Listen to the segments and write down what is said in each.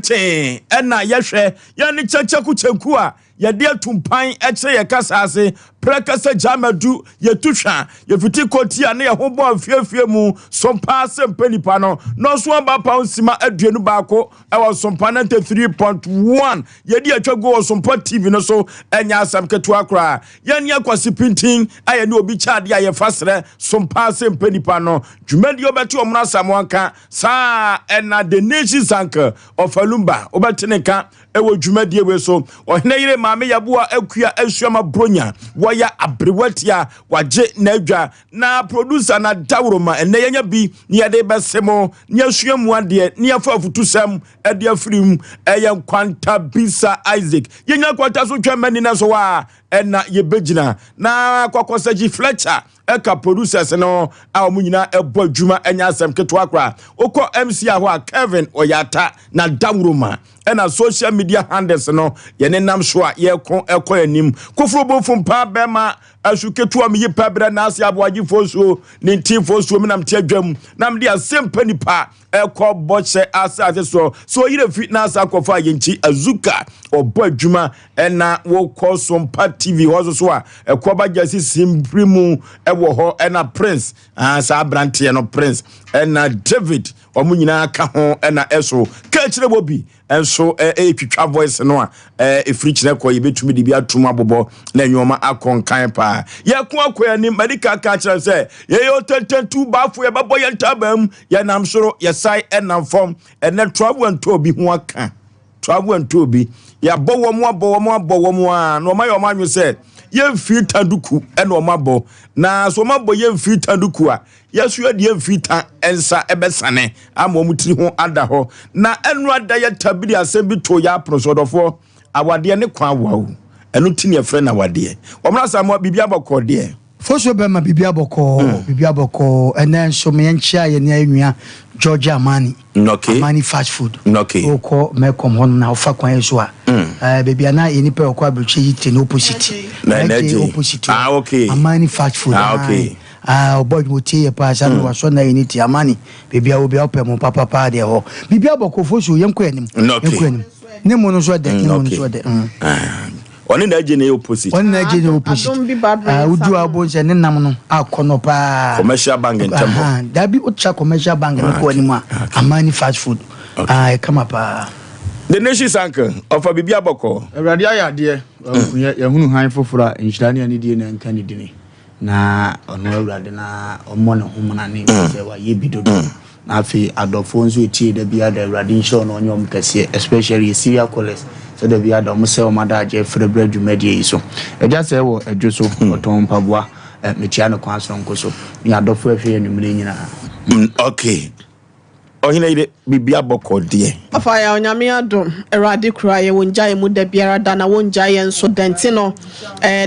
te ena yehwe ye ne checheku chenku a ye de atumpan eche ye kasase prekasa jamadu ye tuhwa ye fiti kotia ne ye hobo afiafie mu sompa Asem Mpe Nipa no so amba pound sima aduenu baako e was sompa 93.1 ye de atwa go sompa TV no so enya asam ketu akra ye ne akwasi printing aye ne obi chade aye fasre sompa Asem Mpe Nipa no dwumadi obeti omna samonka sa ena the nations anchor of Alumba obeteneka ewo dwumadi we so ohene yire maame yabua akua asuama bronya waya abrewatia waje na adwa na producer na dawroma ene yenya bi ne yade besemo ne asuamu ade ne yafa afutusam ade afrim eyen kwanta bisa Isaac yenya kwanta so twamani na so wa ena yebegina na kwakosaji Fletcher eka producers no a omunyina ebo adwuma enya asem keto akra okọ MC aho a Kevin Oyata na dawroma ena social media handles no yene nam so a ye kon ekọ anim kofrobo fumpa bema asuketu am yi pabra na Osei Aboagye Oforisuo ne team Oforisuo me nam te adwam nam de Asem Mpe Nipa ekọ boche asase so yire fit na asa kofa yenchi azuka obo adwuma ena wo kọ Sompa TV hozo so a ekọ ba jasi simprimu ewo ho ena Prince sa brante no Prince ena David omunyina aka ho ena eso ka kire bobi enso twitwa voice no a efiri kire ko yebetumi de bi atum abobo na nyoma akonkan pa ye ko akoya ni medical ka kire se ye yo 22 bafo ye babo ye ntabam ye nam soro ye sai enam form ene travel and to bi ho aka travel and to bi ya bowo mo a no ma yo manwo se ye mfita duku ene o mabo na so mabo ye mfita duku a yesu ade ye mfita ensa ebesane ama omutiri ho ada ho na enu ada ye tabiri asem bi to ya prosodofo awade ne kwa wawo enu tini efre na wade omra samo bibia bokọ de Foso bema bibia boko enen so me nchia ye ne anua George Amani Amani fast food oko me kom hon na ofa kwan so a bibia na ye nipa okwa abreche yite no opposite opposite Amani fast food boy moti ye pa sa no so na unity Amani bibia obi opem papa de ho bibia boko foso ye nkwa anim ne mo no so de Oni na je ne opposite. Udu abonse ne nam no akono pa. Commercial bank in Tembo. Dabi ucha commercial bank ko ani mu Amani fast food. Come up. The nation's anchor of a bibia boko. Awurade ayade ye hunu han fofora nhirani ani die na nka ni dini. Na ono awurade na omo ne homna ne se wa ye bidodo. Na afi adofo nso etie da bia da awurade nso no onyom kase especially serial callers. So the bia da mo se o madaje frebre dwumadie so e ja se wo adwo so oton paboa metia no kwan so nkoso ni adofo afie enumre nyina okay ohina ide bibia boko de afa ya onyame adom erade kura ye wonjaye mu da biara da na wonjaye nso dente no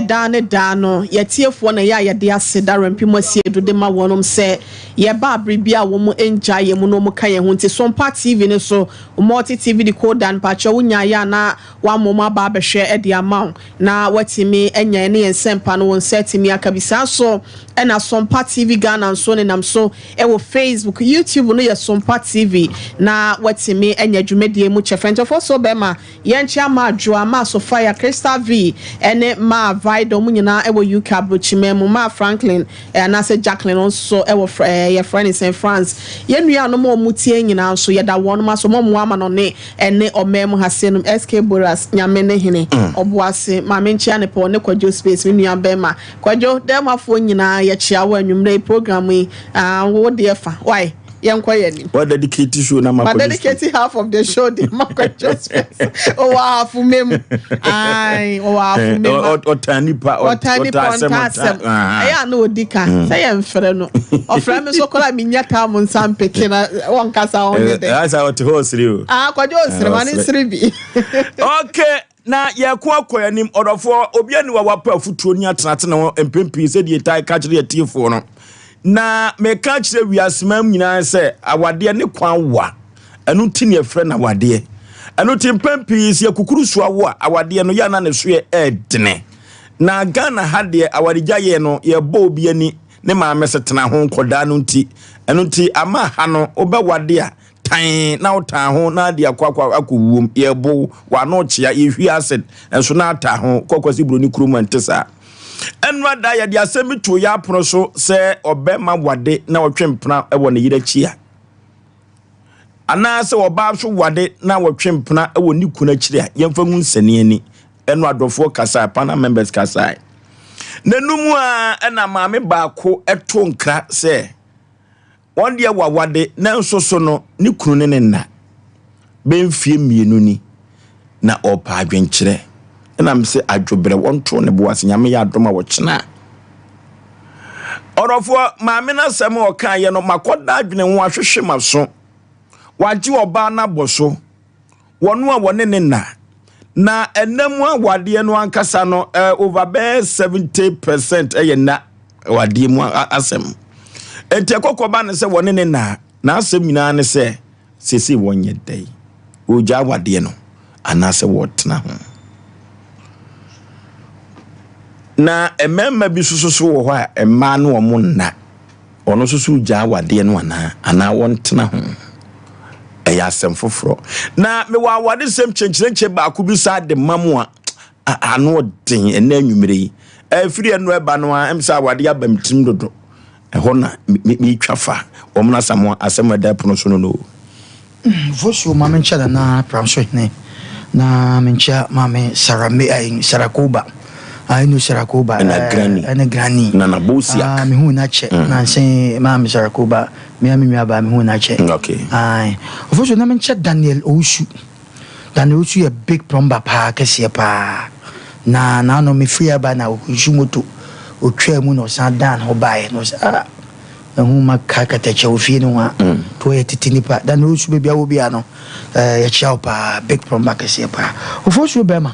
da ne da no yetiefo na ya de ase da rampim asiedu de ma wonom se ye ba bribia wo mu enjaye mu no mu kan ye ho nti Sompa TV ne so multi TV de code dan pa cho wonya ya na wa moma ba behwe e de amount na watimi enya ne yensempa no won setimi akabisa so na Sompa TV Ghana nso ne nam so e wo Facebook YouTube no ye Sompa TV na watimi enya dwumedie mu chefrento for so bema yenchi ama adwoa ma so fire Crystal V ene ma Vido mu nyina e wo UK abrochime mu ma Franklin na se Jacqueline nso e wo ye friend in Saint France yenua no mo mutie nyina nso ye da won ma so mo mo ama no ne ene omem hasenum SK Boras nyame ne hene oboase ma menchi ane po ne Kwadwo space nua bema Kwadwo dem afo nyina ye chia wo anwumre program yi wo de fa why what dedicate show na ma dedicate half of the show the Kwadwo space o wa afu mem ai o wa afu mem otanipa Asem aya na odika say em frɛ no ofrɛ me so kola me nyata mo nsam peke na won kasa onye de asa what hosiri o Kwadwo osiri mani siri bi okay na ye ko akoya nim odofo obi ani wa wapa afutuo ni atenate na empempi se die tai ka kire tiefo no na me ka kire wiasemam nyina se awade ne kwan wa anu tini efre na awade anu timpempi se kukuru so awo awade no ya na ne so ye edene na Ghana hade awade gyaye no ye bo obi ani ne maame setena ho koda no nti anu nti ama ha no obewade a tan na uta ho na de akwa akowum ye bo wa no chia ye hwi acid enso na ata ho kokwasi bro ni kurom antesa enra da ye de asemi to ya apono so se obema wade na otwempena e wo ne yira chia ana se oba so wade na wotwempena e wo ni kuna kire a yemfa hu nsane ani eno adofo kasa pana members kasa nanumu a ena maame baako eto nkra se one dia wawade na nsoso no ni kunu ne nna bemfie mienu ni na opa adwenkyere na mse adwobre wonto ne boase nyame ya adoma wo kyena orofo maame na sem o kan ye no makoda adwene ho ahwehwe maso waji oba na boso wonu a wone ne nna na enamu awade no ankasa no over 70% eyena wade mu asem enti ekokoba ne se wone ne na asem nyina ne se sesi wonye dai oja wade no anase wotena ho na ememma bi sususu wo ho a emma no omo nna ono susu oja wade no ana wontena ho eya asem foforo na me wa wade sem chenche baako bi sa de mamu a ano den ena anwumere afiri eno eba no a emsa wade abamtim dodo eho na mi twafa omna samo asem da pono so no vosu mama ncha na pramso ne na mencha mama sarame ai sarakoba ai no sarakoba ana grani na nabusia mi hu na che na sen mama sarakoba mi aba mi hu na che okay ai vosu na mencha Daniel Osu ye big plumber pa kese pa na no me free aba na oju moto otwa mu no san dan ho bae no sa hu makaka che ofie no a to ye titinipa dan Osu be bia wo bia no ya chia pa big plumber kese pa ofosu be ma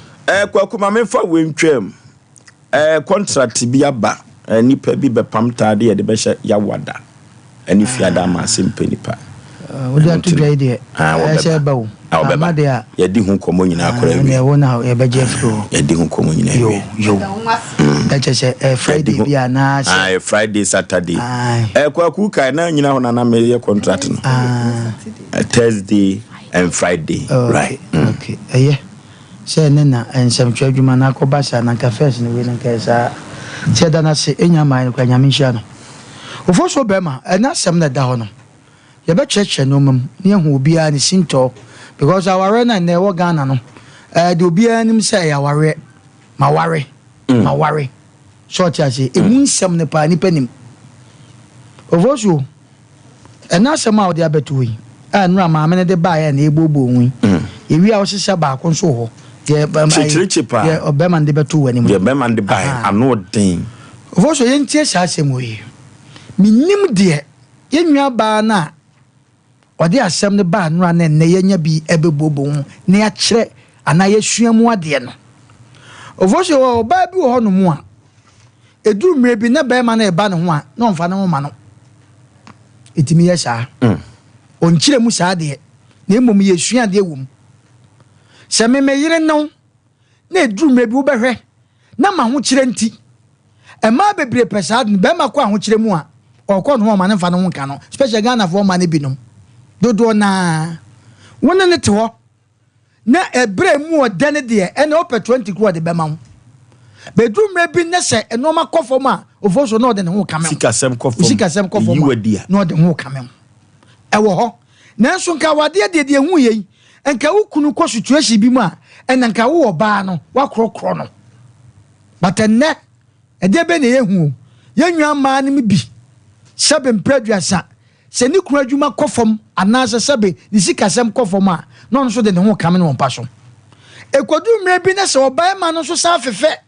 kwakuma me fa wentwam contract bi aba nipa bi be pamta de be hye yawada ani fiada ma Asem Mpe Nipa wo da to dai de se ba wo amade a ye di hu komo nyina akora wi ne wo na ye be jefro ye di hu komo nyina yo da che se Friday bia na se Friday Saturday kwaku kai na nyina ho na me ye contract no Thursday and Friday right okay yeah se nena ensem twadwuma na akobasa na cafes ne we na kaisa se da na se enya mai kwa nyame hia no ofoso bema na sem na da ho no ye be cheche no mam ne hu obi a ne sinto because our na ne wo Ghana no de obi a nim se ya ware ma ware short ya se emu nsem ne pa ni panim ofoso na sem a wo de abeto yi nra ma me ne de ba ya na egbobo onwi ewi a wo sesa ba ko nso ho ye obema de beto wani mu ye obema de ba ano den ofoso ye ntie sa asem oyi minim de ye nwa ba na ode asem ne ba nra na ne ye nya bi ebebobo hu ne ya kire ana ye suamu ade no ofoso o ba bi ho no mu a eduru mre bi na ba ma na e ba ne ho a na onfa ne ho ma no etimi ye sa on kire mu sa ade na emom ye sua ade ewum se me yire no na eduru mre bi wo behwe na ma ho kire nti e ma bebre pesa ade be ma ko ho kire mu a okọ no ma ne fa no ho ka no special Ghana for ma ne binom dodo na wona ne te ho na ebre mu odane de e na ope 20 kro de be ma ho beduru mre bi ne se eno ma kofom a ofoso na ode ne ho ka me sikasem kofom na ode ho ka me e wo ho nanso nka wade de hu ye enka wukunu ko situation bi mu a enanka wo oba no wakrokro no but enne ede be ne yehu yenwa ma ne bi sebe mpreduasa se ni kunu adwuma kofom anase sebe ni sikasem kofom a no so de ne ho kame no mpa so ekodu mre bi ne se oba ma no so sa fefe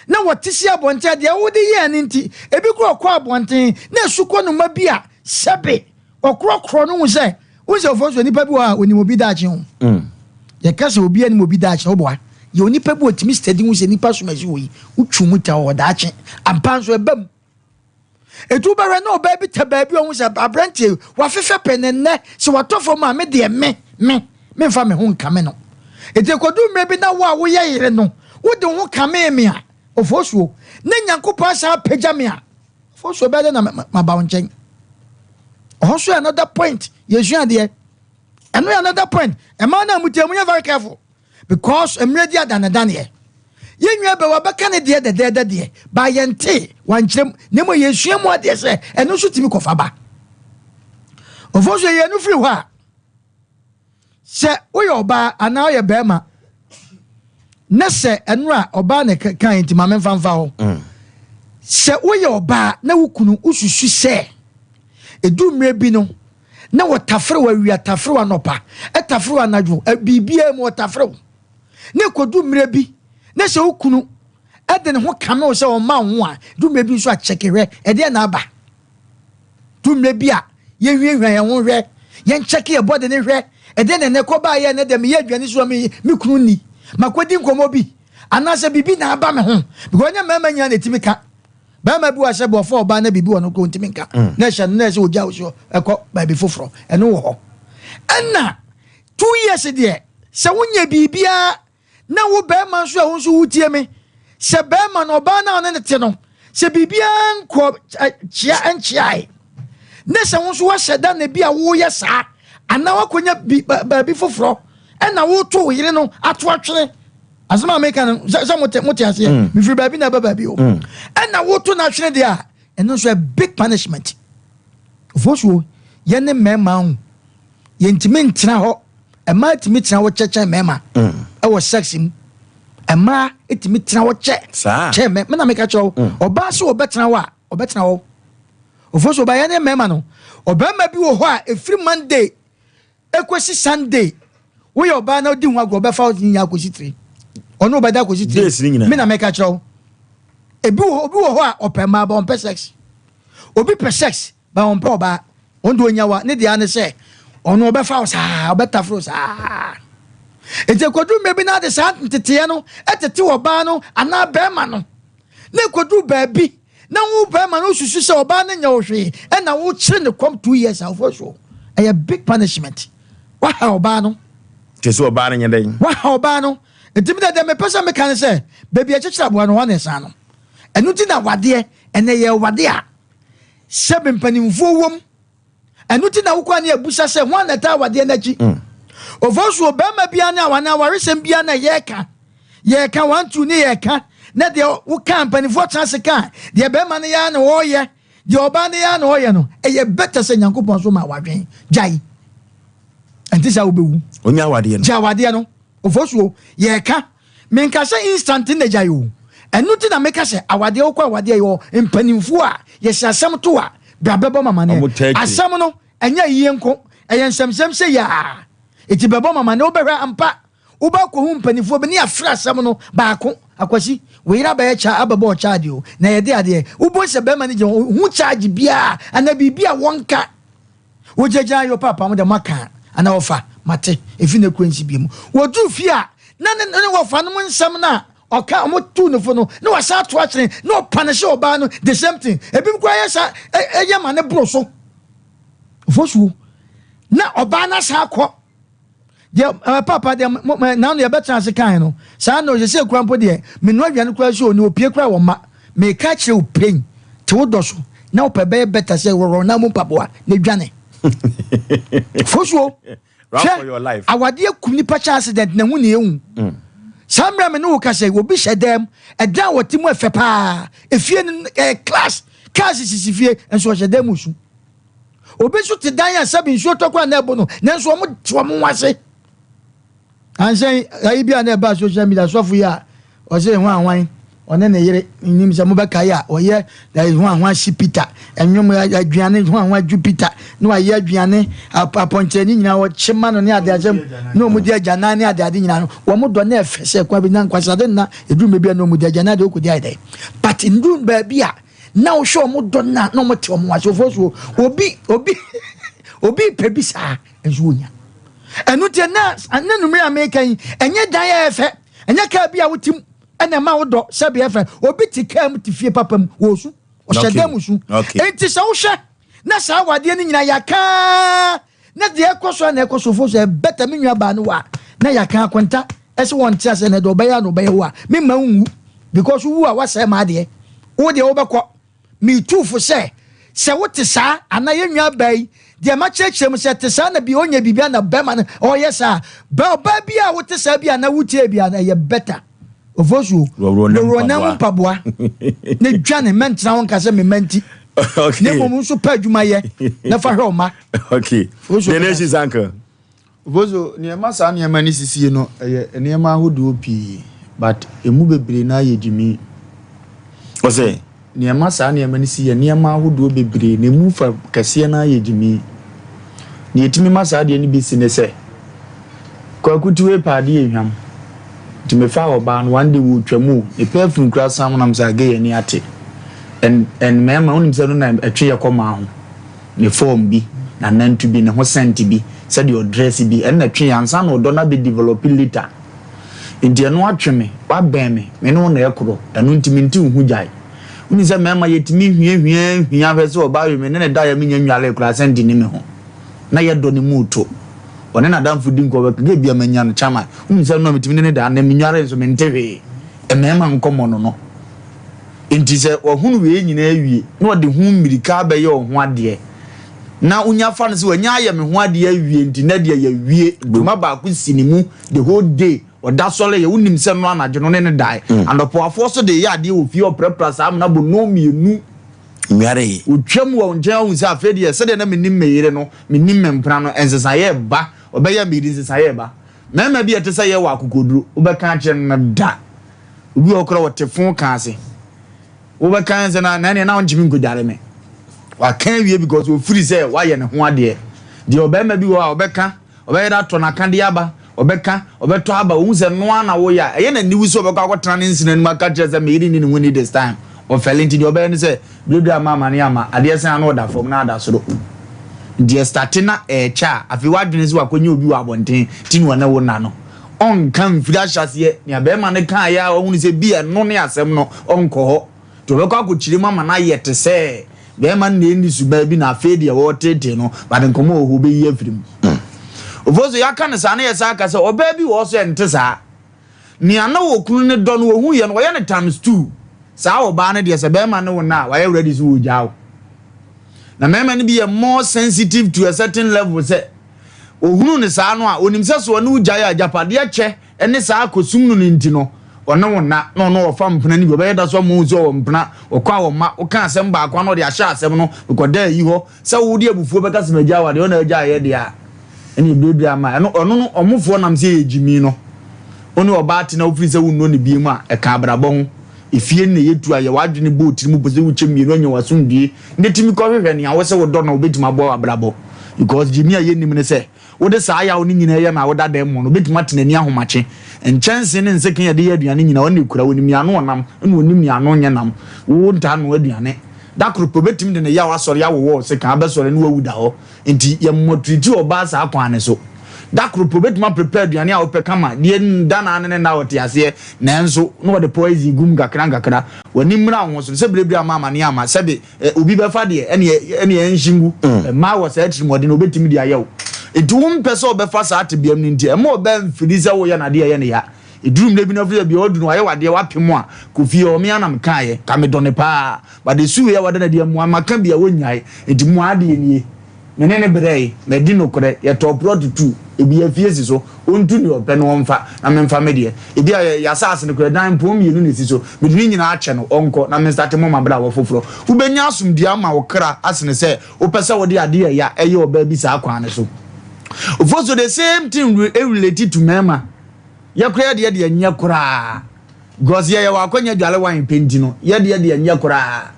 na watisi abonte de wodi ye ani nti ebi kro kwa abonte na suko no ma bi a sebe okrokro no hu se unse ofoso nipa bi wa oni mobi da ache ho ye kase obi ani mobi da ache ho bo ye oni pa bi otimi steady hu se nipa so maji wo yi utwumu ta wo da ache ampanso ebam etu bare na oba bi ta ba bi ohun se abrante wa fefe penenne se watofo ma me de me fa me hu nkame no ete kodu mre bi na wo ye yire no wo de hu kame me a ofoso na nyankopɔ asa pagya me a ofoso be de na ma ba wonchen also another point yesua de And another point, a man is very careful because I'm ready than a Daniel. You never were back on the dead by Yente, one chim, Nemo Yeshim what they say, and no shoot him Kofaba. Of course, you know free wa. Say, we oba, and now you're Bema. Nesse and Ra, Obane kind to Mamma Fanfao. Say, we oba, no kunu usu say. A do maybe no. Na watafro wa wi atafro anopa etafro anadwo bibia mu watafro ne kodu mrebi ne se okunu ede ne ho kame o se o ma ho a du mrebi so a chekere ede na aba du mrebi a ye hwehwe ye ho hwe ye cheke ye body ne hwe ede ne ko ba ye ne de me ye aduane so me kunu ni makodi nkomo bi anase bibi na aba me ho because nya mama nya na timika Bama bi wa se bo for ba na bibi wono ko ntimi nka na hye na se oja wo ekọ ba bi foforo eno wo ho enna 2 years de se wonya bibia na wo bama so a wo so wutie me se bama no ba na ne te no se bibia nko chia anchiai na se wo so wa hyeda na bi a wo ye saa ana wakonya ba bi foforo enna wo to wo yire no ato atwere Asema American, mote ase. Me free baby na baby o. And na woto na hwene de a, eno so a big punishment. Fosu, ye ne mema hu. Ye ntimi ntina ho. E ma timi tina wo cheche mema. E wo sexy. E ma etimi tina wo che. Che me na meka cho. Oba so obetena wo a, obetena wo. Fosu ba ye ne mema no. Obema bi wo ho a every Monday ekwesi Sunday. Wo ye oba na odi hu agwo be fa nya akosi 3. Ono bada ko siti me na meka chiro obi wo ho a opema ba on sex obi per sex ba on pro ba ondo onyawa ne dia ne se ono obefa sa obeta fro sa eje kodu mebi na de sa ntete no etete wo ba no ana ba ma no ne kodu ba bi na wo ba ma no susu se oba ne nya wo hwe e na wo kire ne come 2 years after so a big punishment wa ha oba no tese oba ne nya den wa ha oba no Intimida de me pesa me kan say baby a chichira bo no wan esa no enu ti na wade ene ye wade a sebe mpanimfo wom enu ti na wokwa na abusa say wan na ta wade na chi ofosu obema bia na wana waresem bia na ye ka 1 2 ne ye ka na de wo kan mpanimfo chance kan de bema ne ya na wo ye de oba ne ya na wo ye no eye better say nyankopon so ma wadwen jai antisa obewu onya wade no ja wade no Ofosuo ye ka menka se instant na jayo enu ti na meka se awade okwa awade yo mpanimfu a ye se asem to a brabebo mama ne asem no enya yiye nko eye nsem se ya eti bebo mama ne obehwa ampa uba ko hu mpanimfu be ne afra asem no baako akwasi weira ba ye cha ababo charge o na ye de ade ubo se be manager hu charge bia ana bibia wonka wojeja yo papa mo de maka ana ofa mate efi na kwensi bi mu wodu fi a na wo fa no nsam na oka mo tu no fo no na wa sa to akire na opanish oba no the same thing ebi kwa ya sa eye ma ne bro so fosu na oba na sa akọ de papa de na no ye betra se kan no sa no je se krampo de me no adwane kwa so ni opie kra wo ma me ka kire o pain te wo do so na opebe better se wo na mo papoa na dwane fosu run for your life. Awade akum nipa cha accident na hu ne ehu. Samra me no ka say obi hyedam edan wotimu efe pa. Efie class sisifie enso hyedam su. Obi so te dan ya sabi nso tokwa na ebo no. Nanso omo wase. Ansen ayi bia na ba social media so fu ya. O say hu anwan. One ne yere nim se mo be kai a oye da hu anwan si Peter. Enwom aduane hu anwan Jupiter. No aye aduane aponche ni nyina wo chema no ne ade agem no mu di agana ne ade nyina no wo mo do na efese kwa bi na nkwasade na edu mebia no mu di agana de okudi ade but ndu ba bia na wo hwe mo do na no mo te mo waso foso obi pebisa enso nya enu te na ananumre amekan enye dan ya efe enye ka bia wotim ena ma wo do se bia efe obi ti kam ti fie papam wo su o hyedam su enti se wo hwe na sa wade ni nyina yaka na de ekoso na ekoso fo so beta me nwa ba no wa na yaka akwenta ese won tia se na do be ya no be wa me ma nwu because wu a wasa ma de wo de wo bekọ me tu fo se wote sa ana ye nwa bai de ma cheche mo se te sa na bi onye bibia na be man oh yes ah ba bia wo te sa bia na wutie bia na ye better Oforisuo ro na mpaboa ne dwane mentra won ka se me menti okay ne mo so pa adwuma ye na fa hwe oma okay the nation is uncle Oforisuo ne ma sa ne ma ni sisie no ne ma hodo pi but emu bebre na ye dwumi Osei ne ma sa ne ma ni sisie ne ma hodo bebre ne mu fa kase na ye dwumi ne etimi ma sa de ni bi sine se kwakutuwe pa de ehwam to me fa oba no one day wo twamu e perfume kra sam nam sa ge ni ate and me ma unim se no na atwe yakoma ho ne form bi na nantu bi ne ho sent bi se de dress bi and na twe ansa na odo na be develop later enti no atwe me wa ben me no na ekoro enu ntimi nti hu jai unim se me ma yetimi hwia fe se oba we me ne da ya me nya nwale kra sent ni me ho na ye do ni muto one na damfu din ko be bia manya no chama unse no metimi ne da na menware so mentewe e mema nkomo no enti se ohunu we nyina awie na ode hu mirika be ye ho ade na unya fa no se wanya aye me ho ade awie enti na de ya wie duma ba ku sinimu the whole day oda sole ye unim se no anaje no ne dai and opoafo so de ya ade ofie oprepra sa am na bo no mienu nware utwam wo nja hu se afede ye se de na menim meyire no menim mempra no ensesa ye ba obeya miri nsesa ba mema bi ete se ye wa akokoduro obeka kire na da obi okoro wotefon ka ase obeka nse na na onjimi ngodare me wa kan wie because o free say wa ye ne ho ade de obema bi wa obeka obeya da to na kan de aba obeka obeto aba o nse no ana wo ya eye na niwu so obeka akotena ne nsina ni maka kire se me iri ni woni this time o felenti de obeya ni se bledu ama ne ama ade se na oda fom na ada soro die startina cha afi wadwene se wakonye obi wa abonten tinu na wo na no on kan fida hyase ne be ma ne kan ya ohunu se bia no ne asem no onko ho to be kwa kochire mama na yete se be ma ne ni suba bi na afedi e wo tete no ba de nkomo ohu be yi afirim Oforisuo ya kan sa na yesa aka se oba bi wo so ente sa ni ana wo kunu ne do no ohu ye no wo ye ne times 2 sa oba ne de se be ma ne wo na wa ye ready so wo jawo na mema ni be more sensitive to a certain level say ohunu ne saa no a onim se so ne ugya ya japade che ene saa kosum no nti no one wona no ofa mpena ni be da so mo zo mpena okwa wo ma oka asem ba akwa no de ahya asem no koda yi ho se wo de abufuo be kasa magya wa de ona agya ye de a ene bedu ama ono omufo nam se ejimi no oni oba ate na ofiri se wo no ne bi mu a e ka abrabọ ho ifie ne yetu aye wadwene boat mu pose wo chemiru anya wasundie ne timi ko hwehwe ne awo se wo do na obetima abo abrabọ because jimi aye nim ne se wo de saa ya wo ni nyina ye na wo da dem no obetima tenani ahomache enchanse ne nsekin ye de ye aduane nyina wo ne kura wo nim ya no onam ne wo nim ya no nye nam wo nta no aduane da kropo betim de ne ya wasori ya wo se kan abesori ne wawu da ho enti ye motriti oba sa akwane so da kropo betima prepare aduane a wo pe kama de da na ne na wote ase na enso no wo de poison gum gakra woni mra ho so se berebia mama ne ama sebe obi be fa de ene enshingu ma wo sa atrimode no betimi de ayew edum pese obefa sa atebiam ni nti e ma obe mfiri se wo ya na de ye ne ya edum le bi no firi bia odu no aye wade wapem a kofi o me anam kaaye ka me done pa ba de suwe ya wade na de mu amaka bia wonyae edi mu ade nie menene brei me di no kore ye top road 2 ebi afiesi so ontu ni ope no mfa na memfa medie ebi ya sase ne kore dan pom yenu ne siso medini nyina ache no onko na me start mo mabra wo foforo ubenya asumdia ma wo kra asene se opese wo de ade ya eye oba bi sa akwa ne so Oforisuo the same thing related to mema ya kura de anya kura gozi ya wa akonya dwale wan penti no ya de anya kura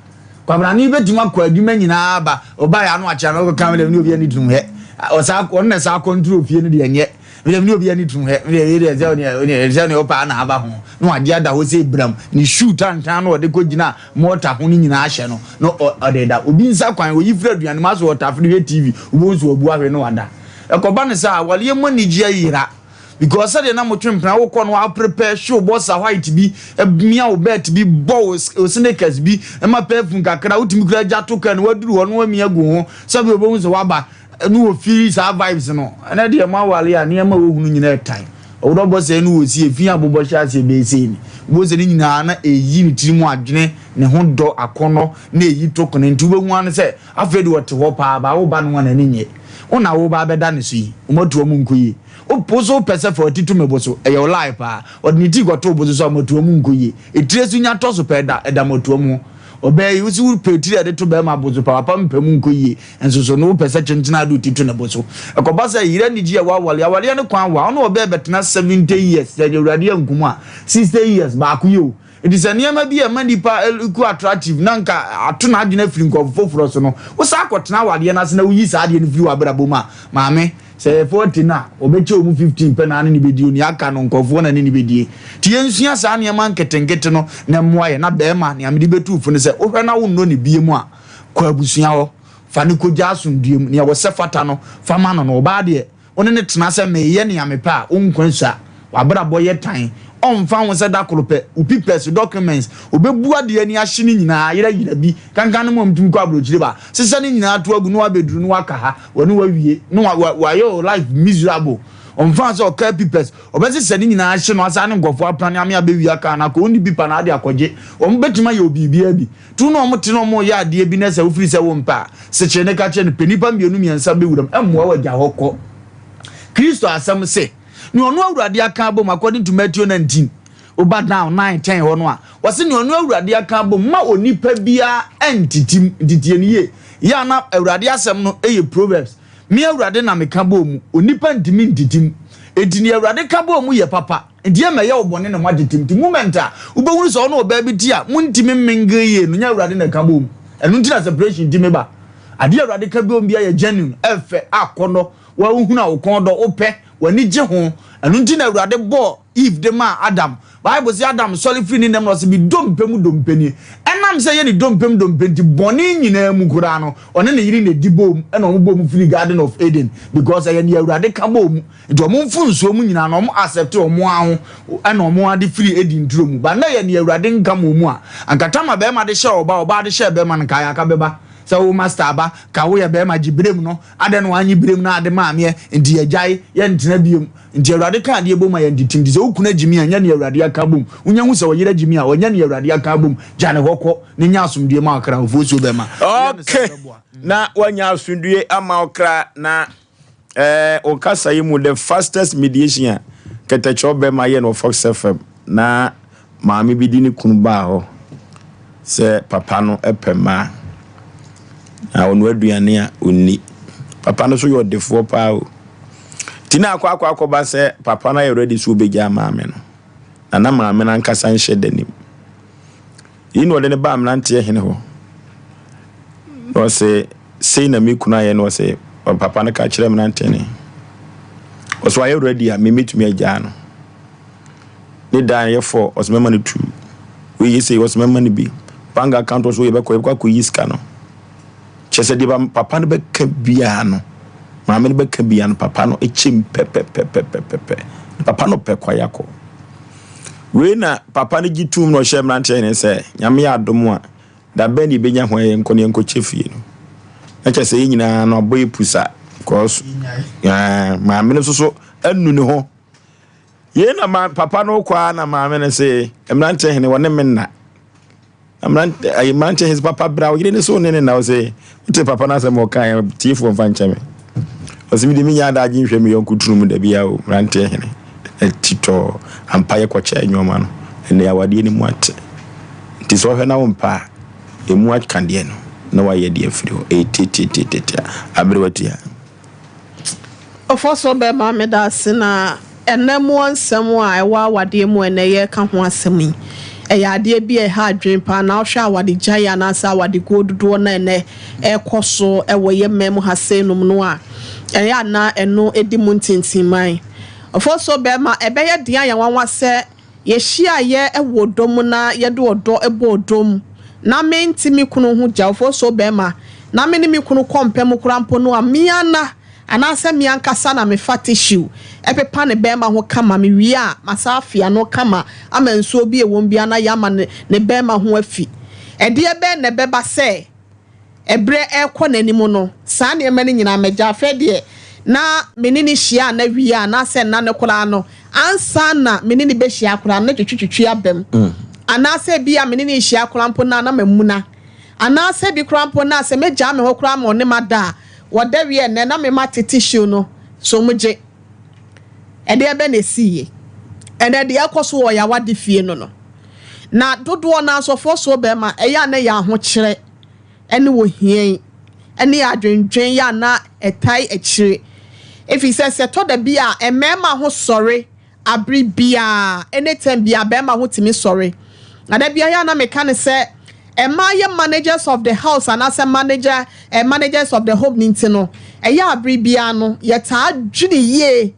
kwabra ni betima kwa adwuma nyina aba oba ya no acha no kamera ni obi ani dum he osa onne sa control fie ni de anye ni obi ani dum he ye ze ne opa na aba ho no ade ada ho se bram ni shoot antan no de ko gina motor ho ni nyina ahye no ode da obi nsa kwan oyi fira aduane ma so otafre TV obo nso obu ahwe no wada ekoba ne sa wale mo ni gia yira because said na mo twempna wo kɔ no prepare show boss white bi mia wo bet bi boss sneakers bi ma perfume kakra utimi kura jato kan waduru ho no amia gu ho sabe obo nso waba no wo feel sa vibes no na de ma wale a ne ma wo hunu nyina time odo bo se no osi efi abobo sha se be se ni bo se ni nyina na eyi ni tiri mu adwene ne ho do akono na eyi tokone nti wo hu an se afedi wote ho pa ba wo ba no na ni nye ona wo ba beda ne so yi omoto mu nkoyi o poso pese for titu meboso e your life pa odniti goto oboso so omoto mu nkoyi etire su nya to so peda eda moto mu obey usi wo petiri ade to be ma bozo papa mpemu nkoyi enso no pese chenchina do titu na boso ekobasa yire ni ji wa wale ne kwan wa ono obey betena 70 years ya urade ankumu a 60 years ba akuyo it is aniama bi e manipa ku attractive nanka ato na adwena firi nkofoforo so no wo sa akotena wade na se na uyi sa ade ne firi wa brabo maame se 40 na obeche omu 15 pe na ne bedi oni aka no nkofo na ne bedi ti ensua sa aniama nketenkete no na moaye na beema ne amede betu fu ne se ohwe na wo no ne biemu a kwa abusua ho fa ne koja asundiem ne wo se fata no fa ma no no ba de one ne tena se meye ne amepa onkwansa wa brabo ye tan on fa won se da kolope upipes documents obebu ade ani ahye ni nyina yira bi kankan no mtum ko abrochire ba sese ni nyina to agu no abeduru no aka ha woni wawie no wa yo life miserable on fa so ka pipes obese se ni nyina ahye no asa ne ngofo apran ame abewi aka na ko oni bi pa na ade akoje on betima ye obibia bi tu no omte no mo ya ade bi na se ofiri se wo mpa se chene ka chene penipa mienu miensa bewuram emmoa wagya hokọ Kristo asem se ni onu awurade aka abom according to Matthew 19 oba down 9:10 hono a wase ni onu awurade aka abom ma onipa bia entitim ntitieniye ya na awurade asem no eye Proverbs mi awurade na meka bom onipa ntimi ntitim edini awurade ka bom ye papa ndiye meye obone ne mwagitim ti moment a ubewuru so no oba bi ti a muntimi mengeye no nya awurade na ka bom enu ntina separation ntimi ba ade awurade ka bom bia ye genuine efe akono wa uhuna okondo ope wani je ho anu ntina awurade bo if the man Adam Bible say Adam sorry free ni nem no se bi dompeni enam se ye ni dompenti boni nyina mu kura no one ne yiri ne dibom ena omo bom free garden of Eden because ye ni awurade ka bom nti omo mfunso mu nyina no omo accept omo aho ena omo ade free Eden duro mu ba na ye ni awurade nka mu a ankatama be ma de hye oba de hye be ma nka ya ka beba so master aba ka wo ye be ma gibrem no ade no anyi brem na ade ma me ndi agyae ye ntena biem ndi awurade ka ade bom ma ye nditim di so kuna jimi anya ne awurade aka bom unya hu se wo yira jimi a onya ne awurade aka bom jane hokọ ne nya asomdue ma okra ofosuo be ma okay na wanya asomdue ama okra na o kasa yi mu the fastest mediation ketacho be ma ye no Fox FM na maami bi di ni kunu ba ho se papa no epema na onu aduane a onni papa no so yo defo pa o tina akwa ba se papa na ye ready so begya maame no na maame na nkasa nhye danim yi no de ne ba amrante hene ho no se sei na mi kuna ye no se papa na ka kire amrante ne o so aye ready a me metumi agya no ne dan ye for o se mema ne tu we yi se o se mema ne bi bank account so ye be ko yiska no chese di papa no be ka bia no maame no be ka bia no papa no echim pepe papa no pe kwa yako we na papa no gitum no hye mrante ne se nyame ya adom a da be ni benya ho ye nko ne nko chefie no na chese yi nyina no boy pusa cause maame no so anu ne ho ye na papa no kwa na maame ne se mrante ne wone menna amrante his papa bra yire ne so ne na o se te papa na se mo kan tifo mfanchame o se mi de mi nya da agin hwe mi yonkuturu mu da bia o mrante hene tito ampaye kwacha enwoma no ene ya wade ni mu ate ti so hwe na wo mpa emu akande no na wa ye de afiri o abrewati ofoso be ma me da se na enemu ansem a ewa wade mu ene ye ka ho asemi eya ade bi e ha adwen pa na ohwa wade jaya na sa wade gododo na ene ekoso ewo ye mem ha senum no a eya na eno edi mu ntintiman ofoso be ma ebe ye dia ya wanwa se ye hia ye ewo dom na ye de odo ebo dom na me ntimi kunu hu ja ofoso be ma na me ni mi kunu kompem kurampo no a miana anase mi ankasa na me fatishiu epepa ne bema ho kama me wia masafia no kama amansuo bi ewom bia na yama ne bema ho afi ede ebe ne beba se ebre ekọ nanimo no saa ne ema ne nyina megya afa de na menini hia na wia na se na ne kora no ansa na menini be hia kora na twetwetwe abem ana se bia menini hia kora mpo na mamuna ana se bi kora mpo na se meja me ho kora ma ne mada woda wie ne na me matete show no so muje ede ebe na siye ene de akoso wo ya wade fie no na dodo na asofo so be ma eya na ya ho kire ene wo hien ene ya dwendwen ya na etai akire efi se to da bia emema ho sore abri bia anytime bia be ma ho timi sore na da bia ya na meka ne se emaye managers of the house and as managers of the home nintino eya abri bia no yeta dwene ye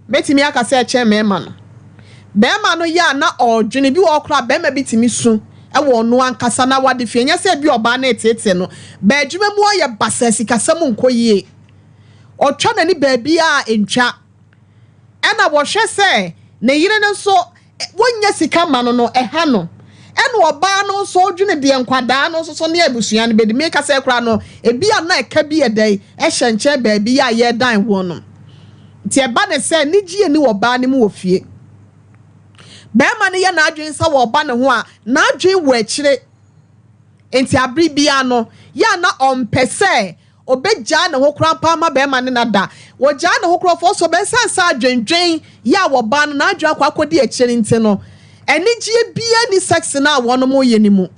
betimi aka se che mema no bema no ya na odwene bi wo kra bema bitimi su e wo no ankasa na wade fie nya se bi oba na etete no ba adwuma mu aye basasi kasam nkoyie otwa na ni ba bia entwa ena wo hwe se ne yire no so wonya sika ma no eha no ena oba no so odwene de nkwada no so ne abusua no bedi me ka se kra no ebia na eka bi edai e hye nche ba bia ye dan wo no ti e ba ne se ni gie ni oba ne mu ofie bema ne ya na adwen sa wo ba ne ho a na adwen wo akire enti abri bia no ya na ompese obeja ne ho kra pa ma bema ne nada wo ja ne ho kra fo so be sansa adwendwen ya wo ba no na adwen akodi akire nti no eni gie bia ni sex na wono mo ye ni mu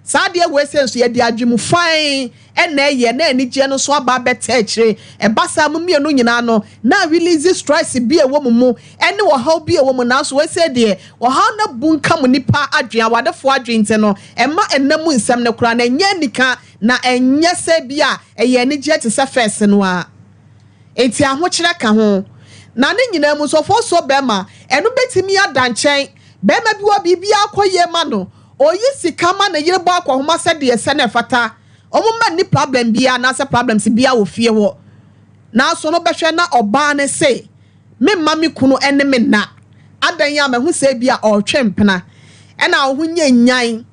sa de we senso ye de adwemu fine ena ye na eni gie no so aba beta akire e basa mu mie no nyina no na release stress bia wo mu eni wo how bia wo mu na so we say de wo how na bunka mu nipa adwen awadefo adwen nti no ema enamu nsem ne kura na nya nika na enye se bia eye eni gie te se first no a enti ahokire ka ho na ne nyina mu so fo so bema enu betimi adanchen bema bi wo bibia akoye ma no oyi sika ma na yire bo akohoma se de se na fata omumma ni problem bia na se problems bia wo fie wo na so no behwe na oba ne se me mami kunu ene me na adan ya me hu se bia o twempena ena wo hu nyanyan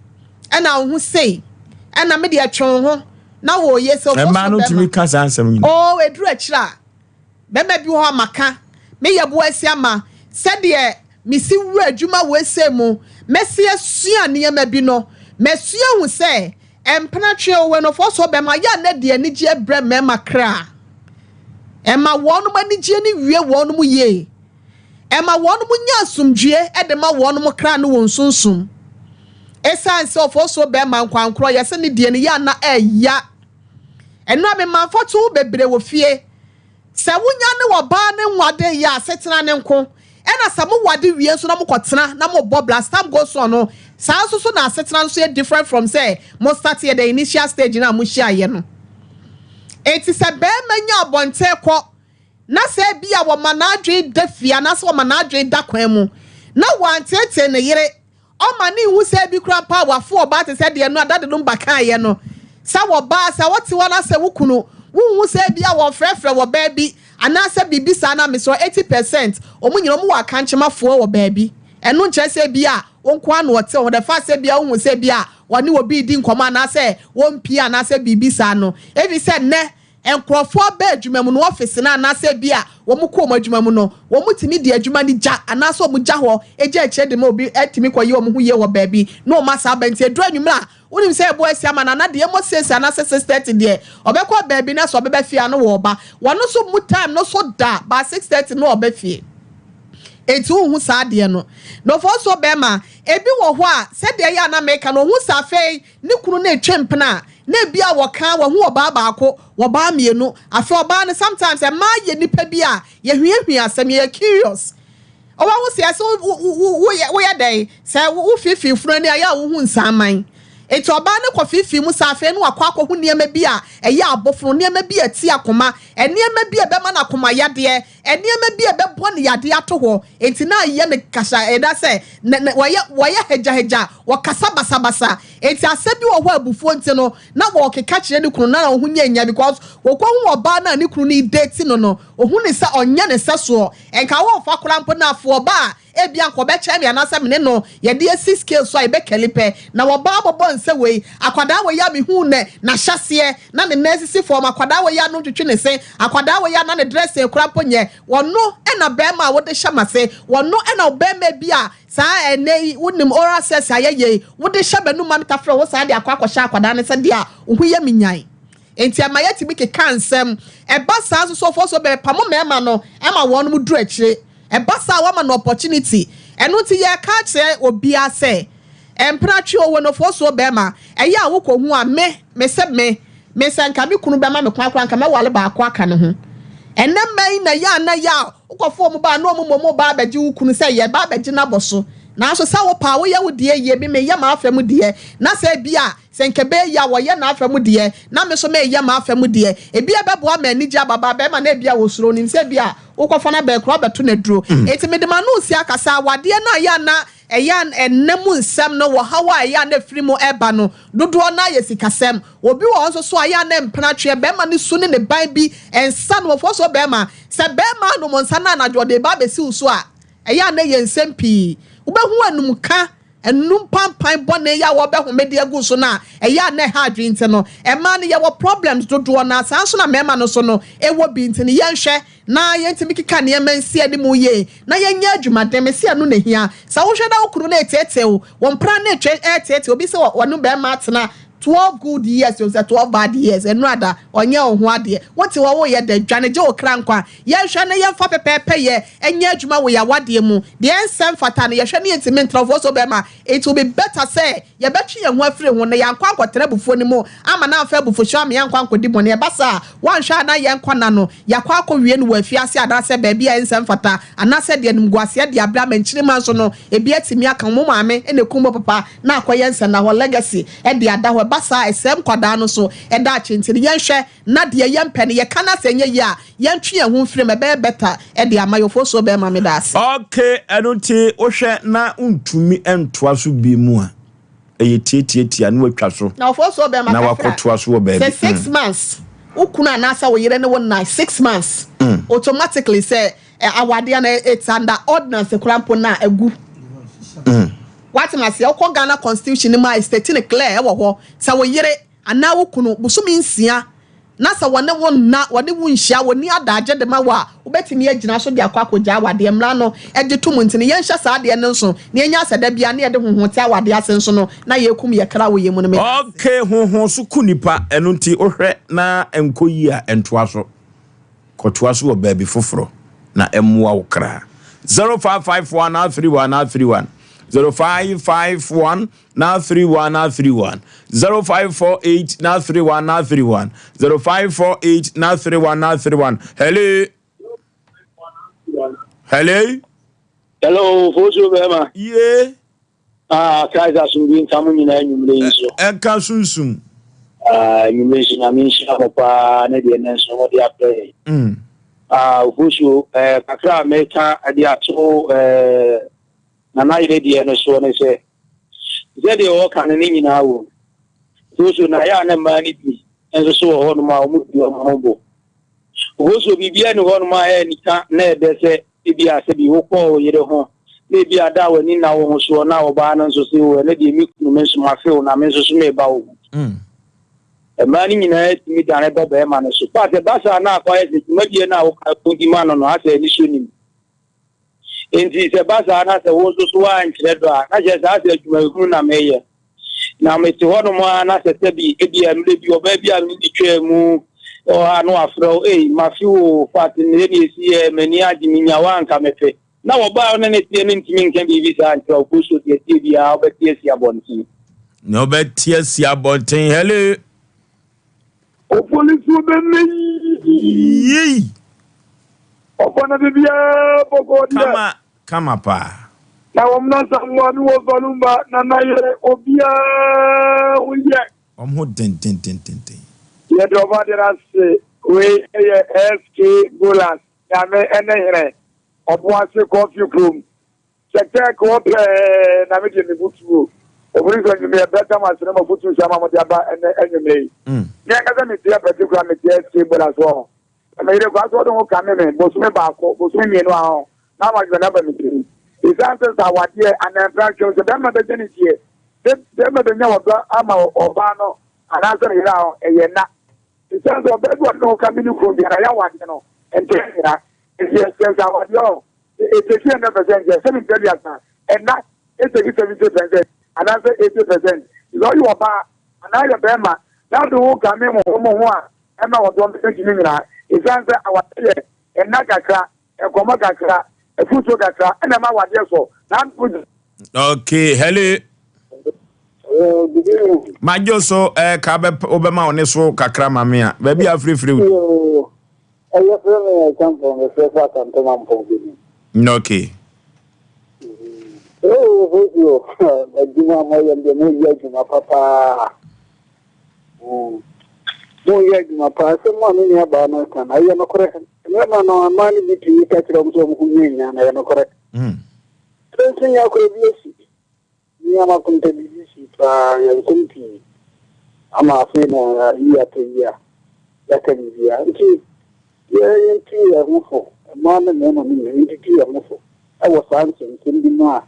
ena wo hu se ena me de atwon ho na wo ye se e ma no timi kasa ansam nyi o eduru akira bema bi ho amaka me ye bo asi ama se de misi wu adwuma wo ese mu mesi asua ne ma bi no mesua hu se empena twe we no fo so be ma ya na de anigye ebre mema kra ema wonu manigye ni wie wonu mu ye ema wonu mu nya asumdue e de ma wonu mu kra no wonsunsum esan se fo so be ma nkwankro ye se ne de ne ya na eya eno me ma foto bebre wo fie se wunya ne wo ba ne nwade ya setena ne nko ena samu wade wie so na mo kotena na mo bo blast time go so no sa so na setena so different from say mo start here the initial stage na mo hia ye no enti se be manya abonte ko na se bia wo manadwe dafia na se wo manadwe da kwan mu na wantete ne yire o mani hu se bi kra pa wafo oba te se de no adade no baka ye no sa wo ba sa woti wona se wukunu hu se bia wo frefre wo ba bi anasa bibi sana me so 80% omunyina mu wa kanchemafo wo baabi enu nche se bia wonko anu ote wo da fa se bia hu se bia woni wo bi di nkoma na se wompi anasa bibi sano evi se ne enkrofo ba adwuma mu no office na anasa bia wo mu ko mo adwuma mu no wo mu timi di adwuma ni ja anasa mu ja ho eja eche de ma obi etimi koye wo mu hu ye wo baabi no masa banti edu anwumra unim say boy si amana na de mo sense anasa 6:30 de obekọ baabi na so obeba fie no wo ba wono so mu time no so da ba 6:30 no obefie etu hu sa de no for so be ma ebi wo ho a se de ya na meka no hu sa fe ni kunu na etwempena na bia wo kan wo hu oba baako wo ba mienu afi oba ne sometimes e ma ye nipa bia ye hwiehwie asem ye curious oba wo se so wo ye dey se wo fifi funu ni aya wo hu nsaman eto oba ne kofifi mu safe no akwa hu niema bi a eya abofo niema bi ati akoma eniema bi ebe ma na akoma yade eniema bi ebe bo ne yade ato ho enti na ye ne kasa eda se woye heja wo kasa basa enti asebi wo ho abufuo enti no na wo keka kire ne kunu na ho nya because wo ko hu oba na ne kunu ni date no ohu ne sa onya ne sa so enka wo fa kora mpo na afo oba ebia nkobe chemi anasa me no ye de 6 scale so ibe kelipe na wo ba bobo nse we akwada we ya me hu ne na hyase na ne nesisi form akwada we ya no twetwe ne se akwada we ya na ne dress e kura ponye wono e na be ma wo de hyamase wono e na be ma bia sa ene wonim oral sex ayeye wo de hyaba nu ma metafra wo sa de akwakosha akwada ne se dia hu ye minyan enti amaye ti bi ke kansem e ba sa so for so be pamo mema no e ma won mu dru akire e ba sa wa ma no opportunity enu ti ye ka kire obi ase empratwe owo no for so be ma e ya wo ko hu a me se nka me kunu be ma me kwa nka me wale ba akwa aka ne ho enem na ya ukofo mu ba no mu ba baji ukunu se ye ba baji na boso na so sa wo pa wo ye wo die ye bi me ye ma afa mu die na se bia se nke be ya wo ye na afa mu die na me so me ye ma afa mu die e bia be bo ma ni ja baba be ma na bia wo suro ni se bia ukofo na be kro beto na duro eti me de ma no si akasa wade na ya na eyan enemu nsem no wo hawa ya na firi mu eba no dodo na yesikasem obi wo nso so aya na mpenatwe be ma ni su ne ban bi ensa no fo so be ma se be ma no monsa na na jode ba be si uso a eya na ye nsem pi ubehu anum ka enum pampan bone ya wo be hu me de agu so na eya na ha adwinte no e ma ne ye wo problems dodo na sanso na mema no so no e wo bi ntini ye nhwe na yentimi kika ne mansi ade mu ye na yenya adwumade mesi anu na hia sa wo hwe da okuru na etetew wo mpra na etete obi se wonu be ma atena 12 good years you say 12 bad years and rather onye ohu ade what wo ye da dwane je okra nkwa ye hwe na ye mfa pepepe ye enya adwuma wo ya wade mu de ensem fata na ye hwe na yentimi ntrofo so be ma it will be better say ye betwe ye ho afire ho na ya nkwa akotera bufo ni mu ama na afa bufo hwa me yankwa nkodi bone e basa wan hwa na ye nkwa na no yakwa akowie no wafiase adase ba bia ensem fata anase de nimguase de abra manchiri man so no e bia timi aka mo maame ene kumbo papa na akoye ensem na ho legacy e de ada ho basa esem kwada no so e da chintiri yenhwe na de yempe ne ye kana senye ye a yentwe ye ho mfiri me be better e de amayofo so be ma me das okay enunti wo hwe na untumi entoa so bi mu a eye tietietia na watwa so na ofo so be ma na wakotoa so be 6 months ukuna na asa wo yire ne won 6 months automatically say awade na it's under ordinance krampo na agu what must say okọ Ghana constitution ni ma state ni clear wo ho sa wo yire ana wo kunu busumi nsia na sa wone wonna wone wunhia woni adaje de ma wa obetimi agina so de akwakoja awade mra no eje tum ntini ye nhya sa de ne nso ne enya asada bia ne de honhon ti awade ase nso no na ye kum ye kra wo ye mu no me okay honhon so kunipa eno nti ohwe na enkoyi a entoa so kotoa so wo baabi foforo na emmoa wo kra 05513131 0551 now 31 0548 now 31 0548 now 31 hello Fosu Bema yeah kaisa sumbi tamu na nyumle iso enka sunsum nyumle na minshi papa na de nenso mo de apre Fosu kakra America ade ato na na ire die no so ne se de o kan ne nyina wo so na ya na mani bi enso so ho no ma o mu bi o mo bo so bibia ne ho no ma e nika na e de se bi a se bi wo ko yire ho ne bi ada wani na wo so na wo ba na so se wo ne de mi kunu men so ma fe o na men so so me ba wo e mani nyina ti mi da ne ba ba ma no so pa te ba sa na kwa e se ma die na wo ka ko di ma no no ase ni so ni enti se basa na se wo so so an kredo a na je sa se adwuma na meye na me ti hono mo na se bi e bi amle bi oba bi am ni twa mu o anu afro ma fi wo fati ne ni si e mani agi minya wanka mefe na wo ba ona ne tie ne ntimi nkan bi bi sa an twa ko so tie tie bi a obetie si abonti no betie si abonti hello o polisu be me yi o bona bibia boko dia kama pa na wamna samwa mi wo zolumba na naye obia uye omho den ye do ba de rase we ye SK Golas ya me enhere obo ase coffee room sekte ko na me de mi butu Oforisuo me better ma sene ma butu sama mo de aba enyeme ne ka za me dia particular me SK Golas wo me ire kwa so do ka me bo so me ba ko bo so me no ahụ na ma jona ba mi tiri His answers are what year and attraction. The Dama the Jenny here. Them the Yawa Ama Obano and answer it out a yena. In terms of that one, no coming from the Ayawan, and Tena. If you says our law, it's a 300%, 7%, and that is a 70%, and answer 80%. Is all you about another Bema. Now the whole coming home, Emma was one thinking, his answer our year, and Nakaka, a Komaka, a Futuka, and a Mawa. Okay, hello. Majo so kabe obema oneso kakra mamia. Baby a free. I come from the first part and come from no, okay. Oh, my papa. My papa, someone in your banner can. I am correct. No, money to catch them some who and I am correct. Don't think I could be a contribution for something. I'm a friend year to year. That can be a man and woman in I was answering, sending more.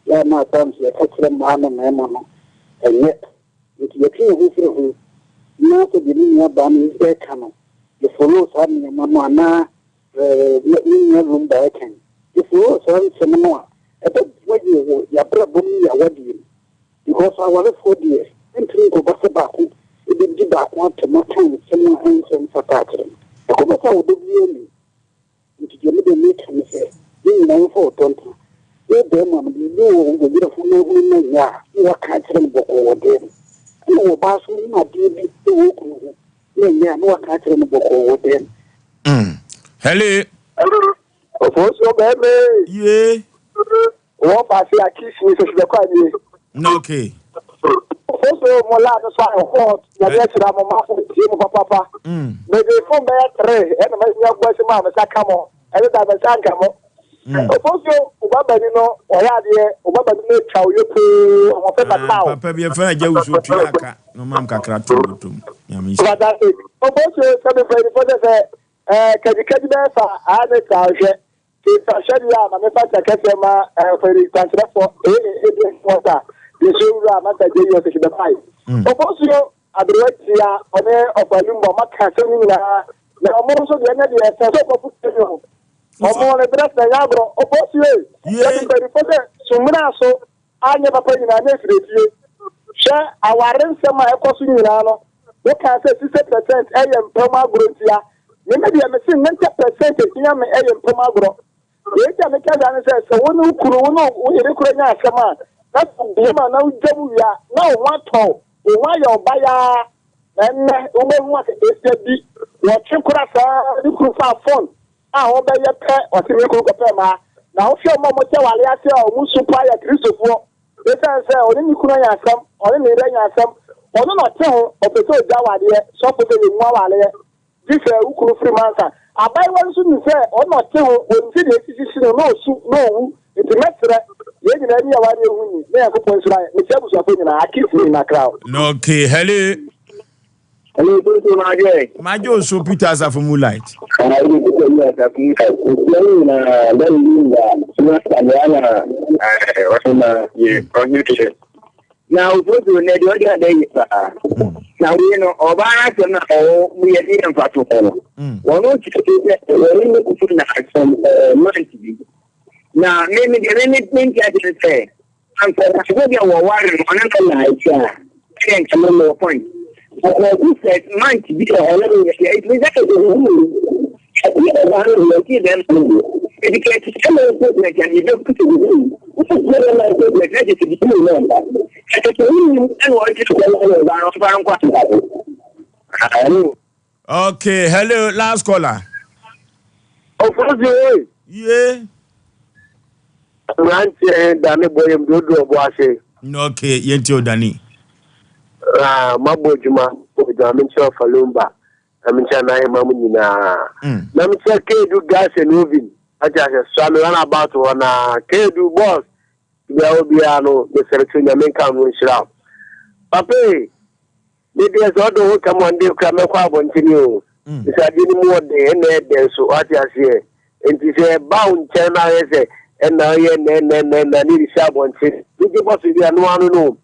Yeah, my times, I catch them, man and mamma. And yet, with your king who not to be near Bunny is their cannon. The follows having a mamma, let me never room by a can. The follows having some more. I don't what you probably are what you because I was 4 years and 3 of us about it. It didn't back one to my time, someone handsome for pattern. I come up with the yearly. Into the middle meet and say, you know, for 20. You them, you know, the beautiful women, you are catching book over them. No, Basel, my dear, yeah, no catching the book over them. Hello. Also, baby. Yeah. What I say, I kiss me, so the quite no, okay. Also, Molana, so I thought that I'm a master of Papa. Maybe from there, and my young mamma, come on, and I'm a Sankamo. Also, Ubabano, or Yadia, Ubabano, Chow, you pay on a power. Papa, be a friend, you should try. No, Mamma Cratum. But that's it. Also, something for the can you catch me for other it's a shadow. I'm a Catema for the transfer for any water. The Shura Mata J. the fight. Also, I do here on air of a lumber Macassin. Now, also the energy as a put more the breath than Yabro. Opposite, yes, so I never pay in a next review. Share our ransom, my Cosino. What can I say 60% AM Poma Grutia? Maybe I'm a 90% AM Poma. Yes, I make a so one who could not come on. That's the man now, Jamuya, now what tall, why your buyer and what is the what you could have phone. I hope your pet or Timmy. Now, if your mama tell Aliasia or Musupaya Christopher, they say, only Kunayasam, only Rayasam, or not tell of the Jawa, so for the Mawale. This is a free master. I buy one soon say, or not tell when no, it's a matter. You can any of you. They are points right. Which I keep in my crowd. No, okay, hello. Hello, my Joe, so Peters are from Moonlight. Now, go to the other day. Now, you know, Obama, we are in Fatu. One of the some money. Now, maybe anything I didn't say. And for the warrior on another night, can't come on more point. But who said, might be a little exactly educated some of the and you don't put it okay, hello, last caller. Oh, yeah. Danny Boyum Dodo Boise. Okay, Yentio Danny. Mabojuma, Dimension of Falumba. I'm in China, Mamina. Namsa Kedu gas and moving. I just run about one Kedu boss. There will be the selection of American Winshroud. Papa, maybe as all the come on, they come up continue. It's a little more than there, so what I say. And it's a bound China, and now yeah na need sabonte we give us the anu no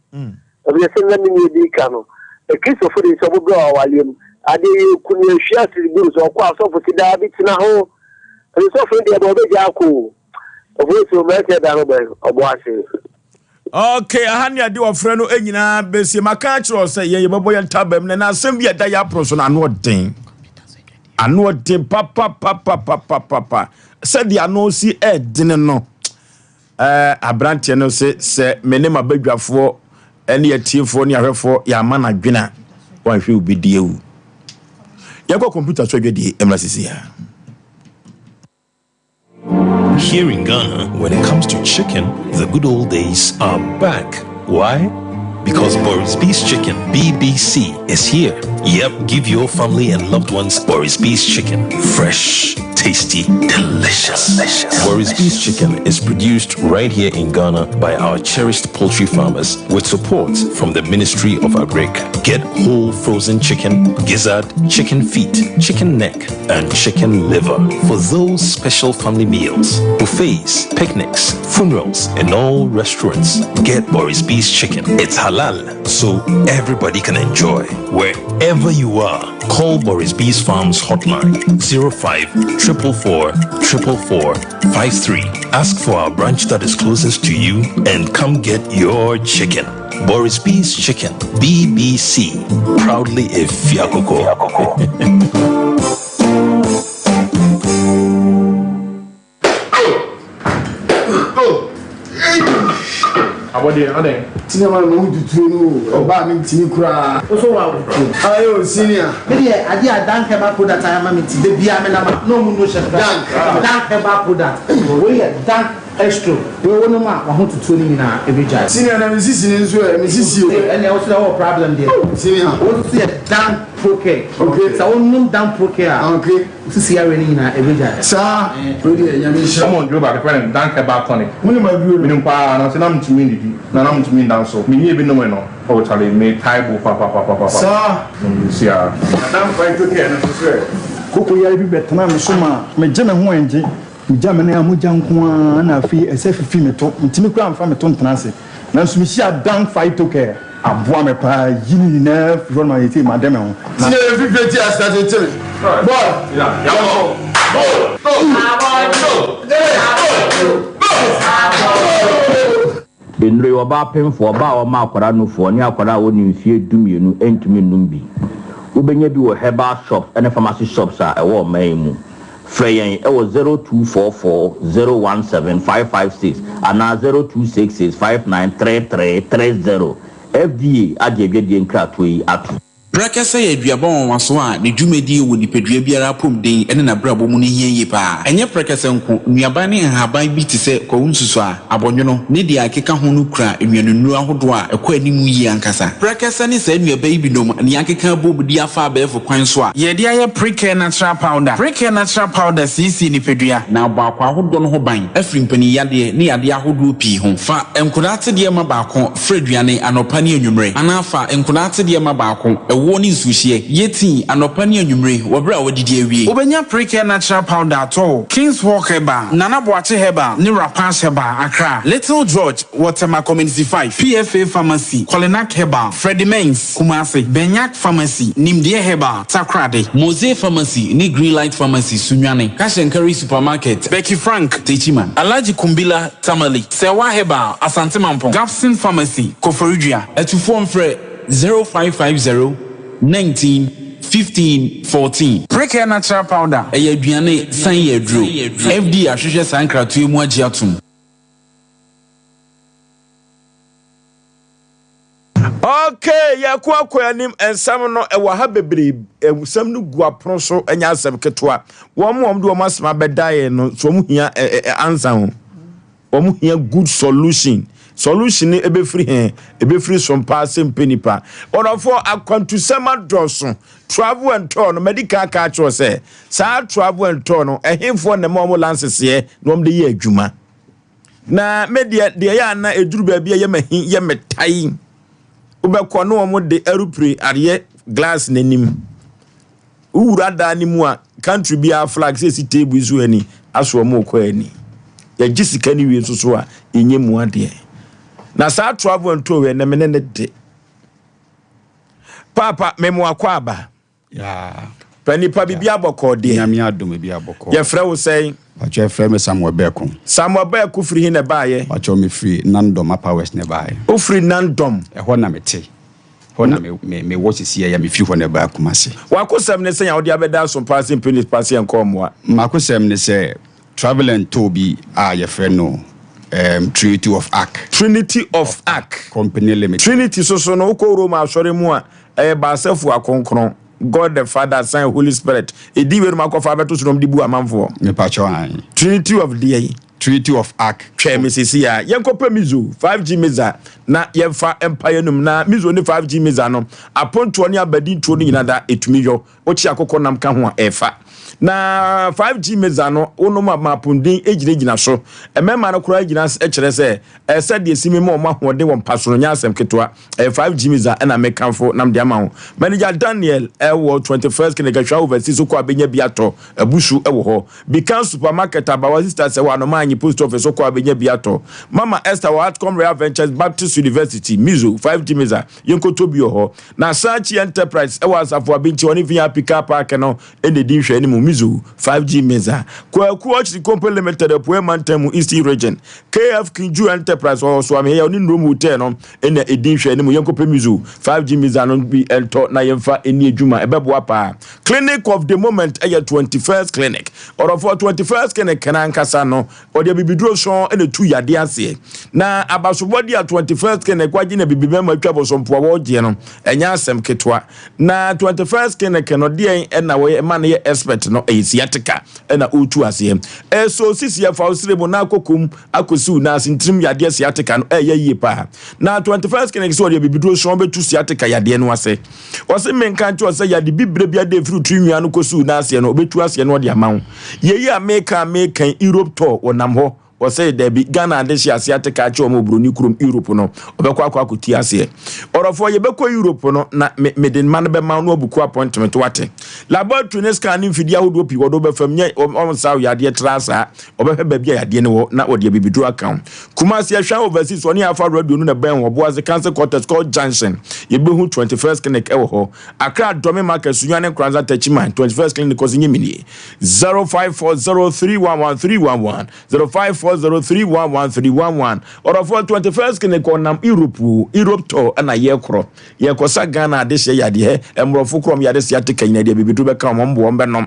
we say na me di kano e kiso for the so bro awalem ade kunu ehia siribu so kwa so for sida bi tina ho e so for the abo be jako Oforisuo meke da no be oboase. Okay, ahani ade ofre no enyina besie maka kiro se ye bebo ye ntabam na asem bi eda ya pro so na no den. Ano den papa se dia no si edin no. Abrante no se menema badwafo ene atiefo ne ahwefo ya ma na dwena wan hwe obi die wu. Ye go computer so dwede emrasisi ya. Here in Ghana, when it comes to chicken, the good old days are back. Why? Because Boris Beef's Chicken, BBC, is here. Yep, give your family and loved ones Boris Beef's Chicken. Fresh, tasty, delicious. Boris Beef's Chicken is produced right here in Ghana by our cherished poultry farmers with support from the Ministry of Agric. Get whole frozen chicken, gizzard, chicken feet, chicken neck, and chicken liver for those special family meals, buffets, picnics, funerals, and all restaurants. Get Boris Beef's Chicken. It's halal, so everybody can enjoy. Wherever you are, call Boris Beef's Farms hotline 05-444-444-53. Ask for our branch that is closest to you and come get your chicken. Boris Beef's Chicken, BBC, proudly a Fiakoko. Ade cinema no tutu no oba mi tini kura so wa ayo senior me dey ade adan keba product ayama me ti de bia me na ma no mu no chef dan keba product we dan extra we won ma wa ho tutu ni na ebeja senior na mi sisi ni nso mi sisi o and there was no problem there senior what see dan proke okay so won dan proke okay sisi ya ni na ebeja sa we dey nyame sha someone do ba the dan keba tonic muni ma biwo mi npa na se na mtumi ndidi na mtumi dan so mi nie bi no no o chale me taibo papa sa si a dan fight to care na so sir koko ya bi betana me so ma me je me ho enje me ja me na amuja nko na afi ese fifi me to ntimi kura amfa me to ntana se na so mi sia dan fight to care aboa me pa yini na fi ma yeti ma dem ho sine fifi ti start to tell boy ya go Benre oba pemfo oba o ma akwara no fo ni akwara woni mfie dumienu entumi numbi ubenya bi wo herbal shop and pharmacy shops a ewo man mu freyen ewo 0244017556 ana 0266593330 FDA adjebie die nkrato yi atu Brakasa ya duabon waso a ne dwumedi wo nipadua biara pomden ene na brabo mu ne hienye pa enye brakasa nko nuaban ne nhaban bi te se kwunsusu a abonwono ne dia akeka ho no kura enwanunu ahodo a ekwa animu yi ankasa brakasa ne sa nuaban bi nom ne akeka bobudi afa abefo kwan so a ye dia ye Precare natural powder CC nipadua na baako ahodo no ho ban afri mpani yade ne yade ahodo pi ho fa enkodate de ma baako freduane anopa ne anwumre anafa enkodate de ma baako woni sushie yeti anopa ne anwumre wobra wodidi awie obenya Precare natural powder to King's Walk Heba Nana Boache Heba ni Rapash Heba Accra Little George Waterma Community 5 PFA Pharmacy Kolinak Heba Freddie Mains Kumasi Benyak Pharmacy Nimdie Heba Takrade Mose Pharmacy ni Green Light Pharmacy Sunyane Cash and Carry Supermarket Becky Frank Techiman Alaji Kumbila Tamale Sewa Heba Asante Mampong Gapson Pharmacy Koforidua Etufo mfre 0550-19-15-14 Precare natural powder eye aduane san ye aduro FD ahwehwe sankratoe mu agi atom Okay, ya kwa anim ensam no ewa ha bebre ensam no guapro so enya asem ketwa wom do masema bedae no so mu hia ansa ho wom hia good solution ebe free Sompa Asem Mpe Nipa onofo akwantusema doso travel and tour no medical car cho say sa travel and tour no ehemfo na mo lances ye no de ye adwuma na media de ya na eduru ba bia ye mahin ye metai ubekọ no mo de aeroplane ariye glass nanim uwura da ni mu a country bia flag say si table isu ani aso mo ko ani ya jisika ni wie so a enye mu ade na sa travel nto we na me ne de papa memo akwaba ya panipa bibia boko de nyame adom bibia boko ye frɛ wo sɛn pacho frɛ me Samuel Beko firi hin na baaye pacho me free Nandom Upper West ne baaye o free Nandom ho na mete ho na me watch see ya me free ho na baa Kumase wakosɛm ne sɛ ya wo de abɛda Sompa Asem Mpe Nipa se enkomoa makosɛm ne sɛ travel and Toby ye frɛ no Trinity of Ark Company Limited Trinity so no ko Roma asɔre mu a baasefo akonkron God the Father, Son, Holy Spirit. Edi we makofa beto so nom di bu amanfo. Me pacho an. Trinity of Ark. Che mesisi ya. Yenkopa mizo 5G meza na yemfa empire num na mizo ne 5G meza no. Aponto ne abadi ntuo no nyina da etumi yo. Ochi akokɔ nam ka ho a efa. Na 5G meza no ono mapundin ejina so. Emema no kura ejina kyerɛ sɛ ɛsɛ de simi mo mahode won paso nya asɛm ketwa 5G meza na mekanfo nam de ama ho. Manager Daniel ewo 21st kinekahwa overseas so ko abenya biato abusu ewo ho. Bikan supermarket abawa sister se wa no manyi post office so ko abenya biato. Mama Esther wa Outcome Real Ventures Baptist University Mizo 5G meza yenkoto bi ho. Na Sachi Enterprise ewo asafo abinchi oni via pick-up park no ende di hwe ni mu 5G meza kwa kuochi company limited po mantamu East region KF Kinju Enterprise or so am here oni room hotel no ene edin hwe ni mu yenkope mizu 5G meza no bi ento na yemfa eni adwuma ebeboa pa clinic of the moment 21st clinic or for 21st clinic kana nkasa no ode bibiduro so ene tu yade ase na abasobodi a 21st clinic kwaji na bibibema twabo so mpo wo gye no enya asem ketwa na 21st clinic no de na we man ye expert no siatica na otu ase so sisi ya fausrebo na akokum akosi na asintrim yade siatica no yie pa na 21st clinic so de bibiduro so betu siatica yade no ase wose menka nti wose yade bibre bia de fru twinwa no kosu na ase no obetu ase no de amawo yeyi America Europe tour wonam ho wose de bi Ghana de shi asiatica cha omo broni kurom Europe no obekwa akoti ase orofo ye bekọ Europe no na medin man be ma no obuku appointment wate laboratory ne scan mfidi ahodo pi wodo be fam nye onsa yade trasa obehwe ba bia yade ne wo na ode bibiduro account Kumasi ahwa overseas oni afa radio no na ben wo boaze cancer quarters called Junction ye behu 21st clinic ewo ho Accra Dome Market Sunyane Kranza Techiman 21st clinic kozinye mini 0540311311 0540311311 or for 21st clinic on Europe to na yekro yekosa Ghana de hye yade he emrofo krom yade siatica ina de bibidu be ka mombo mbenom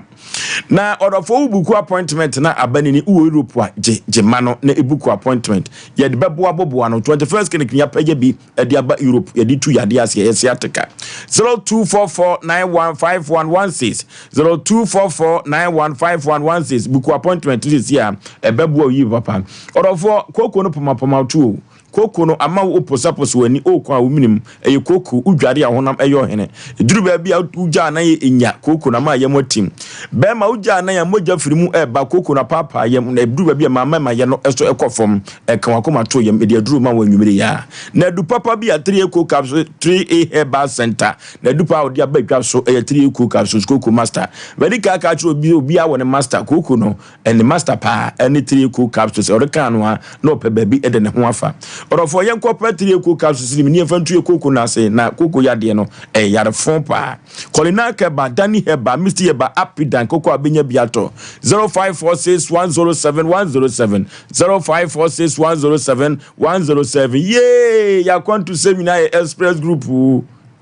na orofo ubuku appointment na abanini u Europe a je mano na ebuku appointment yede bebo abobo no 21st clinic nya page bi e de aba Europe yede tu yade ase siatica 0244915116 0244915116 buku appointment this year ebebo yi papa orofo koko no poma tu koko no ama wo posapos wani okwa wominim eye koko udware ahonam eyo hene eduru ba bia uja na ye enya koko na ma ye motim be ma uja na ya moja firimu eba koko na papa ye na eduru ba bia ma ye no eso ekofom eka wakoma to ye de eduru ma wanwumire ya na edu papa bia 3 eco capsule 3A herbal center na edu pa odi abadwa so 3 eco capsules koko master medical ka cho obi a woni master koko no and master pa any 3 eco capsules oreka no a no pe ba bi ede ne ho afa orofo yenko petri eku capsules ni mfantu ekoko na se na koko yade no yare fon pa kolina ke ba dani heba misti heba apidan koko abenya biato 0546107107 0546107107 ya kwantu seminar express group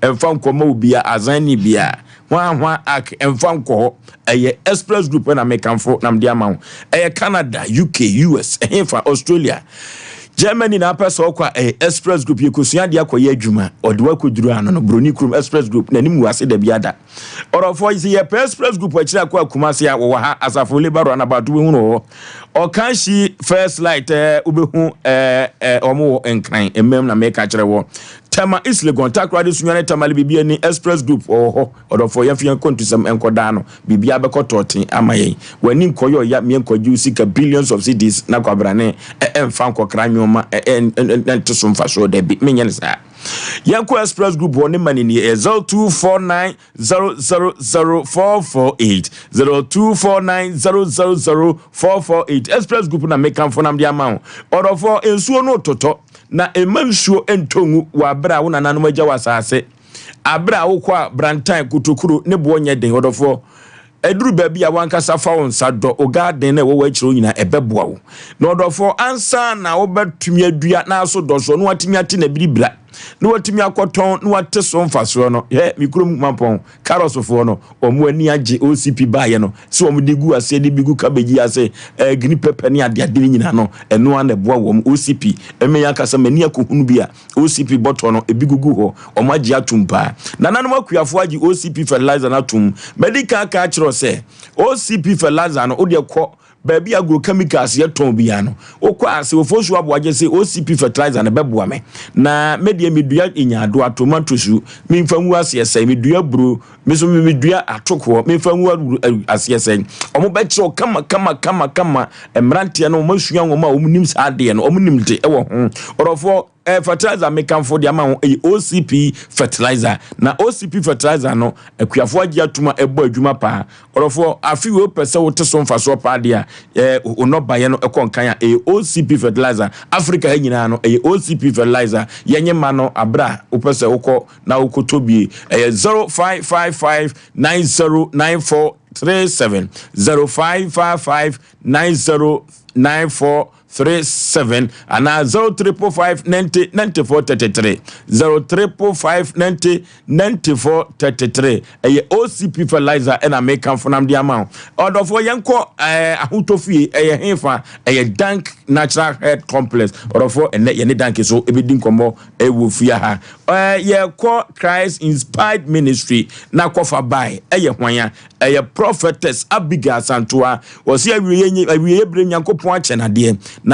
enfam komo ubia azani bia hwa ak enfam ko express group na mekanfo namde amawo Canada UK US enfa Australia Germany na pesa okwa express group yekosuya de akoye adwuma odwa koduru ano no broni krum express group na nimu ase da biada orofo isi ye express group akira akwa Kumasi a wo ha asafo lebaro na badu hu no o kan shi first light ubehu omo enkran emem na make akire wo Tema is Legon Takradi Sunyane Tamali Bibi Express Group or for Yafian Contusum and Codano, Bibia Becototi, Amaye. When in Koyo Yamian you seek billions of cities, Nakabrane, and Fanko Cramioma, and to some fashion, they be minions. Yanko Express Group one money in 0249 0000448 0249 0000448 Express Group na make am for nam the amount order for ensuo no toto na emansuo entongu wa bra wo nananom agya wasase abra wo kwa brantan kutokuru ne bo onye den order for eduru baabi a wankasa fa won sado o garden na wo wachiro nyina ebeboa wo na order for ansa na wo betumi adua na so doso no watimi ate na biribra no watimi akoton no wate so mfaso no mikrom mampon carrots fo no omo ani age OCP baaye no se omo digu ase di bigu kabeji ase green pepper ni ade ade nyina no eno an eboa wo OCP emeya kasa mani akohunu bia OCP bottle no ebigugu ho omo age atumpa nananom akuafo age OCP fertilizer na tum medical ka chiro se OCP fertilizer no ode ko baby agrochemicals yeton bia no okwa ase Osei Aboagye se OCP fertilizer na beboa me na media medua inyado tomato su memfanwu ase ese medua bro meso medua atoko memfanwu ase ese omo be kiro kama emrante no masua ngoma omunim sa ade no omunim te ewo ho orofo fertilizer make am for the amount OCP fertilizer na OCP fertilizer no akuafo agi atuma ebo adwuma pa orofo afi we pese wo te so mfaso pa dia onobaye no ekonkan ya OCP fertilizer Africa ha nyina no OCP fertilizer yenye ma no abra wo pese woko na wokotobie 0555909437 0555909437 and 0345909433 0345909433 OCP fertilizer and I make am from the amount order for yanko ahutofie hefa dank natural health complex order for and ye dank so ebedin komo ewu fia ha ye call Christ inspired ministry na kofa by hwan prophetess Abigail Santua was here we bring yankopon ache na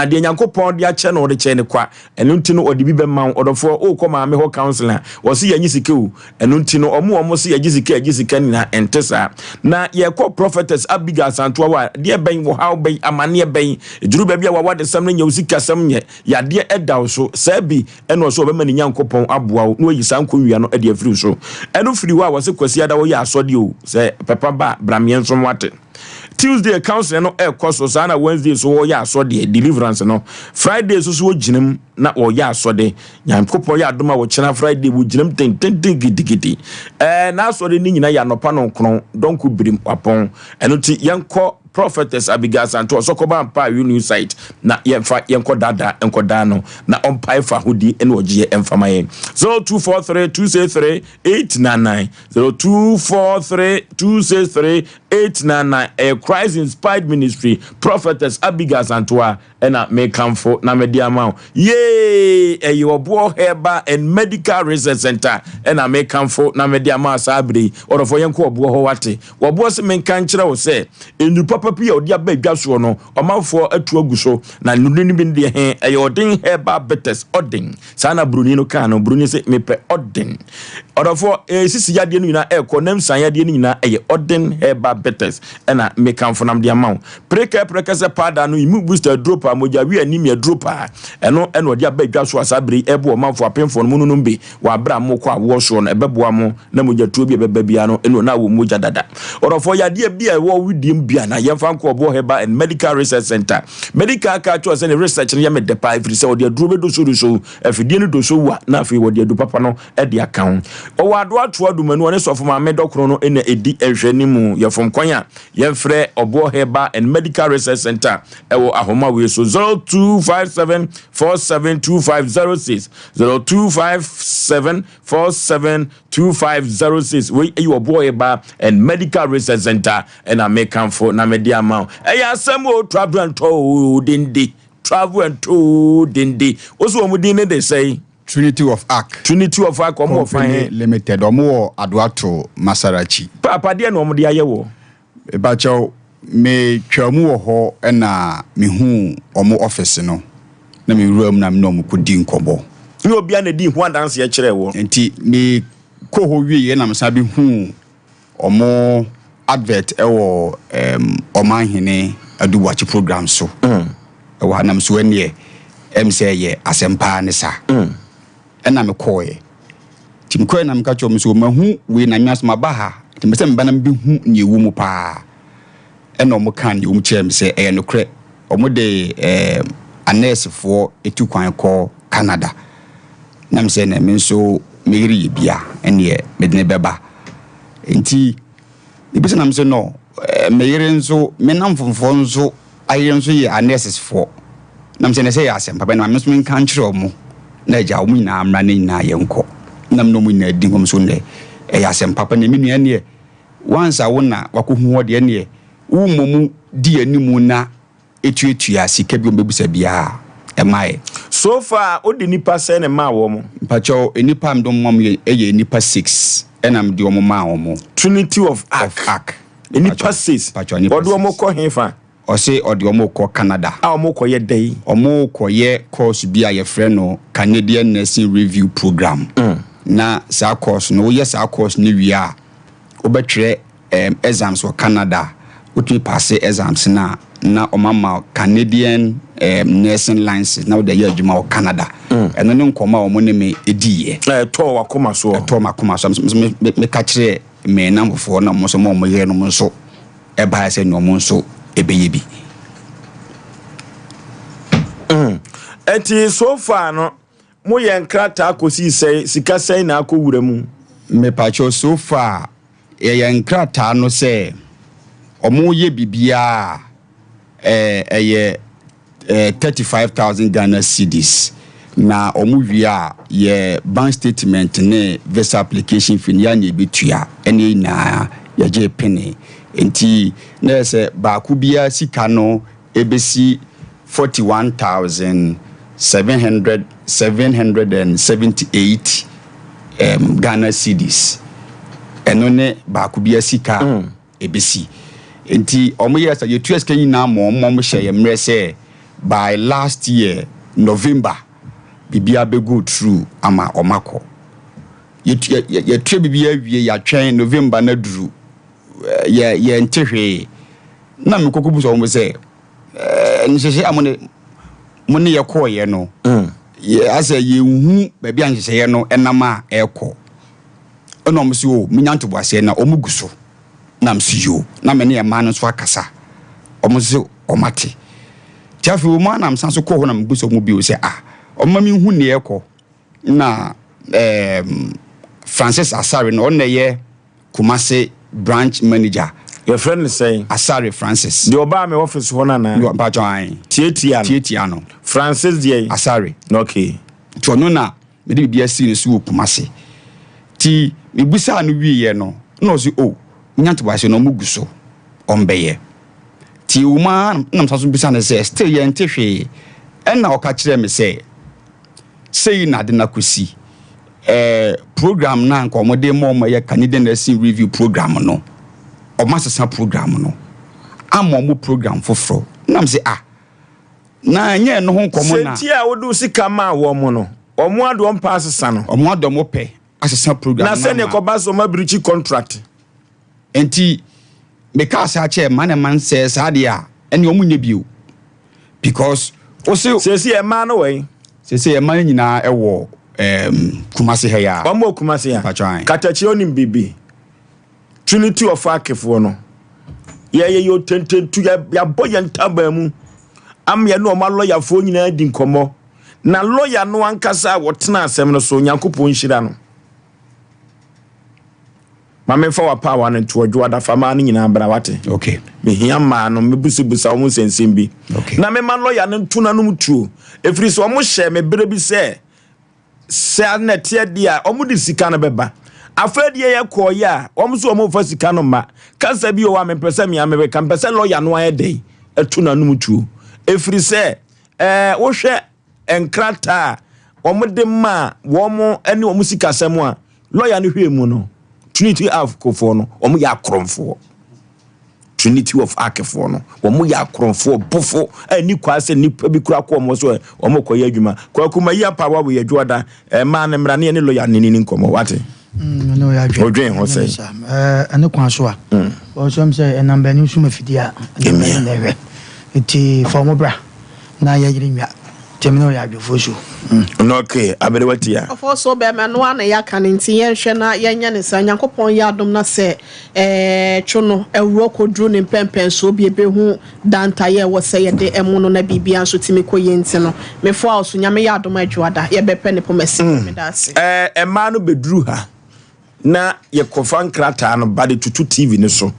de yankopon de ache na ode che ne kwa enu ntino ode bi be man odofo o koma me ho counselor was here nyisike o enu ntino omo se yagisike ni na entesa na ye call prophetess Abigail Santua wa de ben wo how ben amane ben ejuru ba bia wa wade sam na nyusika sam nye ya de edaw so sabi eno so be mani yankopon aboa no yi san konwia no de afiri so enu firi wa was kwasi ada wo ya asode o se papa ba bramien so wate Tuesday council no course sana Wednesday so wo ya asode deliverance no Friday so wo ginem na wo ya asode nyankopon ya adoma wo chena Friday wo ginem ten gidigidi na asode ni nyina ya nopa no nkron donku birim apon eno ti yanko prophetess Abigail Santo so koba ampa new site na yemfa yenko dada enko dano na ompa fa hudi eno ogie emfamaye 0243263899 0243263899 Christ inspired ministry prophetess Abigail Santo na make come for na media amount your boy herba and medical research center na make come for na media amount sabri or for yenko obo ho wate wo bo se men kan kire wo se enu papa pia odi abadwa so no omanfo atu aguso na nunu bi de he odin herba betes odin sana bruni no kan no bruni se mepe odin orofo sisi yade no nyina konam san yade no nyina odin herba betes na make come for nam de amount preka se pada no imu booster drop moja wi anemia dropa eno odi abadwa so asabri ebo omanfo apemfo no no mbe wa bra mo kwa wo so no ebeboa mo na moja tuo bi bebia no eno na wo moja dada orofo yade bia wo widim bia na yemfa nko obo heba and medical research center medical ka cho se ne research ne yame depa ifri se odi aduro be do so afidie no do so wa na afi odi adu papa no e de account o wa do ato adumanu ne sofo ma me dokro no ene edi ehwanimu yefom kwanya yemfre obo heba and medical research center e wo ahoma we so 0257472506 0257472506 we you obo heba and medical research center and I make am for na media amount Asem travel and to dindi also omudin they say Trinity of Ark omo fine limited omo Aduato Masarachi papa de no omde ayewo e ba chaw me twamu wo ho na me hu omo office no na me ruam na me no mo kodi nkobo ni obi an di ho dance ye kire wo enti me ko ho wie na msa bi hu omo advert ewo omanhene aduwachi program so ewo hanam so ene say ye asempa ne sa ena me koye tim koye na me ka chom so mahu we na nyas mabaha tim se mba na bi hu nyewu mu pa ena omo kan ye chem se e no kre omo de anesefo etu kwan ko Canada na me se na me so meri bia ene medne beba enti ibese na me se no meyere nso menam fonfo nso aye nso ye anesefo nam se ne se Asem Papa na me so men kan kire omo na ja omo nyina amra na nyina ye nko nam no mu nyina di ngom so ne Asem Papa na me nua ne once awona wakohu ho de ne wo momu di animu na etuetua sika bi ombebusa bia emae so far odi nipa se ne ma wo mo mpacho enipa mdom mom ye nipa 6 enam di omo ma omo Trinity of Ark enipa 6 odo omo ko hefa Osei odi omo ko Canada omo ko ye dai omo ko ye course bia ye frɛ no Canadian Nursing Review Program na sa course no ye sa course ni wia obetwere exams for Canada utu pass exams na omama Canadian nursing license na the year juma Canada eno ne nkoma omo ne me ediye to wakoma so me ka kire me namfo na mo so mo ye no mo so e ba se no mo so ebeye bi enti so far no mo ye nkrata akosi sei sika sei na akowura mu me pacho so far ye nkrata no se omo ye bibia 35,000 Ghana cedis na omo wia ye bank statement ne visa application fee ya ne betua ene na ya je penny enti na se ba ku bia sika no ebesi 41,778 Ghana cedis eno ne ba ku bia sika ebesi enti omo yes ye tu eska nyina mo hye ye mre se by last year November bibia be go through ama omako ye tu bibia wie ya twen November na duru ye ntehwe na me kokobu so mo se nhyehyɛ amone mone ye koye no ye asa ye hu ba bia nhyehyɛ no enama ekɔ ono mo se o minyanto boase na omuguso na msiyo na me ne ya man so akasa omuso omate tiafi wo man na msan so ko ho na mbuso mu bi o se omma mi hu ne ekɔ na Francis Asare no on ye Kumase branch manager your friend is saying Asare Francis the oba me office ho na na you ba join tietia no Francis die Asare okay to no na me de bibia si ne so Kumase ti me busa no wi ye no no so o nyanto ba se no muguso ombeye ti uma na msaso bisa ne se still ye ntehwe enna o ka kire me se sei na de na kusi program na nko mo de mo ye Canadian Nursing Review Program no o masesa program no amomo program foforo na mse na nye no ho nkomo na senti a wodu sika ma wo mo no omo ado mpa asesa no omo ado mo pe asesa program na se ne ko ba so ma brichi contract enti because ache man says adia ene omu nye bio because ose sesi e ma no we sesi e ma nyina ewo Kumase heya omo Kumase ya katachi onim bibi Trinity of Ark fo no ye yo tententu ya boye ntaba mu am ye no ma lawyer fo nyina di nkomo na lawyer no ankasa wotena asem no so Nyankopon hira no mame fa wa power no to odwo da fama no nyina bra wate okay me hia ma no me busubusa wo sensem bi na me ma lawyer no tuna no mutuo efiri so mo hye me bere bi se na tie dia omo di sika no beba afadie ye koye a omo so omo fa sika no ma kansa bi o wa me pese me amebe kan pese lawyer no ayedei etuna no mutuo efiri se wo hwe enkrata omo de ma wo mo ene omo sika semo a lawyer no hwe mu no Trinity of Kofo no omo ya kromfo Trinity of Akefo no wo ya kronfo bofo ani kwase nipa bi kura ko mo so o mo koye adwuma kwa kuma yi apa wa we adwoda ma ne mra ne lawyer ne ni nkomo wate no ya adwo odwen ho sei ane kwa so a o so mse enamba ni suma fidia ne iti formo bra na ya yiri nwa temino ya adwo fosu no okay abere watia of so be me no ana ya kan nti yen hwe na yenya ne sa Nyankopon ya adom na se twono ewro kodru ne pempen so bi ebehu danta ye wo se ye de emu no na bibia so timi koye nti no me fo aso nyame ya adom adwoada ye bepe ne pomasi me da se ema no bedru ha na ye kofa nkrata no bade tutu TV ne so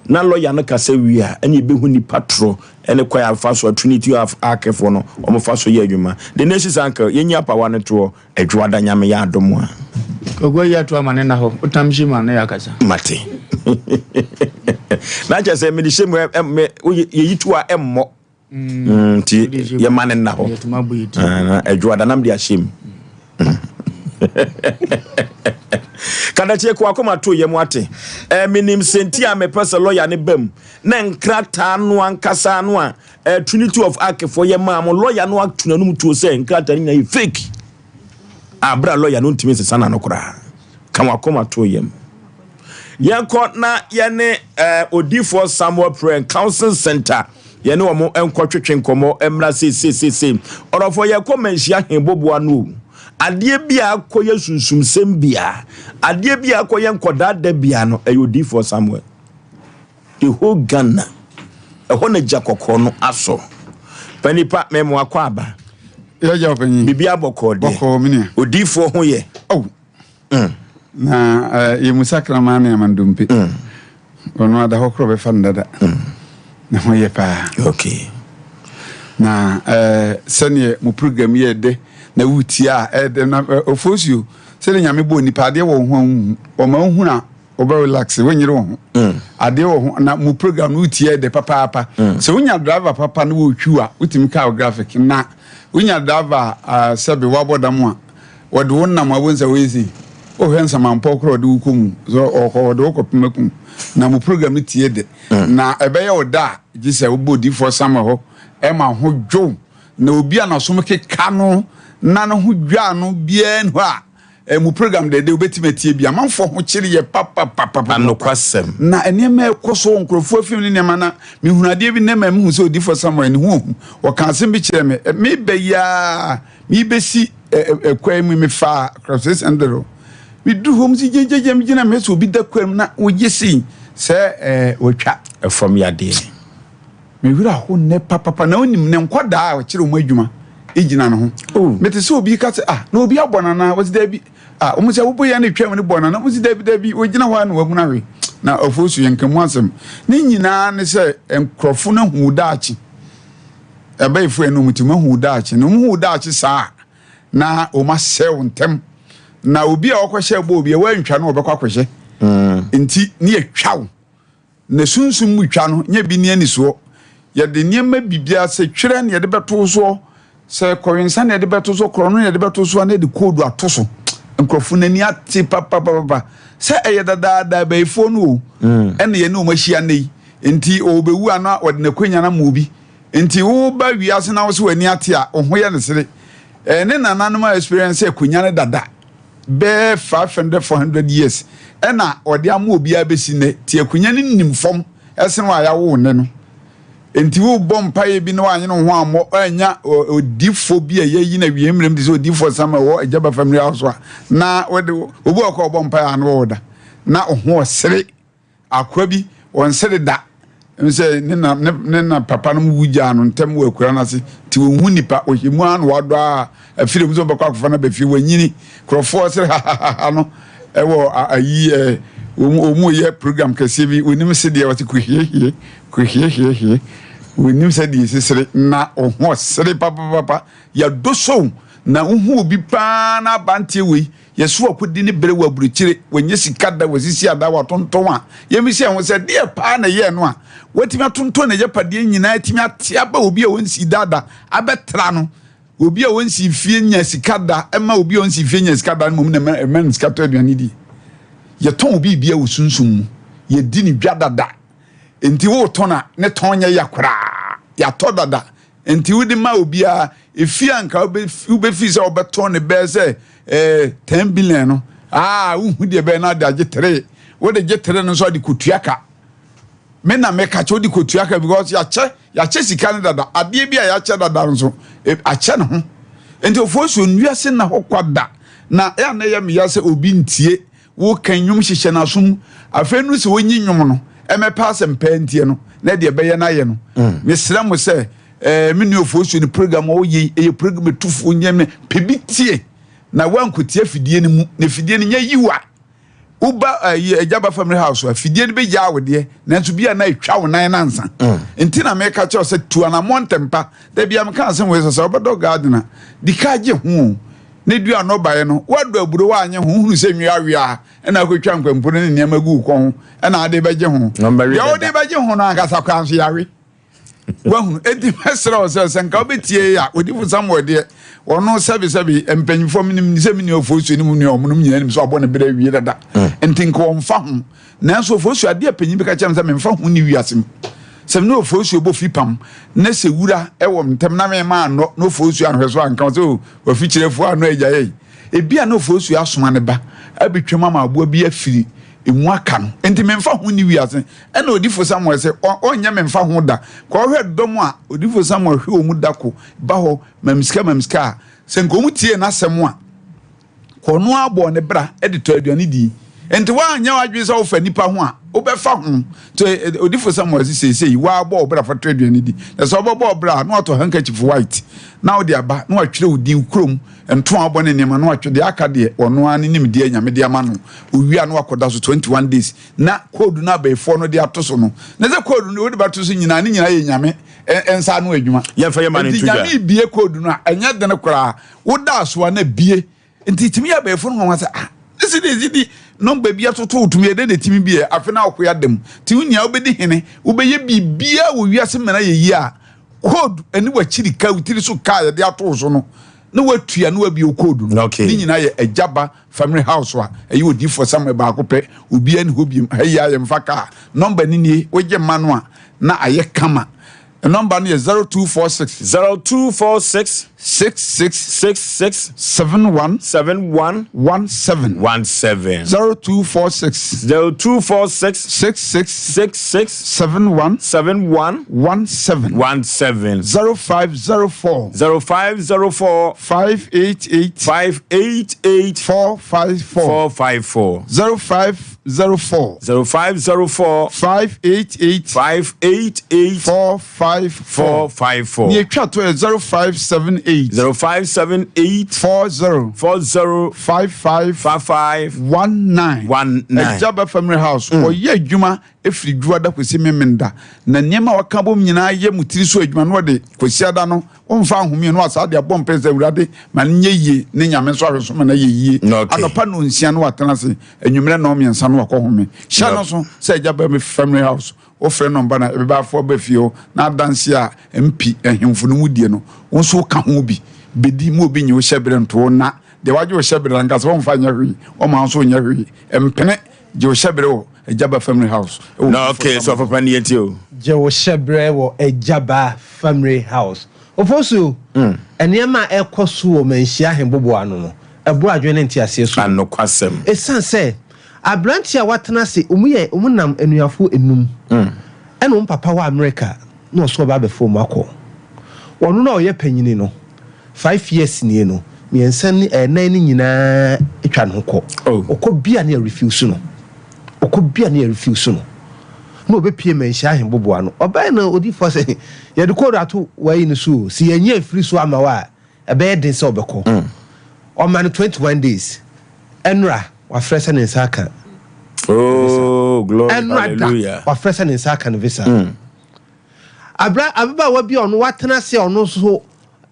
na lawyer no kasa wia ene behu ni patro ene kwa ya faso Trinity of Akefo no omo faso ye adwuma the nations uncle yenya power no to adwoada nyame ya adom a ogwa ya to amane na ho utamshi ma na ya kasa mate na je se me di shemu ye yitu a emmo ti ye mane na ho na adwoada nam di ashim kada tie kwa akoma to ye mu ate minim senti a me pesa lawyer ne bam na nkrata no ankasa no a Trinity of Akefo ye ma mo lawyer no atunanum to say nkrata ni na fake abra lawyer no ntimi sesa na kora kama akoma to ye ko na ye ne Odifo Samuel Prayer Council Center ye ne omo enkotwetwe nkomo emra se orofo ye ko manhia heboboa no adie bia akoye sunsum sembia adie bia akoye nkoda da bia no Odifo Samuel the whole Ghana ehona jakokko no aso panipa memo akwa aba ya ja opanyi bibia bokode Odifo ho ye na ye musakra ma na mandumpe ono ada hokro be fandada na ho ye pa okay na sene mu program ye de na wutia na Oforisuo sele nyame bo nipa ade wo ho o ma hu na o be relax wenyere wo ade wo na mu program wutia de papa se wonya driver papa no wo twu a utimi ka graphic na wonya driver sebe wabodam a wode wonnam abonza wezi o hensa mampo kro de wukum so o de okopemakum na mu program tie de na ebe ye oda gise obodi for sama ho e ma ho dwo na obi anasom keka no na no ho dwa no bia no a mu program de obetimetie bia manfo ho kire ye papa no kwasem na enema ekoso nkrofo afim ne nema na mehunade bi nema mehu se odi for Samuel ne hu o kan asem bi kire me be ya mi besi ekwai mi fa crosses andro mi du hom si jejeje mi gina me so bi da kwam na wo yesi se otwa from yade me wura ho ne papa na onim ne nkoda a kire mo adwuma ejina no ho mete se obi ka se na obi abona na wo da bi omo se wo boya na twam ne bona na wo si da bi ogina ho na wahuna we na Oforisuo yenkamu asem ne nyina ne se enkrofo na hu daachi ebe ifu enu mutima hu daachi no hu daachi saa na o ma sew ntem na obi a okwahye bo obi e wantwa na obekwa kwahye nti ne yetwaw na sunsum mu twa no nya bi ne aniso ye de niema bibia se twere ne ye de beto so se kowensa ne de beto so krono ne de beto so na de kodu atoso nkrofo nani ati papa se eye dada be fonu ene ye ne o mahia nei nti obewu ana ode na kwanya na mobi nti wo ba wiase na wo se wani ate a ho ye ne sere ne nananom experience akunya ne dada be 500-400 years ena ode ama obi abesi ne ti akunya ne nimfom ese no aya wo ne no enti wo bompa ye bi no anye no ho amo anya Odifo bi ye yi na wiemrem di so Odifo sama wo Ajaba family house na wode obu akọ bompa ya no woda na ho sere akwa bi won sere da nse ne na papa no wuja no ntem wo akura na se ti wo hu nipa ohimu an wado a afire mu so bakọ akfa na ba fi wanyini krofo sere no ewo ayi omu ye program kase bi onim se de wati kuhie onim se de sesere na oho sere papa ya doso na ohu obi pa na bantie we yeso akodi ne bere wa buruchire wonye sikada wasisi ada watonton a yemisi ehun se de pa na ye no a watimi atonton na yapade nyina timi atia ba obi a wonsi dada abetra no obi a wonsi fie nya sikada ema obi a wonsi fie nya sikada no mum na men sikato aduane di ye ton obi bia wosunsum ye di ni dwadada enti wo tona ne tonya yakora ya todada enti wudi ma obia efi anka ube fi se obeton ne be se 10 billion no hu de be na da je 3 wo de je 3 no so de kotuaka me na me ka cho de kotuaka because ya che sika ne dada ade bia ya che dada nso a che ne ho enti Oforisuo nwiase na hokwada na ya na ya me ya se obi ntie wo kan nwum hihye na som afenu se wonyi nwum no emepa Asem Mpe ntie no na de be ye na ye no me sira mo se me ni Oforisuo ni program o ye program tufo nyame pebitie na wankotie fidie ni mu na fidie ni nya yiwa uba Ejaba family house fidie ni be ja wode na nso bia na etwa wo nan nansa enti na me ka che o se tuana montempa da bia me kan Asem we so obedo gardener di ka je hu ne dua no bae no wadu aburo wa anye hunu se nwi awia na akotwa nkwampo ne niam gu ko na ade beje ho ya ode beje ho na akasa kwanso yawe wahu edi mesra o se nka obetie ya odifu Samuel de wono sebi empanyifo minim ni se mini Oforisuo ni mu ni omunum nyina nim so abo ne bere wie dada entinko omfa ho na so Oforisuo ade apanyi bi ka chem se memfa ho ni wiasem sem no Oforisuo bo fipam na se wura ewo mtem na me ma no Oforisuo anhweso anka so wa fichirefo ano ejaye ebia no Oforisuo asoma ne ba abetwema ma abo bi afiri emu aka no enti memfa ho ni wiase ena odifo Samuel se onye memfa ho da ko hwe dom a odifo Samuel hwe omu da ko ba ho mamska se nkomu tie na asem a ko no abo ne bra edito aduane di enti wa anya wadwe se ofa nipa ho a obefa ho to odifo Samuel se wa abo bra fa aduane di na so obo bra no to handkerchief white na odi aba na watwere odin krom ento abo ne nema na watwede aka de ono ani nim de nyame de ama no owia na wakoda so 21 days na code na baifo no de atoso no na ze code no odi batoso nyina ne nyina ye nyame ensa no adwuma ye fa ye mane tuja nyame bie code no enya de ne kora woda so na bie enti timi ya baifo no wasa esi number bia toto tumi de timi bie afena akoya dem ti unia obedi hene ubeye bibia wo wiase mena ye yi a code eni wachiri ka utiri so ka de ato so no na watua na wabi code ni nyina ye Ejaba family house wa eyi odi for Samuel ba akopɛ obi ani hobiem ayi aye mfaka number ni nie woje manu a na aye kama number ni 0246 66 71 17 0246 66 71 17 0504 588 454 0504 588 454 ni etwa to 0578 40 55 19 Ejaba family house oye adwuma efiri duada kwesi memenda na niema wakabom nyina ye mutiri so adwuma no de kwesi ada no omfa ahomie no asa de abom pese urade ma nye yie ne nyame so ahweso ma na ye yie anopa no nsia no atenase enwumre no miensa no akohome sha no so se Ejaba family house ofre number na ebe afọ befio na danse a MP ehemfo no mudie no wonso ka ho bi bedi mo obi nyi wo hyebre nto na de waje wo hyebre nka so mfa nya hwi o ma so nya hwi empene je wo hyebre wo Ejaba family house no okay so for pani etio je wo hyebre wo Ejaba family house Oforisuo enema ekoso wo manhia hembobo ano no ebo adwene ntiase so anokwasem esanse abrantia watena se omunam enuafo enum eno papa wa America no so ba be fo mako wono na oye panyini no 5 years nie no miensa ni nan ni nyina etwa no ko okobia na refuse no no obepie manhia hembobo ano obai na odi for say ye de code ato wai ni so si yenye free so ama wa ebe den se obeko o man 21 days enra wa fresa ne nsaka glory hallelujah wa fresa ne nsaka ne visa ababa wa bi ono watena se ono so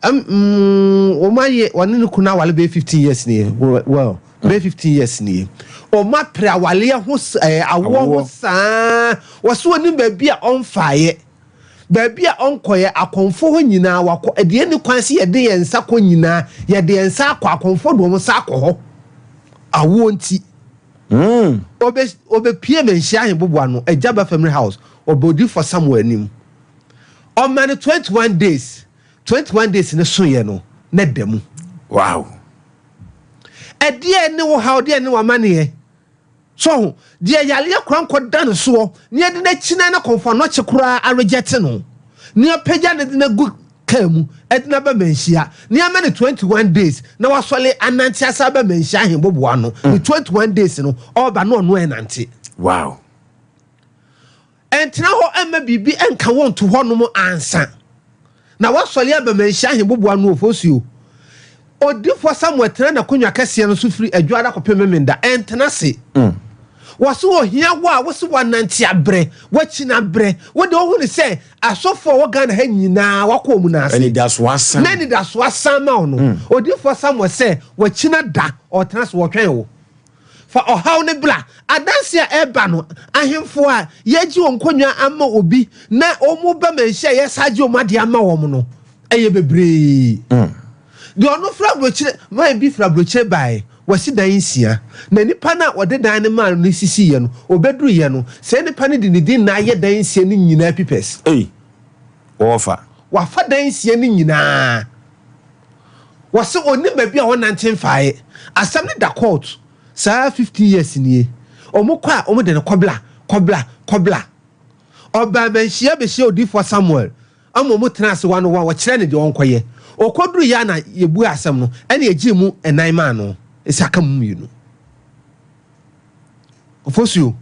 o maye wani ne kuna wale be 15 years ni well be 15 years ni o ma pra wale ho awo ho saa waso ni ba bia on faaye ba bia on koye akonfo ho nyina wako de ni kwanse ye de yensa ko nyina ye de yensa akọ akonfo do mo sa akọ ho awo nti Obe PM and Shine Bubuano, a Jabba family house, or body for somewhere nim. On man 21 days in a suyano, net them. Wow. A dear know how dear no money. So, dear Yalia Cranko done so, near the next Chinana for not to cry a rejectano. Near Pejan in a good came at Naba Mensia, near many 21 days. Now I saw an anti Saba Mensia in Bobuano, with 21 days, all but no anti. Wow. And now Emma BB and can want to one more answer. Now what saw Yaba Mensia in Bobuano for you? Or do for somewhere turn a Kunya Cassian Sufri a Juada Copemenda and Tenassi. Was so here was 190 bre, watching a bre. What do you want to say? I saw for what gun hanging now, what communas. And that's what some. Many that's what some or do for someone say, watching a da or transport. For a how ne bla, I dance here ebano, I him for yet you on Konya Amma Obi, na omo bame share yes, I do Madiama woman. Aye be. The ono frabroche, my be frabroche by. Wasi da insia na nipa na wode dan ne man no sisi ye no obedru ye no se nipa ne di na ye dan insia ni nyina pipes wafa dan insia ni nyina wasi oni ba bia won 19 asam ne da court sa 50 years ni omo kwa omo de ne kobla oba menhia be hia odi for Samuel amomo trans one wo kire ne de won koye okodru ya na yebu asam no ene eji mu enan man no Isaka mumino. Oforisuo.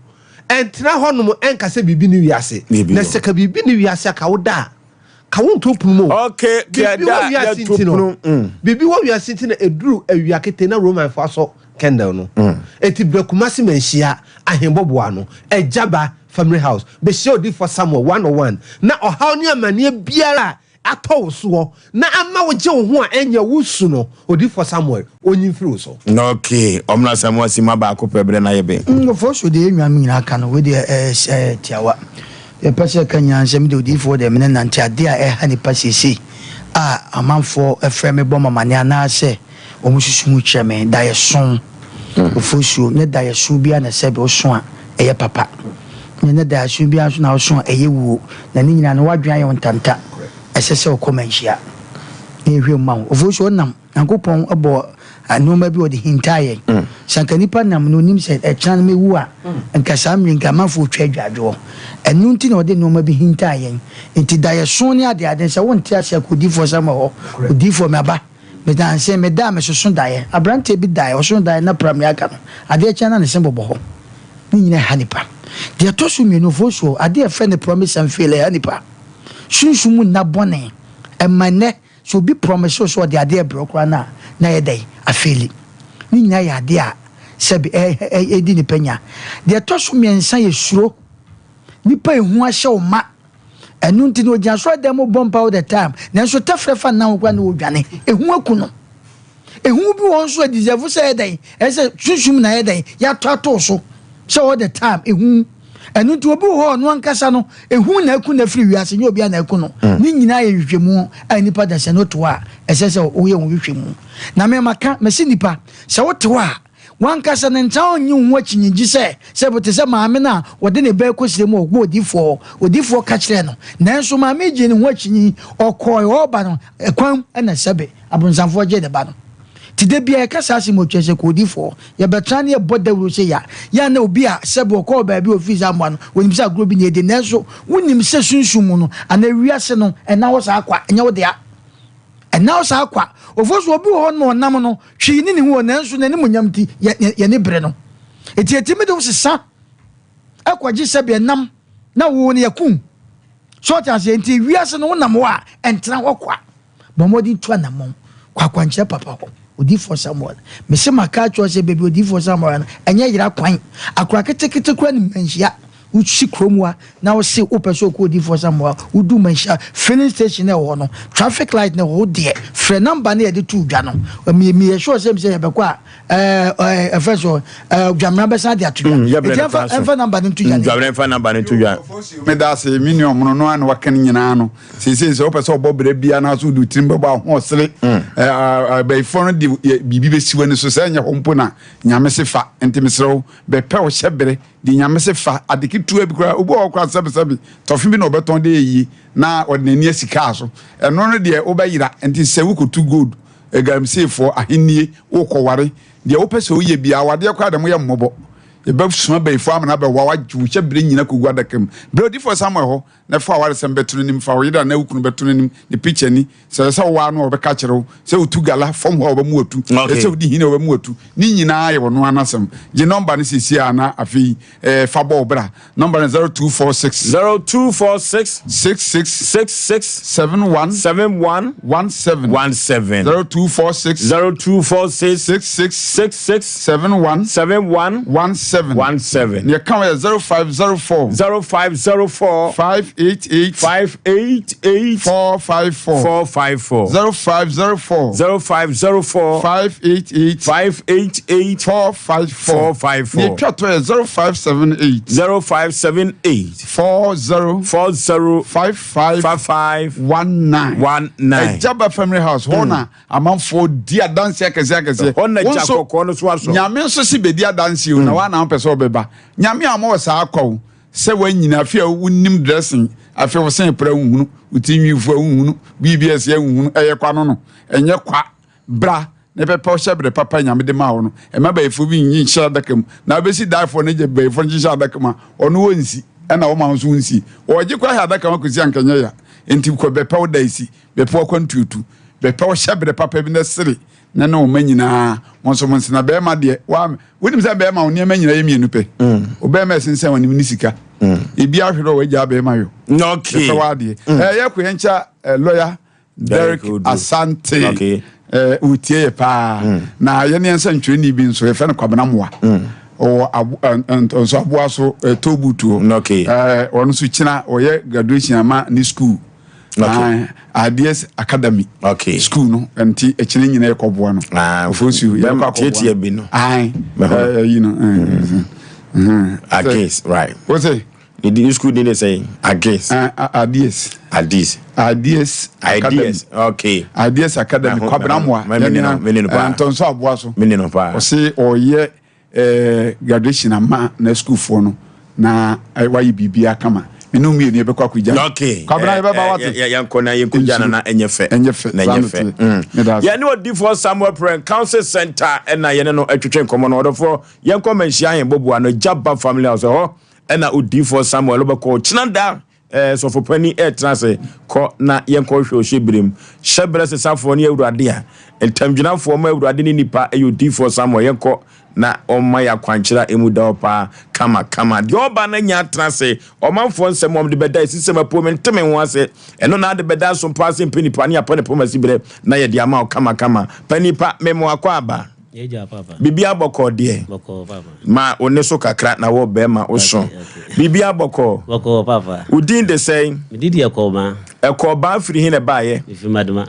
Entra honum enka se bibi ni wiase. Na seka bibi ni wiase ka woda. Ka wonto punu mo. Okay, bibi wo wiase tino. Bibi wo wiase tino eduru awiakete na Roman fo aso candle no. Eti brekumasi menhia ahemboboa no. Ejaba family house. Be show di for Samuel 101. Na ohaw ni amane biara atọ so na ama wo je wo ho a enya wusu no odi for Samuel onyin firi so no okay omna Samuel sima ba ko pebre na yebe for so de enwa mi nyina aka no we de tiawa e pese kanya nsem de odi for de mena nante ade a ha ni pasisi a amanfo efreme boma mane ana se omususu mu cheme da yeson Oforisuo ne da yeson bia na sebe oso a eye papa ne da yeson bia so na oso a eye wuo na ni nyina no wadwan ye ntanta esese okomanhia ehwe ma Oforisuo nam Yankopon abo anoma bi odi hintaye sanka nipa nam no nim se echan mewu a nka samri nka mafo twadwadwo enu nti na odi noma bi hintaye nti daye so ne ade se wonte ase akodi fo sama ho odi fo me aba me dan se me da me so daye abrante bi daye so daye na pram aka no ade echan na se bobo ho ni nyina hanipa de tosu mi no Oforisuo ade e fe ne promise and fail hanipa sunsumu na bone emane so be promise so de ade brokra na yedai afeli ni nyina ya ade a sebi edi ni penya de tosu miensa ye suro nipa ehu ahye o ma enu nti no gya so dem bomb all the time na so tafrefa na wo kwa na odwane ehu akuno ehu bi won so deserve say yedai ese sunsumu na yedai ya to so all the time ehu enu to obi ho no ankasa no ehu na aku na free wiase nye obi na aku no ni nyina ye hwehwemu a nipa da se no to a esese wo ye wo hwehwemu na me maka me si nipa se wo to a wankasa ne nta onyi ho akyinyi se bote se maame na wode ne ba ekosire mu ogbo odifo ka kire no nanso maame je ne ho akyinyi okoy oba no ekwan na sebe abunsanfo je de ba no tide bia e kasa se mo twese ko odifo ye betrane ye bodawuro se ya na obi a sebe ko ba bi ofisa mo no wonim se agro bi ne de nanso wonim se sunsumu no ana wiase no na wo sa akwa nya wo de a na wo sa akwa Oforisuo obi ho no nam no hwi ni hu nanso na ni munyamti ye ne bre no eti me de wo sesa akwaji sebe nam na wo ne yakun so ta se enti wiase no nam wa entra wo kwa bomodi tu anamon kwa kwanche papa ho odifo Samuel me se maka cho se bebi odifo Samuel enye yira kwan akura ketekete kura ni manhia uchi kromwa na wo se opeso ko di for samwa udu mansha filling station e wo no traffic light na wo de frɛ number na ye de tu dwa no me sure say ye be kwa first dwamra be sa de atudwa enfa number no tu dwa dwamra enfa number no tu dwa me da se minimum no no an wakan nyina no se opeso obobere bia na so du trim be ba ho sele be fo no di bibi be siwa ni so se nya hompo na nyame se fa entimesrew be pe wo hyebere di nyame se fa adekitu abi kura obo okwa sabi tofi bi na obeton de yi na odnani asika so eno no de obayira enti se wukotu gold egamse for ahennie wokoware de opese oye bia wade kwa de mo ye mmobo ebe suma be fo amana be wa wuche bere nyina kogu adakam bro di for somewhere ho na fa ware sem betunu nim fa wo yida na wukunu betunu nim the picture ni se wa no obeka kyerɛw se utu gala from ho obamu otu se udi hine obamu otu ni nyina ye wono anasem je number ni sisi ana afi fa bo bra number 0246 66 71 17 0246 66 71 17 you come at 0504 588 454 0504 588 454 you try to 0578 40 55 19 Jaba family house hona amanfo dia dance akese hona jakoko no so nyame so si be dia dance na wa na pese obeba nyame amo sa akọ se wanyina afia unim dressing afia wo sen pra hunhunu utinwifu hunhunu bbs ya hunhunu eye kwa no enye kwa bra ne pepe o shebre papa nyame de ma wo no e ma ba efo bi nyi nhyira dakam na obesi die for ne je ba efo nhyira dakam ono wonsi e na wo ma nso nsi oje kwa ha dakam akosi ankanya ya enti ko bepe o daisi bepe o kwantutu bepe o shebre papa bi na siri na no manyina wonso monsina be ma de wa wonim se be ma woni manyina yemienu pe o be ma sensen woni ni sika e bi ahwero wa gya be ma yo okay so wa de ye ko yencha lawyer Derek Asante okay utie pa na ye ne ensa ntwere ni bi nso ye fe no kwabena moa o so aboaso tobutu okay ono so china o ye graduation ama ni school ADS Academy okay school no enti echine nyina ekoboa no ofosu ye kwa tietie bi no you know against right what's it the school didn't say against ADS okay ADS Academy kwabramwa antonso aboaso menino pa o se o ye graduation ama na school for no na wayi bibia kama minu mi ni ebekwa kujana okay kwabra ebe ba watu yanko na yenkujana na enyefe ya ni odi for Samuel Prayer Council Center na yene no atwetwe nkomo no odofo yanko manhia hen bobo ano Jaba family house ho na odi for Samuel obeko chinanda so for pani trance ko na yanko hwe ohyebrem shebre sesafo ne awurade a entamdwinafo ma awurade ni nipa odi for Samuel yanko na oma ya kwankyira emuda opa kama de oba na nya trase omanfo nsem om de beda isisem apom nteme ho ase eno na de beda so Asem Mpe Nipa ne apone pomasi bere na ye de ama kama panipa memo akwa aba yeja papa bibia boko de boko papa ma oneso kakra na wo be ma oso bibia boko papa udin de say medidi ekoma afiri hin e baaye ifimaduma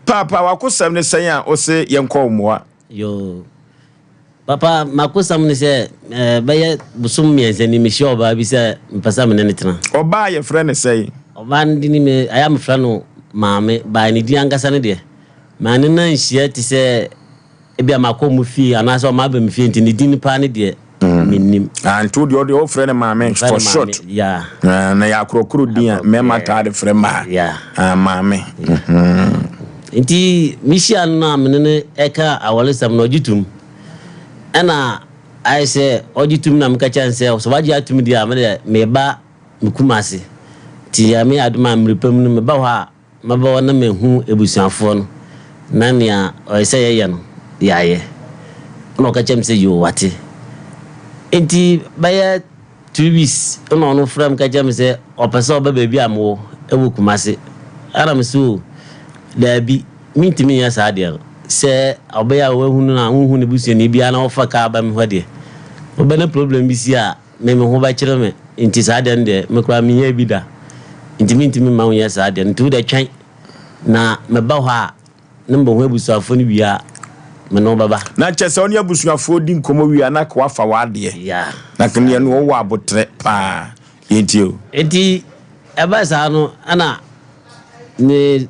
papa wakosam ne say a ose yenko moa yo papa makosam ne se beye busum miense ni mi sure ba bi se mpasa me ne tena oba ye frɛ ne say oba ndi ni me aya me fra no maame ba ni di angasa ne de ma ne na nhia ti se ebia makomu fi anaso ma ba me fi nti ni di ni pa ne de minnim anto de o frɛ ne maame for short ya na ya krokro dia me mata de frɛ ma ya maame nti misia na me ne eka awole sam no jitum ana I say ojitum na mka chance so waji atum dia me ba mkumase ti ya me aduma mrepam no me ba ha maba na me hu ebusuafo no na nia o say ye no yaye no ka chem say yo wate enti baya 2 weeks no from ka chem say o pese oba ba bi amwo ewu kumase ara me so da bi mintimi ya sa dia se obaya we hunu na hu ne busu ni bia na ofa ka ba me hode obana problem bi si a me ho ba kire me inti saa de nde me kura me ye bi da inti ma wo ye saa de nti wo de twen na me ba ha ne mbo ho abusuafo ni bia me no baba na chese oni abusuafo di nkomo wi na kwa fa wade ya na kene no wo abotre pa yentio enti eba saa no ana me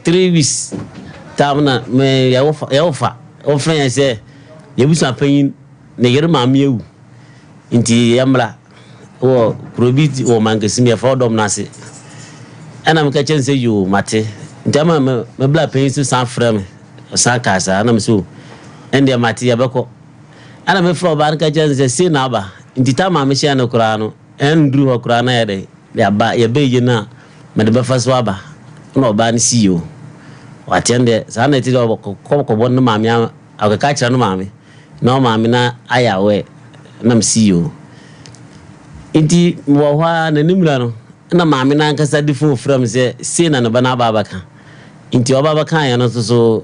3 weeks tamna me ya wofa ofren ya se yebusa panyin ne yere maame ewu nti yamra wo probiti wo mankasi me fa dom nase ana me ka chense yo mate ntama me bla panyin su san frame san kasa ana me so ende mate ya beko ana me fro ba ka chense se na ba nti tama me sha na kura no endru ho kura na yede ya ba ya beje na me de ba faso aba no ba ni CEO watende sana ti do ko bon no maame a ka kira no maame no maame na ayawe na CEO inti wo hwa na nimra no na maame na nkasa di fo from se na no bana baba ka inti obaba kan ya no so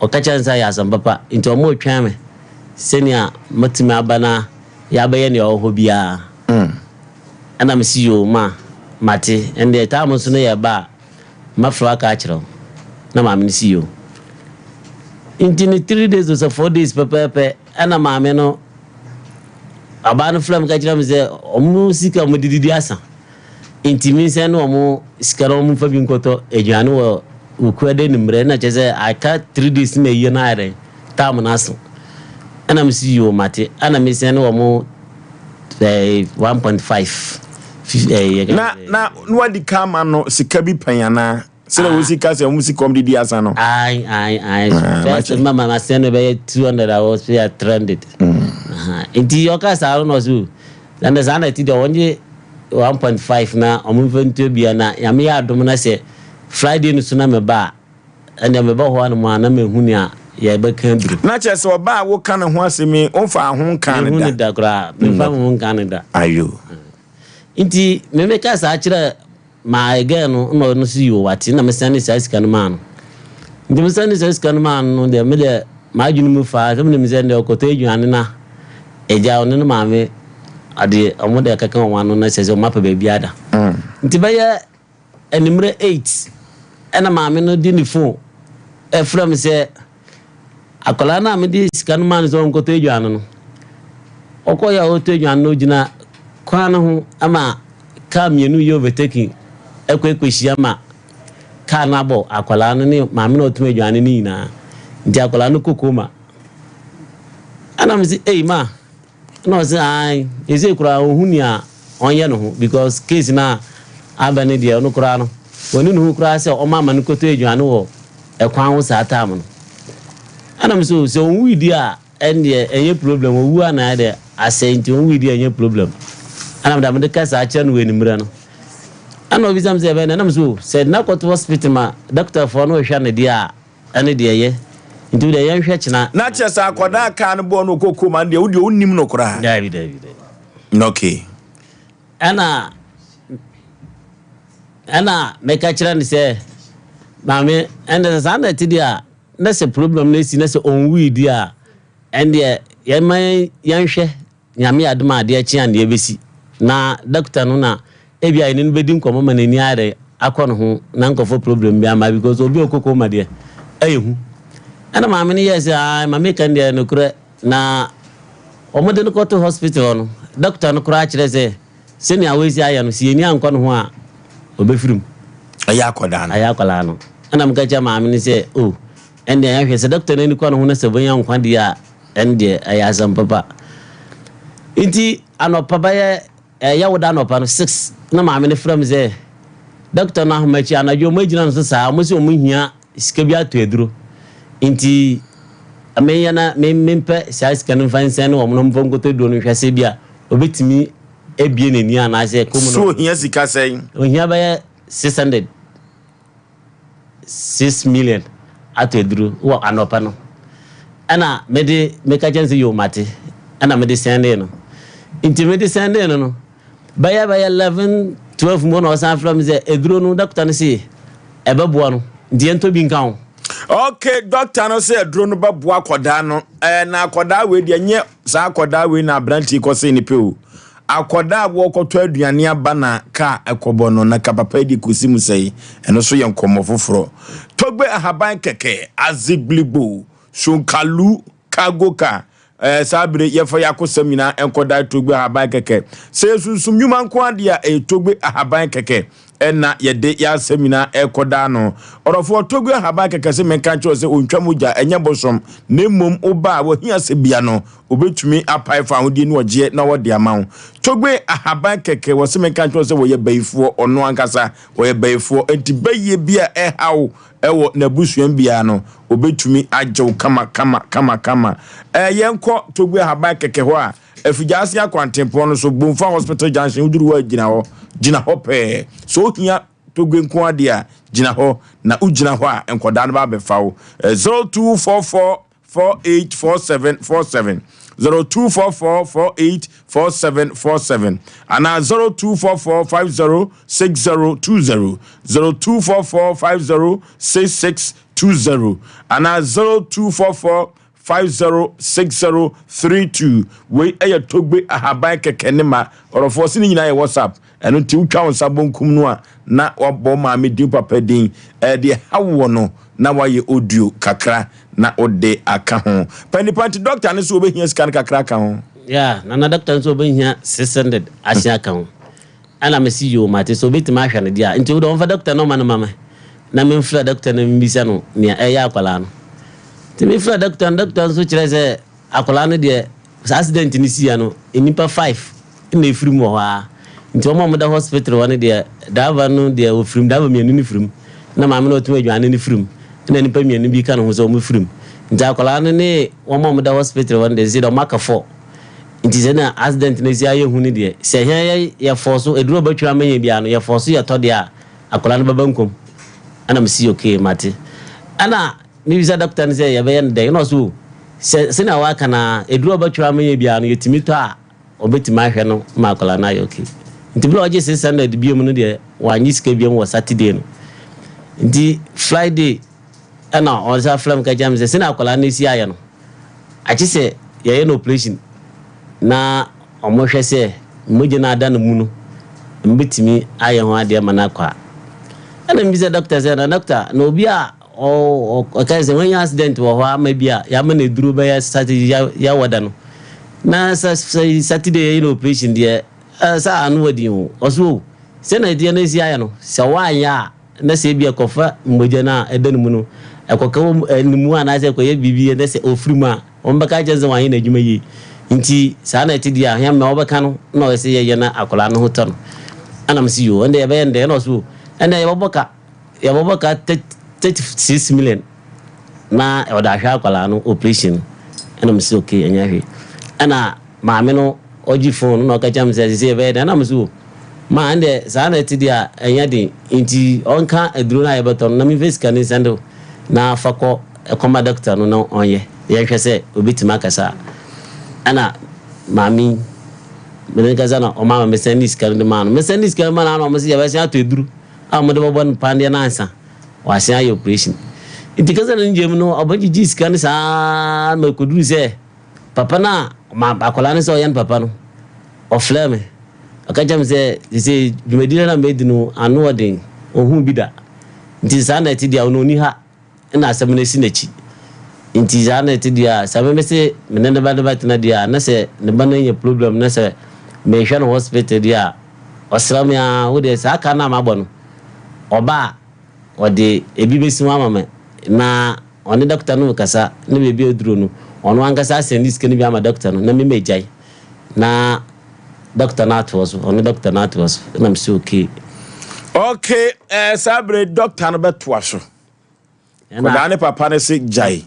o ka chansa ya Asem papa inti o mo twa me senia matimi abana ya baye ne o hobia ana CEO ma mate ende ta mo so no ya ba mafra ka kira na maame CEO inti ni 3 days or 4 days pepepe ana maame no abanu flam ka kira me se omu sika mo dididi asa inti mi se no omu sika no mu fa bi nkoto ejuane wo ukwede ni mre na cheze aka 3 days me ye na are tam na so ana me CEO mate ana me se no omu 1.5 na wadi kama no sika bi panyana sele wo sika se musika didi asa no ai first mama ma send be 200 hours we are trended inti yoka sa no so and the sana ti do wonje 1.5 na omventu bia na ya me adom na se Friday no so na me ba and me ba ho na na me huni a ya be kan duru na che se oba wo kan ho asemi onfa ho kan da da kra me fa ho kan da ayo inti me ka sa kire ma again no see you what na me send this scan man ndi me send this scan man no de me de ma adwunu mu fa me me send okoto adwuane na eja ono no ma me ade omo de kaka wano na sese o mapa ba biada nti ba ya animre 8 ena ma me no di ni phone e from se akola na me di scan man so okoto adwuane no okoya oto adwuane no gina kwana ho ama ka mienu yo overtaking ekwekweshia ma ka na bo akola no ni ma me no otum adwuane ni na nti akola no kokoma ana me say ma no say ai eze kura ohuni a onye no ho because case na abane de no kura no woni no kura say o mama no koto adwuane wo ekwan wo sa tam no ana me so onwi di a ende enye problem owu ana de asenti onwi di enye problem ana me da me ka sa acha no weni mra no ana obi sam say be na me so said na koto hospital ma doctor for no hwa ne dia ane de ye nti de ye hwa china na chesa akoda kan bo no kokoma de wudi onnim no kora David okay ana me ka chira ni say mame ende sa na ti dia na se problem na si na se onwi dia ende ye man yan hwe nyame adoma de achi an ye besi na doctor no na ebia ni bedi nkomo manani are akọ ho na nkofo problem bia ma because obi okokoma de ayehu ana mame ni yes mame kan de no kure na omode no koto hospital no doctor no kura kire se seni awezi aya no si eni ankọ ho a obefirim aya akoda no ana mga cha mame ni se ende ya hwe se doctor ni ko no ho na se bonya nkwa de a ende aya Asem papa inti anopa ba ya woda anopa no 6 na mame ni from ze doctor na ho machi anajo magina no sa mo se o muhia sika bi ato eduro inti ameya na mempe sai sika no fansen no mo no mfongoto do no hwase bia obetimi ebie nani ana se komo no so hia sika sen ohia ba 600 6 million ato eduro wo anopa no ana meka chance yo mate ana mede sende no inti mede sende no baya 11 12 mo no san from ze eduro no doctor no se ebeboa no ndi ento bi nkan okay doctor no se eduro no beboa akoda no na akoda we de nye sa akoda we na branch ko se ni pe o akoda wokoto aduane aba na ka ekobo no na kapapa di kusimu sei eno so ye nkomo foforo togbe ahaban keke aziglibo shunkalu kagoka sabre yefo yakosamina enkoda togbe ahaban keke se sunsum nyuma nko ade a togbe ahaban keke ena yede ya semina ekoda no orofo togbe ahaban keke se menka cho se ontwamuja enye bosom nemmom oba wo hia se bia no obetumi apai fa hodi no oje na wodi amawo togbe ahaban keke wo se menka cho se wo ye bayifuo ono ankasa wo ye bayifuo enti baye bia hawo ewo na busuan bia no obetumi agyew kama yenko togbe ahaban keke ho a afijasi akwantempo no so Bomfa Hospital Junction uduru wa gina ho pe so hia togbe nko ade a gina ho na ugina ho a enkoda no ba befa wo 0244484747 0244484747 ana 0244506020 0244506620 ana 0244506032 we eye togbe ahaban keke ne ma orofo se ni nyina ye WhatsApp eno ti utwa onsa bonkum no a na wabo ma me di papa din de hawo no na waye audio kakra na ode aka ho panipanti doctor ne so obehia scan kakra aka ho na doctor so obehia 600 asia aka ho ana me see you mate so beti ma hwa ne dia nti wo don fa doctor no ma no mama na me mfra doctor na mbisa no ne eya akwala no ti me mfra doctor so kire se akwala no de accident ni sia no enipa 5 na efrim ho ha nti o mo da hospital one de dava no de ofrim dava mienu ni frim na ma me no tuma adwane ni frim na nipa mienu bi ka no so mo frim nti akwala no ne o mo da hospital one de zido maka 4 nti ze na accident na sia ye hu ni de se hia ye forso eduro batwa manya bia no ye forso ye to de a akwala no babankom ana me si okay mate ana ni visa doctor ne se ye be ye de no so se na wa kana eduro batwa manya bia no yetimi to a obetima hwe no ma akwala na ye okay nti blo oje 600 biom no de wanyi sika biom wo Saturday no nti Friday ana on sa flam ka jam se na akwala na si aye no achi se ye no operation na omo hwe se moje na ada no mu no mbetimi aye ho ade mana kwa ana mbi se doctor se na doctor no obi a o ka se when accident wo ho ama bia ya ma na duru ba ya Saturday ya wada no na Saturday no operation de sa anu wadi o oso se na de na si aye no se wanya na se bia kofa moje na edan mu no ekoka nimu ana se ko ye bibi na se ofrima on baka jeze wanye na djuma yi nti sa na ti dia hia me obaka no na o se ye na akola no hoto no ana msi yo ende ye be ende no so ende ye bobaka 36 million na o da hwa akola no operation ana msi okay enya hwe ana ma me no oji phone no ka jam se be ende na msi ma ende sa na ti dia enya de nti onka eduro na ye beton na mi face kan sendo na fako ekoma doctor no no onye ye hwe se obitima kasa ana mami mene kaza na o mama mesenis kan de man mesenis kan man na o mesi ya ba sia to eduru a mo de bon pande na ansa wa sia ya operation iti kaza na njem no obaji jis kan sa ma ko duru se papa na ma akola ne so yan papa no o flame akajam se jumedina na medinu anu odin ohun bida nti sa na ti dia no ni ha na asem na si na chi nti za na ti dia sa me se menene ba de na dia na se ne ba na ye problem na se me hwa no hospital dia osramia wo de sa aka na magbo no oba o de ebi besi wa mama na oni doctor no kasa na bebi oduro no ono ankasa sendis ke ni bi ama doctor no na me mejai na doctor na to so oni doctor na to so na me so okay sabre doctor no beto aso ko da ne papa ne se jai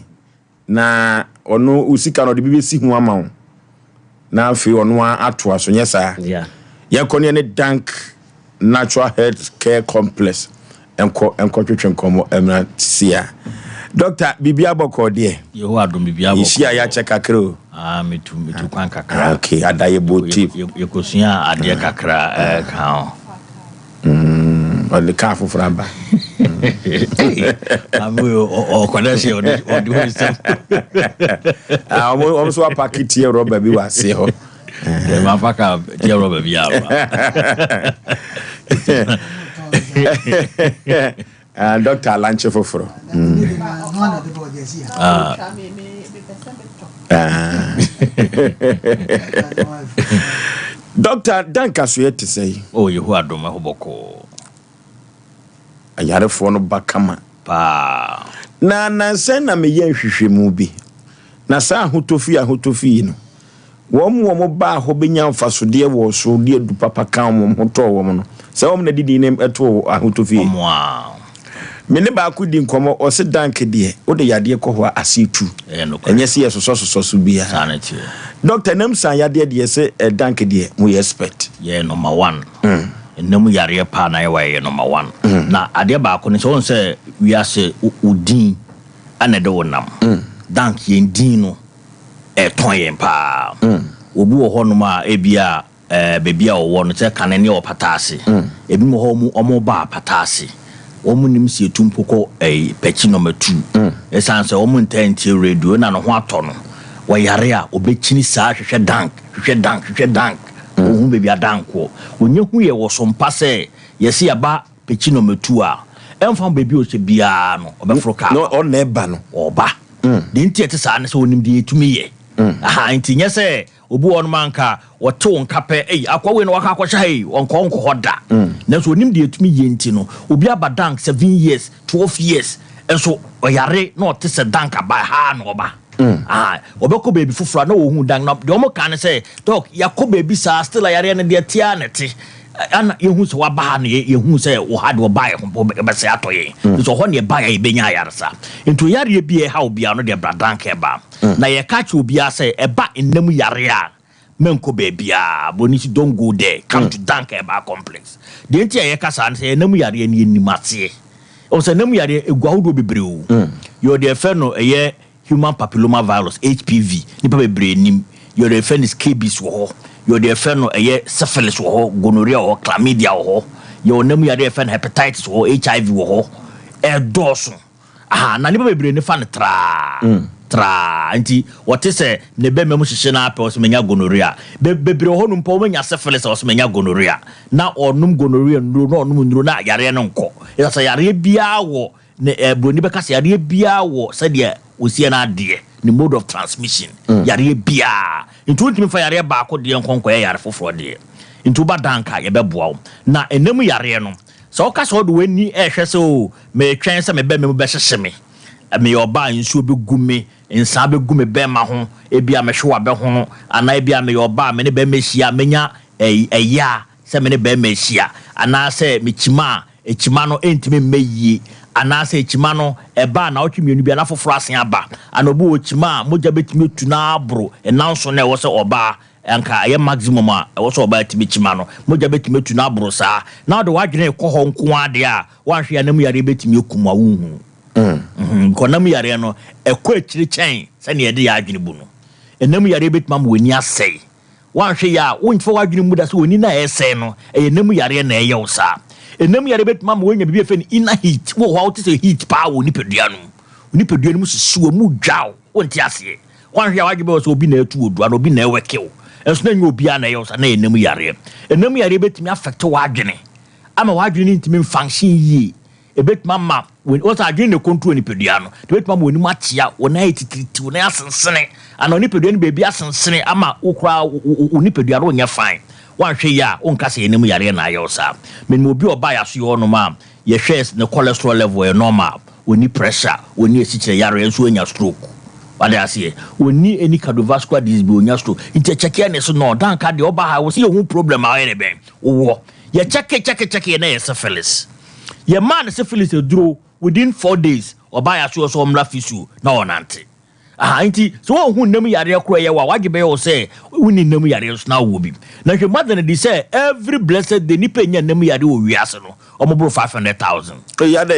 na ono usika no de bibesi hu ama wo na afi ono ato aso nyesa ya kone ne dank natural health care complex enko twetwe nkomo emra sia doctor bibia boko de yo adom bibia boko isia ya cheka kro metu kwan kakra okay adaye boti yekosia ade kakra ka on ka framba amu o kwanasi o di wisdom o so pakiti e roba bi wase ho Mafaka Jero Bia. Dr. Alanche Foforo. Dr. Danka Suyet to say, oh, you are Doma Hoboko. I had a phone bakama. Pa. Na send me yen movie. Na sa hutofi no. Womu ba hobinya mfasodie wo so die du papa kan mo hoto wo no. Se wo na didi nem eto hutofi. Wow. Me ne ba kudi nkomo o se danke de o de yade ko ho asitu. Enye se yesoso bia. Sanity. Doctor Nemsan yade de se danke de mo expect. Yeah, number 1. Enemu yare pa na ye number 1. Na ade ba ko ne so say we are say udin anede wonam. Dank yen din no ton yen pa. Obi wo ho no ma ebia bebia wo no se kanene o patase. Ebi mo ho mu omo ba patase. Omu nim si etumpoko pechi number 2. Esanse omu ntenti radio na no ho atono. Wa yare a obechini saa hwehwe dank. Ohun bebia danko. Onye hu ye wo Sompa se yesi aba pechi number 2 a. Emfa bebi o se bia no obefro ka. No on na eba no. Oba. De nti ete saa ne se onim de etumi ye. Aha nti nye se obu on manka wote won kape akwawe no waka kwahya onko hoda. Na so onim de etumi ye nti no obi abadank 7 years 12 years enso oyare na ote se dank aba ha no oba. Obeko baby fufura na ohun dan na de omo kan se doc yakọ baby sa still ayare na de tia neti ana yehu se wa ba na yehu se wo ha de wo ba ye ho be se atoye so ho ne ba ye benya ayaresa into yare bi e ha obi ano de bradank e ba na ye catch obi ase e ba enam yare a menko baby a bonisi don't go there come to dank e ba complex de ntia ye kasa na se enam yare ni enimate o se enam yare egwahudo bebreu yo de fe no eye human papilloma virus HPV nipa bebre nim your defend is scabies wo your defend no syphilis wo gonorrhea wo chlamydia wo your name your defend hepatitis wo HIV wo doso na nipa bebre ne fa ne tra anti what is ne be memu hihye na apɛ so menya gonorrhea bebre ho no mpo menya syphilis so menya gonorrhea na onum gonorrhea nduro na onum nduro na yare ne nko yasa yare bia wo ne broni be kasa yare bia wo se de osie na ade the mode of transmission yare bia into ntimi fa yare ba ko de nkonko yare foforo de into ba danka ye beboa na enemu yare no so ka so do wani ehwe so me twen se me be me be hyehye me yoba nsuo be gume nsa be gume be ma ho ebia me hwe be ho ana ebia me yoba me ne be mehia menya eya se me ne be mehia ana se me chima no entimi meyi ana se chima no eba na otwemienu bia na foforo asen aba ana obu ochima moja betimi tu na abro enanso na wo se oba anka ye maximum a wo se oba timi chima no moja betimi tu na abro saa na de wadwene ko nko ade a wanhwe anam yare betimi ekum awuhu konam yare no ekọ ekiri chen se ne yede ya adwene bu no enam yare betimi ma wani asei wanhwe ya wonfo wadwene mu da se woni na ese no enam yare na eye wo saa enam yare betuma ma wonya bibia fe ni inner heat wo ho out say heat power oni pedua no susu mu dwaw wonti ase wanhwe awagebe so obi na atu odu ana obi na ewekew enso na nyo obi ana yewsa na enam yare betumi affect wadwene ama wadwene ntimi function yi ebetuma ma when o sa adwene ne control ni pedua no betuma ma oni matia wona etititi wona asensene ana oni pedua no bebi asensene ama okra oni pedua no nya fine wanhwe ya onkase enemu yare na ayosa men mo bi oba ya so yo no ma ye hwes ne cholesterol level e normal oni pressure oni esichire yare enso anya stroke wade ase oni any cardiovascular disease bi onya stroke inte check ne so no dan ka de oba ha wo se ye hu problem a ye ben wo ye check na ye syphilis ye man syphilis e duro within 4 days oba ya so omla fisu na onante anti so hu nam yare kro ye wa wagebe yo say uni nam yare so na wo bi na hwe madana di say every blessed day ni penya nam yare wo wiase no omobro 500,000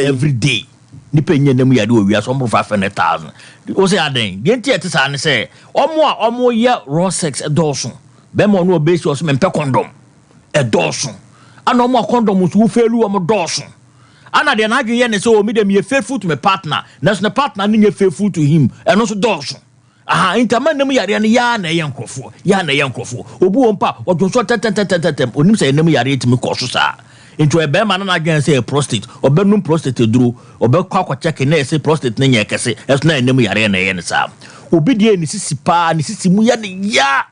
every day ni penya nam yare wo wiase omobro 500,000 o say aden de nti etisa ne say omo ye raw sex edoso be mo no obesi o so me mpe condom edoso ana omo condom so wo felu omo doso ana de na adweye ne so o me dem ye faithful to my partner na so na partner ni ye faithful to him eno so doso aha intama nem yare ne ya na ye nkrofo obu wompa odwoso tetetetetem onim se nem yare timi koso sa into e be man na adwen say prostate obenum prostate duro obekwa akwa check na say prostate na nya kese eso na nem yare na ye ne sa obi die ni sisi pa ni sisi mu ya ne ya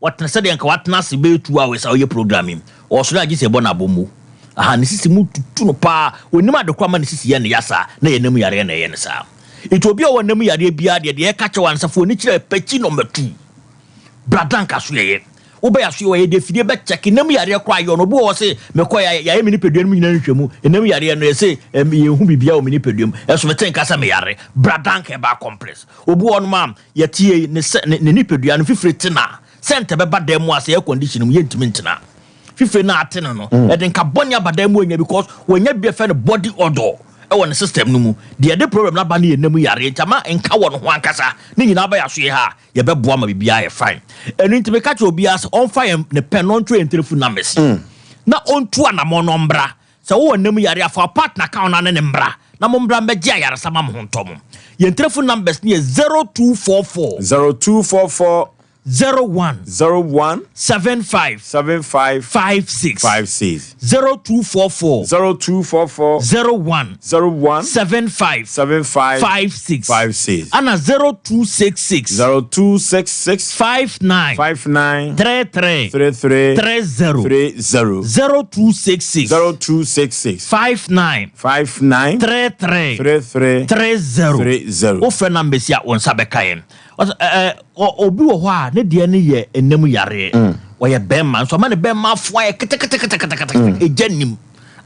watna se de nka watna se be 2 hours aye programming o so na gi se bona bomu aha ni sisi mu tutu no pa onim adekwa ma ni sisi ya ne ya sa na ye nem yare na ye ne sa into obi o nem yare bia de ka che wansafo ni kire pechi no metu bradanka so ye wo ya so ye de fidie be check nem yare kwa yo no bo wo se mekoya ya me ni peduam nyina nhwemu nem yare no ye se ye hu bibia o me ni peduam eso meten kasa me yare bradanka ba complex obu on ma ye tie ne ni pedua no fifrete na sente be ba dem mu ase air condition mu ye ntimi ntina fifre na atene no e de nka bonya badam mu anya because wonya bia fe no body odor e won system no mu de problem na ba na ye nem yare ntama nka won ho ankasa ni nyina ba ya so ye ha ye be boa ma bibia ye fine enu ntime ka che obi as on fire ne pen on train telephone na mesi na on tu ana mo no mbra se wo nem yare afa partner ka ona ne mbra na mo mbra mbe gia yare sama mo ntom ye telephone numbers ni 0244 01 75 56 0244 01 75 56 ana 0266 59 33 0266 59 33 o fe numbers ya on sabekayen obi wo ho a ne de ne ye enem yare wo ye bemma so ma ne bemma fo ye kete ejanim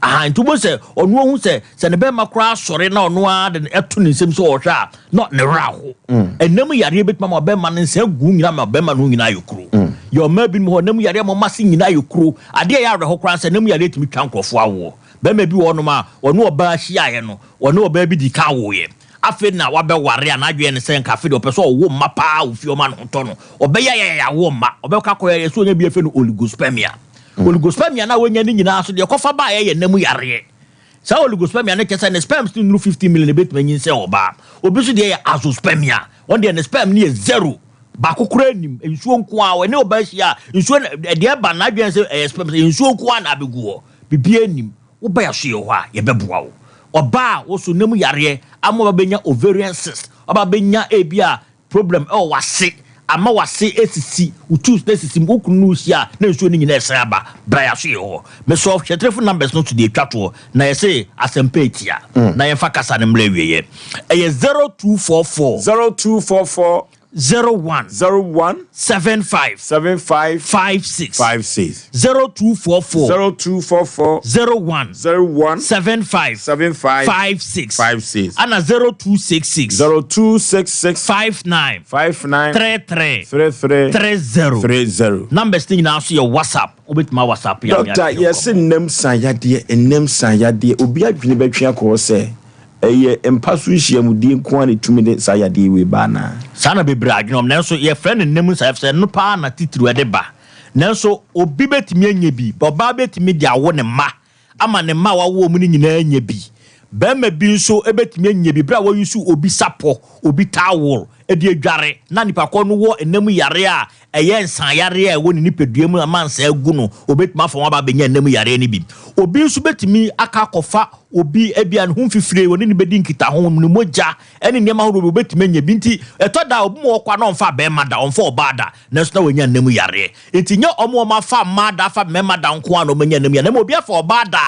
aha ntubo se onu ohu se ne bemma kra sore na onu a de eto ne nsem so wo hwa not ne raho enem yare betima ma bemma ne nse gu nyina ma bemma no nyina yokuru yo ma bi mo enem yare mo mase nyina yokuru ade ya re ho kra se enem yare timi twa nkrofo awo bemma bi wo no ma onu oba hia ye no onu oba bi di ka wo ye afi na wabe ware na adwe ne sen ka afi de opeso wo mma pa ofi o ma no to no obeya ya wo mma obeka koya yeso nya bi afi no oligospermia oligospermia na wonya ni nyina so de kofa ba ye nemu yare sa oligospermia ne kesa ne sperm still no 50 million bet manyin se oba obi so de ya azospermia on de ne sperm ni zero ba kokora nim ensuo nko a we ne oba hia ensuo de ba na adwe se sperm ensuo nko a na abeguo bibia nim wo ba ya so ye ho a ye beboa wo oba wo so nemu yare amo ba benya ovarian cyst oba benya ebia problem wase ama wase esisi utu esisi mokunu hia na nsuo ni nyina ese aba bra ya so ye ho me so telephone numbers no to dey twato na ye say Asem Mpe Nipa na ye fa kasa ne mra wieye eye 0244 01 75 56 0244 01 75 56 ana 0266 59 33 numbers thing na so your WhatsApp obet my WhatsApp ya doctor yes nem san yade obi adwene betwe akọ se eye empaso hyiamudie nko an tumi de sayade we bana sana bebre adwenom nanso ye friend nem sayefse no pa na titiri ede ba nanso obi betimi anya bi oba betimi de awo ne ma ama ne ma wawo mu ni nyina anya bi bema bi nso ebetimi anya bi bra wo yusu obi sapo obi towel edi adware na nipa ko no wo enam yare a eye nsan yare a wo ni nipaduam amansa agu no obetima fa wa ba benya enam yare ni bi obi nso betimi aka kofa obi ebia no humfifire woni ni bedi nkita ho ni moja eni niam ahoro obetimi anya bi nti etoda obi mo kwa no mfa be mada onfa obada na so na wenya enam yare enti nya omo ma fa mada fa me mada nko an omenya enam yare na obi afa obada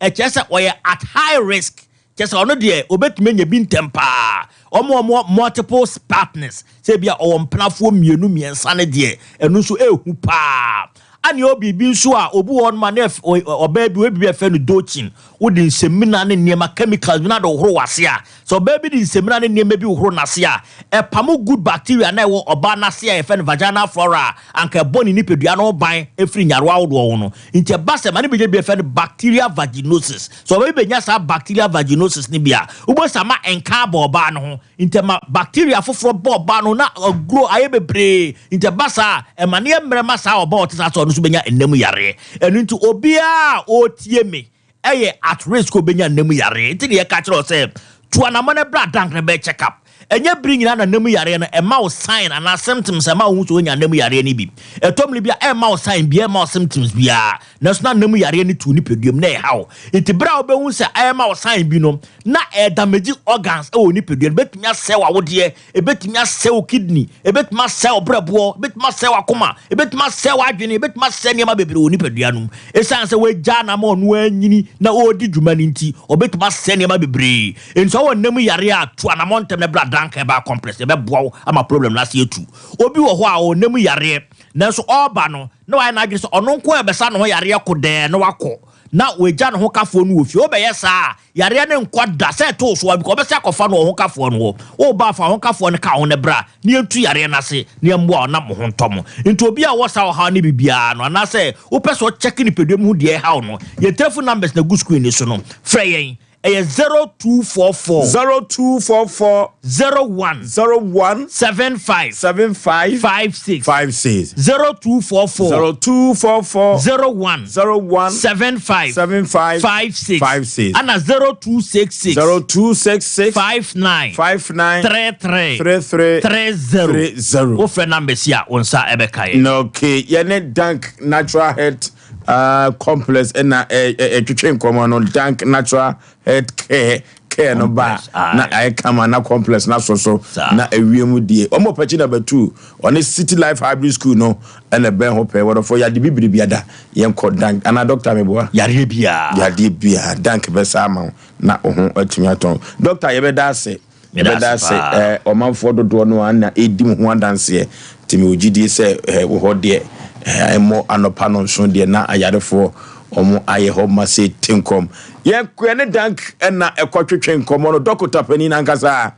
echese oye at high risk chese ono de obetimi anya bi ntempa omo multiple partners say bia owomplafo mienu miensa ne de enu so ehu pa ani obi bi nso a obu won manef oba bi we bi afa no dochin wodi nsemina ne niema chemicals bi na do horo wase a so oba bi di nsemina ne niema bi horo nase a pamo good bacteria na ewo oba nase a efa no vaginal flora anka boni ni pedua no ban efri nyaroa wodo wo no ntia base mane bi bi afa no bacteria vaginosis so oba bi nya sa bacteria vaginosis ni bia ubo sama enka ba oba no ho ntia ma bacteria foforo ba oba no na grow aye bebre ntia basa emane emrema sa oba otisa so so benya enemu yare enu nti obia otie me eye at risk obenya enemu yare nti ne ka kire o se tuana mane bra dank be check up enye bring na nam yare no e ma wo sign and symptoms e ma wo so nya nam yare ni bi etom li bia e ma wo sign bia ma wo symptoms bia na so na nam yare ni tu ni peduam na e hawo enti bra wo be hu se e ma wo sign bi no na e damage organs e wo ni peduam betumi asɛ wa wode e betumi asɛ wo kidney e betumi asɛ wo brɛboɔ betumi asɛ wa koma e betumi asɛ wa adwene e betumi asɛ ne ma bebre wo ni peduanum e san se we ja na ma no anyini na o di dwuma ni nti obetuma asɛ ne ma bebre enti wo nam yare a to na montem ne bra dank e ba complex e be boa ama problem na se etu obi wo ho a o nam yare na so oba no na wa na adwe so ono nko e be sa no ho yare ko de na wakɔ na weja no ho kafo no ofie obeye sa yare ne nkwada se to so because obese akofa no ho kafo no wo ba fa ho kafo no ka ho ne bra ne etu yare na se ne mboa na mo ho ntom nti obi a wo sa ha ne bibia no na se wo pese o check ni pedem hu de ha no ye telephone numbers na good screen ni so no frɛ yɛn 0244 01 75 56 0244 01 75 56 ana 0266 59 33 wo frɛ numbers ya onsa ebeka no okay yene dank natural health complex na twetwe nkomo no dank natural health care no ba na I come na complex na so na awiemu die omo pachi na batu on city life hybrid school no na ben ho pe wo for ya de bibiri biada yenko dank ana doctor meboa yare bia dank be sama na ohun atumi aton doctor ye be da se omanfo dodo no na edim ho adanse timi ogidi se wo ho de emo anopa no nso de na ayarefo omo aye ho ma se tinkom ye kwene dank na ekotwetwe nkomo no doctor pani na nkasa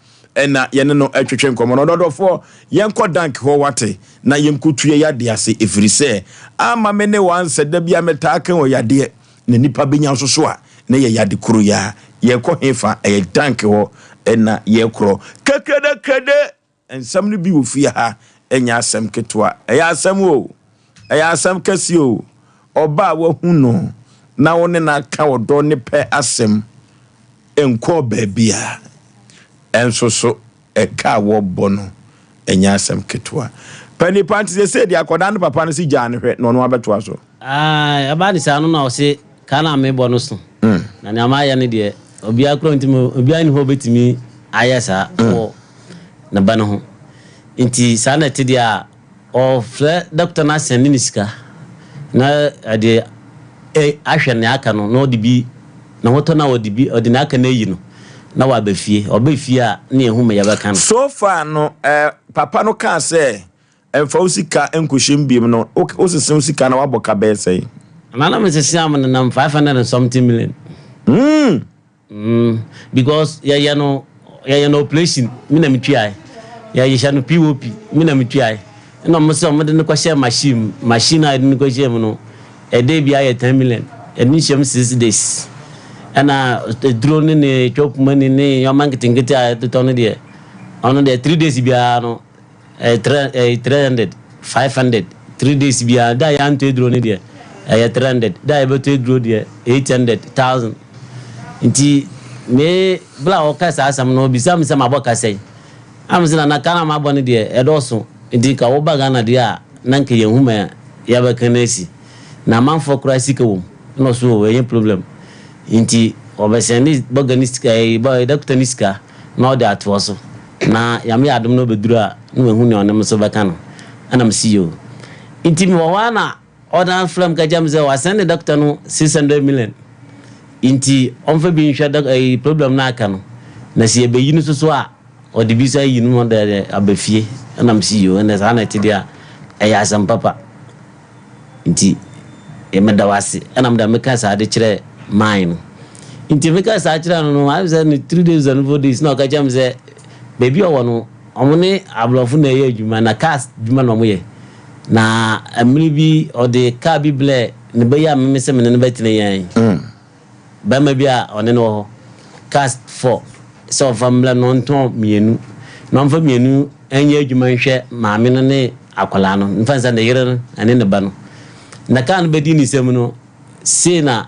na ye no etwetwe nkomo no dodofo ye nko dank ho wate na ye nkutue yade ase efrise ama me ne wanse da bia meta kan o yade na nipa benya nsoso a na ye yade kuro ya ye ko hefa ye dank ho na ye kro kekede ensam no bi wo fie ha enya asem ketwa ya asem o ya asem kasi o oba wa huno na woni na ka wodo ne pe asem enko baabia ensoso eka wo bono enya asem ketwa pani panti se dia akoda no papa no si jane hwe no no abeto aso abani sa no na o se kana me bono so na ne amaya ne de obi akro ntimo obi ani ho betimi ayesa o na bana ho inti sana te dia o fre doctor na seniska na ade ahwe ne aka no no de bi na hoto na wo de bi ode na aka na yi no na wa bafie obafie a na ehu me yabaka no so far no papa no kan say emfa usika enkohim biem no osesem usika na waboka be say na me sese am na 500 and something million because ya no operation me na mitwai ya yesha no POP me na mitwai no mo se mo de no kwahye machine a de no kwahye mo no e dey bia ya 10 million e ni shem 6 days ana drone ne chop money ne yo marketing geta to ton de on the 3 days bia no 300 500 3 days bia da ya anto drone de 300 da ya beto drone de 800,000 inti me bla o kasa asam no bisam sam aboka sei amzina na kana mabone de edoso inti ka wo baga na de a nanke yehuma ya bakanesi na manfo krasi ko no so we problem inti obeseni boganiska boy doctor niska no that was na yami adum no bedura no ehu ne onem so bakano anam CEO inti mi wana order from ka jamze wa send doctor no 600 million inti onfa bi nhwa problem na aka no na se be yinu so a odi bi so yinu mo de abafie anam CEO na sa na ti dia Asem papa inti emedawase anam da meka sa de kire mine inti meka sa kire no I say 3 days and 4 days no ka jamze baby o wono omune ablofu na ye adwuma na cast adwuma no mo ye na amiri bi o de ka bi ble ne be ya memese me ne betine yan ba ma bi a one no cast 4 so family no nton mienu no fa mienu enye adwuma hwe maame no ne akwala no mfansa na yere ane ne ba no na kan be di ni sem no se na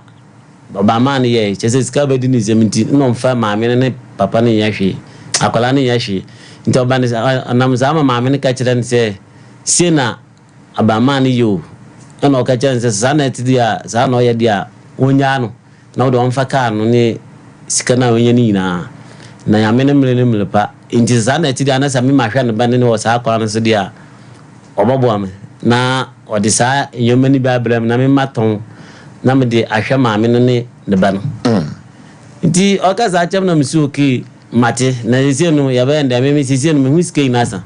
baba man ye chese ska be di ni sem nti no mfa maame ne papa ne yahwe akwala ne yahwe nti oba ne anam za maame ne ka kire ne se sie na abama ne yo na o ka kire ne se sa na ti dia sa na o ye dia onya no na o do on fa ka no ne sika na onya ni na na ya mene mele pa nti sa na ti dia na sa me ma hwa ne ba ne o sa akwa no so dia obobo ame na o de sa enyoma ni ba bram na me maton na me de ahwa maame no ne ba no nti o ka sa chem na msi oki mate na sisi no ya ba nda me sisi no me hu sika inasa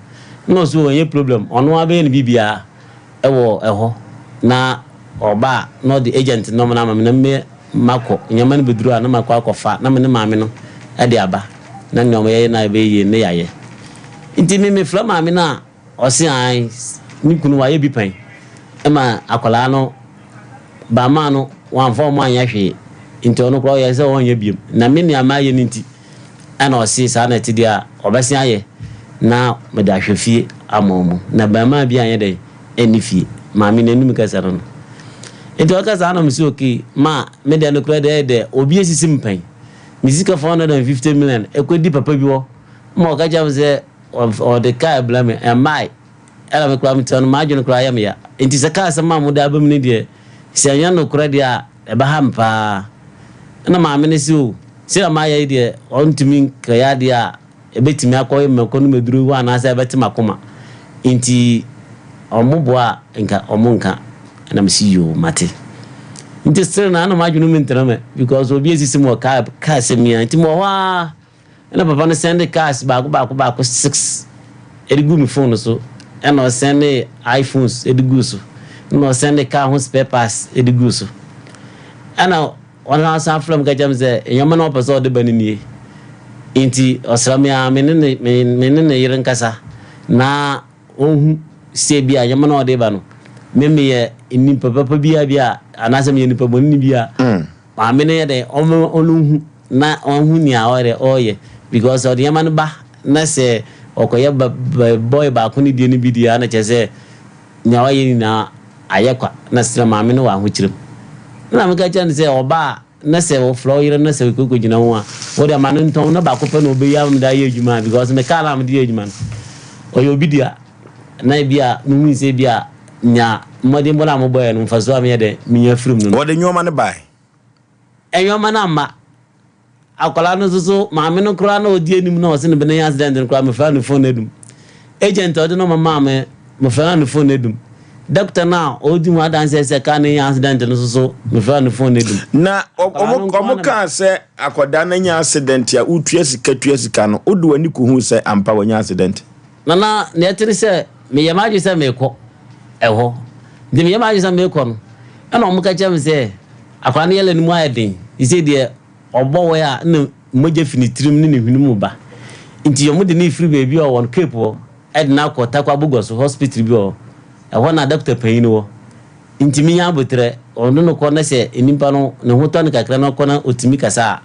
no so onye problem ono abe ne bibia ewo na oba no the agent no na ma me na mako nyama ne beduru na mako akofa na me ne maame no e de aba na nyoma ye na be ye ne yaye nti me fla maame na o se ai ni kunu wa ye bi pan e ma akola no ba ma no wan fo mo anya hwe nti ono kro ye se won ye biem na me ni ama ye nti ana o se sa na ti dia obese aye na me da hwefie amomo na ba ma bi anya de eni fie maame na num ka sa no nti o ka sa na msi oki ma me de no kro de obi esisi mpan misika 450 million ekodi papa bi wo ma o ka jam se o de ka blame e mai ela me kwa mtano majo kra ya me ya nti se ka sa ma mu da bam ne de se anya no kra dia e ba hampa na maame ne si o se ma ya de on timi ka ya dia e betimi akoye me kono meduru wa na sa betima koma nti omuboa nka omunka na msi yo mate nti stre na no majo no mentrame because obi esisi mo ka se mi nti mo wa na papa no send cash ba ko 6 edigu mi phone so and send iPhones edigu so no send car ho spare parts edigu so ana ona san from ga jam ze enyama no person de banini inti osramia menene yiren kasa na ohu se bia enyama no de ba no meme ye ni papa bia anasem ye ni papa ni bia ma mene de onu na ohu ni awore oye because of the man ba na se okoye boy ba ko ni die ni bidia na chese nyawa ye na ayekwa na sira maame no wa ho kirem na me ka chan se oba na se o flow yire na se ko gina ho a o de man nton na ba ko pe no be ya me da ye adwuma because me kala me die adwuma o yo bidia na bia mu se bia nya mode mbola mo boy no faso am ye de minya firim no o de nyoma ne bai enyoma na ma akola no so maame no kra na odi anim na o se ne be na accident no kra me fa no phone edum agent o de no mama me fa no phone edum doctor na odi mu adanse se ka na accident no so me fa no phone edum na omo ka se akoda na nya accident ya utua sika no odi wani ko hu se ampa wanya accident na etiri se me yamaji se me ko eho de me yamaji se me ko no na omo ka chem se akwa na yele ni mu ayedin ise de obo ya na moje finitrim ni hwinu ba nti yomu de ni free baby o won cape o edna ko takwa bugoso hospital bi o eho na doctor pain wo nti mi ya botre onu no ko na se enimpa no ne hoto ne kakra no ko na otimi kasa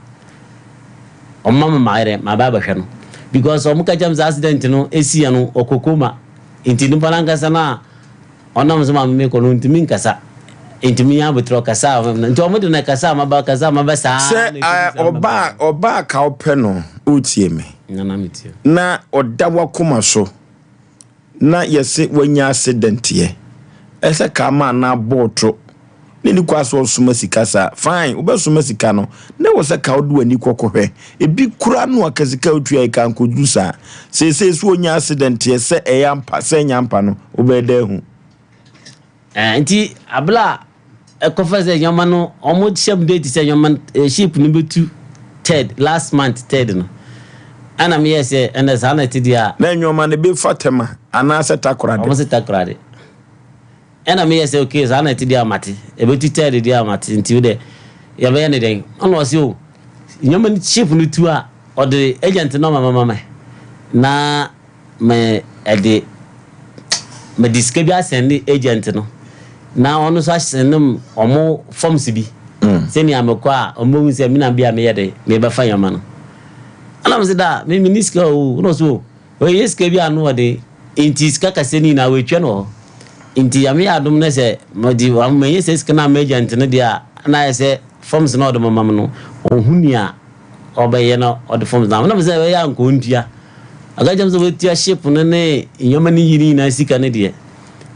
o mama maire ma baba hwe no because o muka jam accident no esi ya no okokoma nti nimpa na kasa na onam so ma me ko no ntimi kasa intimi ya butro kasa nti o mudu na kasa ma ba sa se oba ka openo utie me na mitie na odawa koma so na yese wanya accident ye ese ka ma na botro ni kwaso suma sika sa fine obesuma sika no na wo se ka odu ani kokohwe ebi kura no akazika otua e kan kodusa se so onya accident ye se eyampa se nyampa no obeda hu nti abla ekofese nyama no omo ship date se nyama ship no betu last month no ana me yese enda sana tidia na nyoma ne be fatema ana se takorade omo se takorade ana me yese okay sana tidia mate ebetu ted dia mate nti de ya be ne den ono se o nyoma ni ship no tu a ode agent no mama na me ede me discabia send agent no na ono so asendem omo forms bi seni amekwa omo nse mi na bia me yede me be fa yama no ana mse da me miniska o no so o yeska bia no de inti ska kaseni na wetwe no inti ya me adum na se modi wa me yesa ska na agent no dia na yese forms no de mama no ohunia obeye no o de forms na mse we ya nko ntua agajam so wetia ship no ne nyoma ni yiri na sika ne de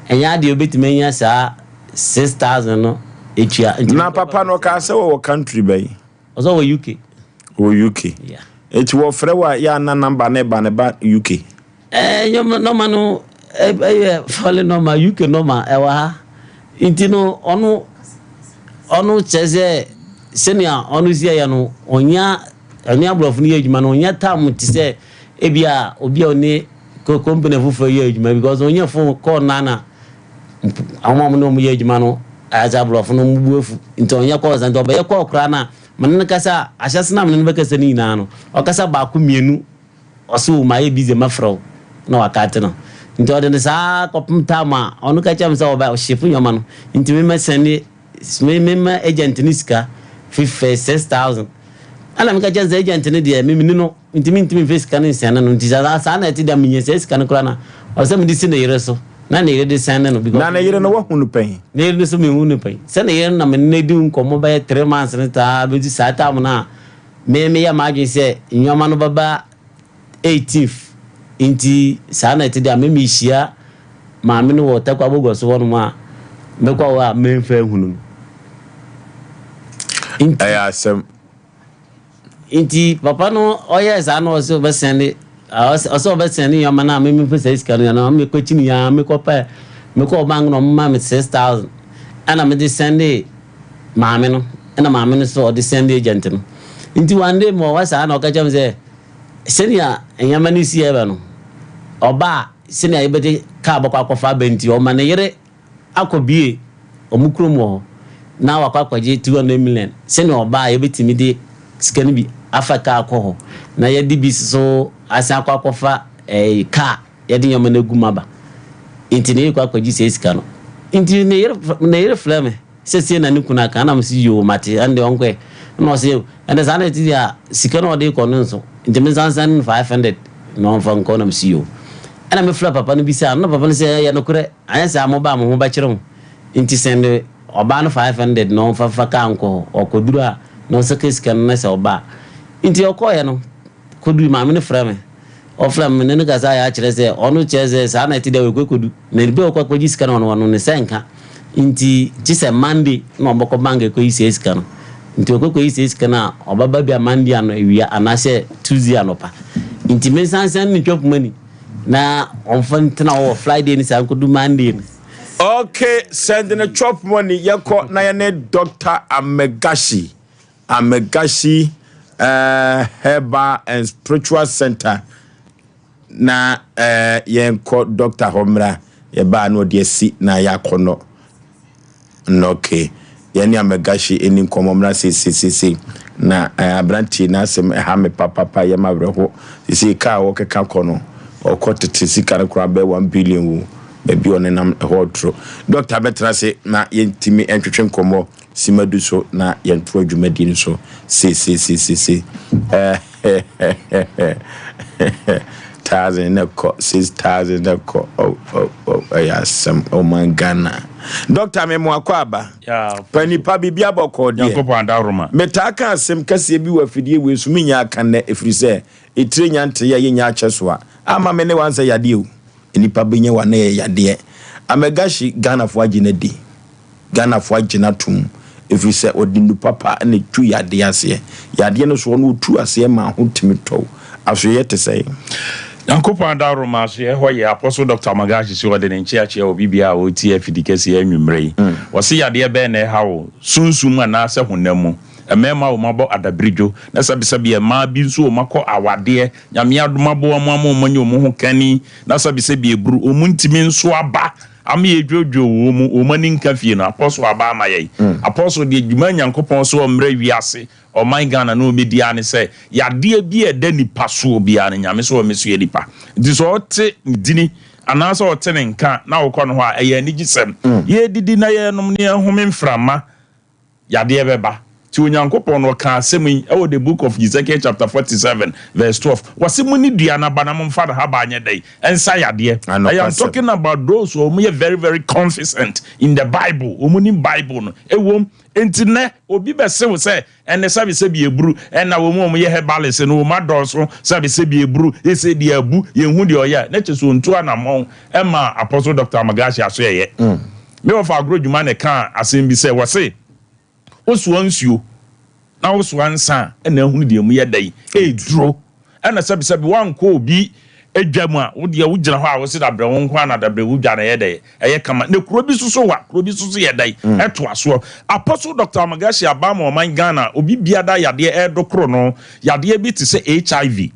enya de obetimanya saa 6000 no etua na papa no ka se wo country bay ozo wo UK yeah it wo frewa ya na number ne ba UK nyoma no manu fale no ma UK no ma ewa ha intino onu cheze senior onu sia ya no onya abrofu ni ejuma no onya tam ti se ebia obi oni company fufu ye ejuma because onya fo call nana awon no mu ye ejuma no as abrofu no mbuefu nti onya call san to be ye call kra na man kasa ahyasena man be kasa ni na no o kasa ba ku mienu oso ma ye bize mafro na wakate no nti ode ne sa kopum tama onu ka cham sa oba shifu nyoma no nti me send me agent ni sika 56,000 ana mika janza agent ni dia mimi no ntimi face kan nsana no ntiza sa na ti da minye se sika no kra na o se mudi sine yere so na ne yere de sane no because na yere no wa hunu pen ne yere so me hunu pen se na yere na me ne di nkomo ba 3 months ni ta be di sa ta mo na me ya ma gin se nyoma no baba 18th inti sa na ti da me hia ma me no wo ta kwa bogo so wono ma me kwa wa me fa hunu Asem inti papa no oye za no so be send also be send your man na me for say scan na me ko chini ya me ko pa me ko bang no ma me 6000 ana me de send maame no ana maame no so de send agent no inti one day mo wa sa na o ka jam say senior enyama ni si ebe no oba senior ibede ka bokwa kofa benti o ma ne yere akobie omukro mo na wakwaje 200 million senior oba yebetimi de scan bi afaka akọ na ye di bi so asa akwakofa car ye di nyama na gumaba inti ne kwakwaji se sika no inti ne yere flame se na ni kuna kana msi yo mate ande onkwe no se ande sana ti dia sika no de ko no so inti me sansan 500 no fa nko na msi yo ana me fla papa no bi sa no papa no se ya no kure anya sa mo ba mo ba kire inti sende oba no 500 no fa ka nko okodura no se kesika no se oba inti okoye no kodu maame ne frame o frame ne ga za ya kire se onu cheze sa na ti de we kodu na be okwa jisika no ne senka inti jise mandi no boko bange ko isi esika no inti okwa isi esika na obaba bia mandi ano ewia anase tuesday anopa inti me sansan ni chop money na onfantina o friday ni sa kodu mandi okay send the chop money yako na ya ne Dr. Amegashi Herbal and Spiritual Center na yenko Dr. Homra ye ba no de si na yakono okay yani Amegashi eni nkomomra se na abranti na Asem ha me papa ye mabreho se ka wo keka kono okotete sika na kura be 1 billion wo bebi onenam hodro Dr. Betrase na yentimi entwetwe nkomo simadu so na yentu adwumadi ni so se 1000 nako 6000 nako Asem Omangana Dr. Memo akwaba Panipa bibia boko de Yankopɔ andaroma metaka Asem kase bi wafidie we so minya aka na efrise etire nyante ye nya acheso ama me ne wansa yade o nipa benye wa na yade Amegashi Ghana fo agina di Ghana fo agina tum efrise odinu papa na tu yade ase yade no so no tu ase ma ho timito aso yete sei Yankopɔ andaroma so ye hoye Apostle Dr. Amegashi si wode ne nchiache o bibia o TF dikese anwumrei wo se yade be na hawo sunsum ana se honamu emema o mabo adabridjo na sabisabi ma bi nso o makọ awade nyame adomabo amamo manye o mu ho kani na sabisabi ebru o muntimi nso aba am ye dwodwo wo mu o mani nka fie no Apostle aba amaye Apostle de dwuma Nyankopɔn so o mra wiase o man Ghana no media ne se yade bi eda nipa so bia ne nyame so o meso ye nipa di so ote dini anasa o te ne nka na wo kɔ no ho a eye ni gisem ye didi na ye nom ne home mframa yade beba ti onyankopon no ka asem yi e the book of Ezekiel chapter 47 verse 12 wase mu ni dua na ba na momfa da ha ba anye dai ensa yade I am talking about those who are very very confident in the Bible omuni Bible no ewom enti ne obi be se wo se ene sabe se bi ebru ena wo mu ye herbalist no ma dɔso sabe se bi ebru ese di abu ye hu di oya na cheso ntu anamon ema apostle Dr. Magashi aso ye me of agro dwuma ne kan asem bi se wase osuo nsuo na osuo ansa ena hu di emu ye dai duro ena sabe wanko obi edwam a wo de wo gina ho a wo se da bre won kwa na da bre wo dwa na ye dai eye kama ne kuro bi suso wa kuro bi suso ye dai eto aso apostle Dr. Magashi abama oman Ghana obi bia da yade edokro no yade bi te se HIV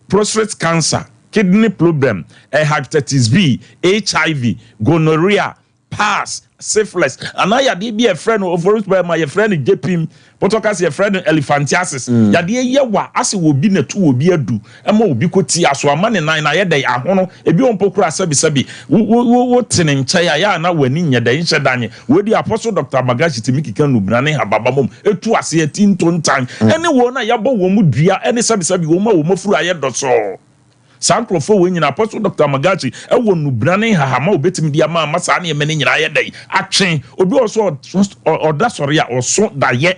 prostate cancer kidney problem hepatitis B HIV gonorrhea pass syphilis and now yade bi a friend Oforisuo my friend Jepim Potokas your friend elephantiasis yade ye wa ase wo bi na tu wo bi adu ema wo bi koti aso amane nan na ye dai ahono ebi on pokura sabi wo tene nchaya ya na wani nya dai nche danye wo di apostle Dr. Magashi timiki kan no brane hababa mom etu ase tinto ntan ene wo na yabo wo mu dua ene sabi wo ma wo mafuru aye doso Sankrofo we nyina apostle Dr. Magashi ewo nubrane hahama obetimi dia ma masa na yemene nyina ye dai atwen obi oso oda sori ya oso daye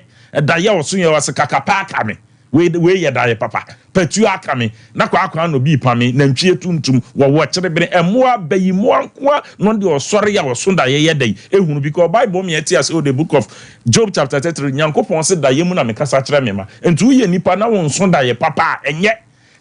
oso ye wase kakapa akame we ye daye papa patu akame na kwa no bi pame na ntwie tuntum wo kyerebe emoa bayi mo ankoa no de osori ya oso daye ye dai ehunu because Bible me eti as the book of Job chapter 33 Nyankopon se daye mu na mekasa kyerɛ me ma entu ye nipa na won so daye papa enye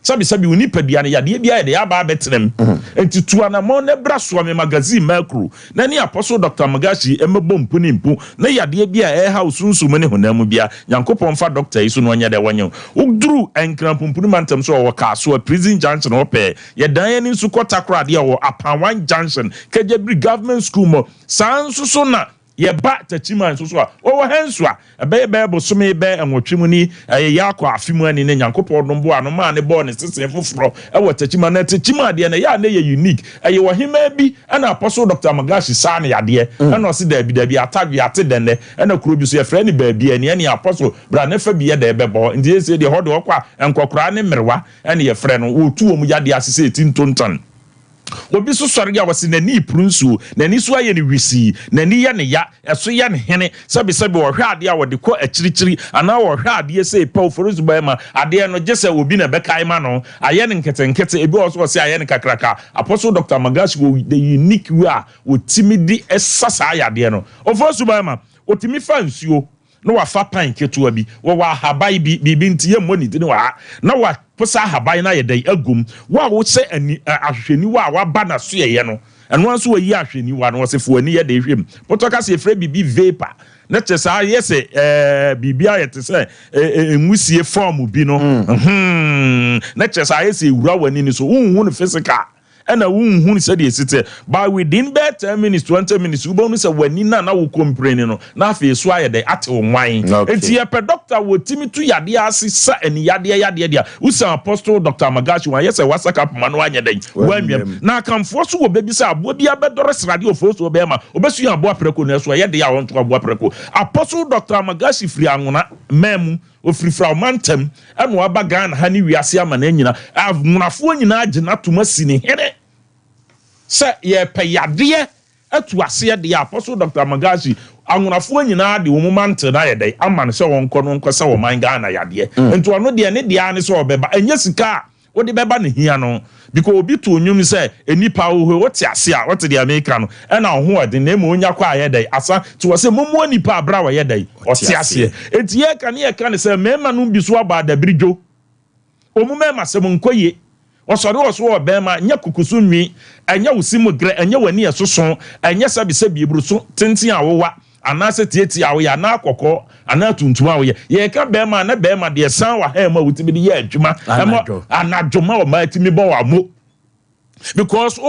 sabi uni pedia ne yade bia de aba betrem enti tuana mo ne braso me magazine makro na ni apostle Dr. Magashi emebo mpu ni mpu na yade bia house sunsu ne honam bia Nyankopon fa doctor isu no nya de wanyo udru enkran pumpunu mantem so wo ka so prison junction wo pe ye dan ni su kotakra de wo apan junction kejebri government school mo sansu so na ye ba tachiman so a wo henso a ebe bo so me be enwotwemu ni yakọ afimu ani ne Nyankopon no bo ano ma ne bo ne sese foforo e wo tachiman na tachima de na ya na ye unique ye wo hima bi na apostle Dr. Magashi sa ne yade na o se da bi atagwe ate den ne na kuro bi so ye frɛ ne ba bi ani apostle bra ne fa bi ye da ebe bo ndi ye se de hodo okwa enkokora ne mmerwa na ye frɛ no wo tuo mu yade asese tintontan obi so sori ya wasi na ni prunsu na ni so aye ni wisi na ni ya ne ya eso ya ne hene sabi wo hwe ade a wo de ko akirichiri ana wo hwe ade se pa Oforisuo ma ade no gese obi na bekai ma no aye ne nkete ebi wo so se aye ne kakraka apostle Dr. Magashi wo the unique way wo timidi esasa ya ade no Oforisuo ma otimi fa nsuo no wa fa pan ketua bi wo wa habai bi nti ye money ni wa na wa posa habai na ye dai agum wo se ani ahwehwani wa ba na so ye no eno anso yi ahwehwani wa no se fo ani ye de hwem potoka se frɛ bibi vapor na chesa yes bibia ye te se enwusie form bi no na chesa yes ewura wani ni so unhu no physical and a wound said yes, but within 10 minutes, 20 minutes, you bonus a when na wo complain no na fe so aye de at wine. Enti ye pe doctor wo timi to yade asisa eni yade usa apostle Dr. Magashi wan yes WhatsApp man wanye den wanwem na kamfo so wo bebi sa abo bia bedore srade Oforisuo be ma obesu ya abo apreko na so ye de ya won to abo apreko apostle Dr. Magashi firi anwona memu ofiri fra mantem eno aba Ghana ha ni wiase ama na nyina avunafo nyina agina tomasi ne here se ye pe yade atu ase de apostle Dr. Magashi anwonafo nyina de wo mante na ye dai amane se won kɔ no nkɔ se wo man Ghana yade ento ono de ne de ane se obeba enya sika wo de beba ne hia no because obi to onwum se enipa wo wote ase a wote de America no na ho ode na emu onya kwa ye dai asa to wo se momo nipa abra wa ye dai ote ase enti ye ka ne se mema no bi so aba da bridjo omumema se mo nkoye osori oso obema nya kukusu nwi anya usimu gre anya wani esoso anya sabi ebruso tintin awowa anase tieti awo ya na akokɔ ana tuntum awo ye ka bema na bema de san wa ha ma wutimi de ye adwuma anadwoma o ma timi bo wa mo because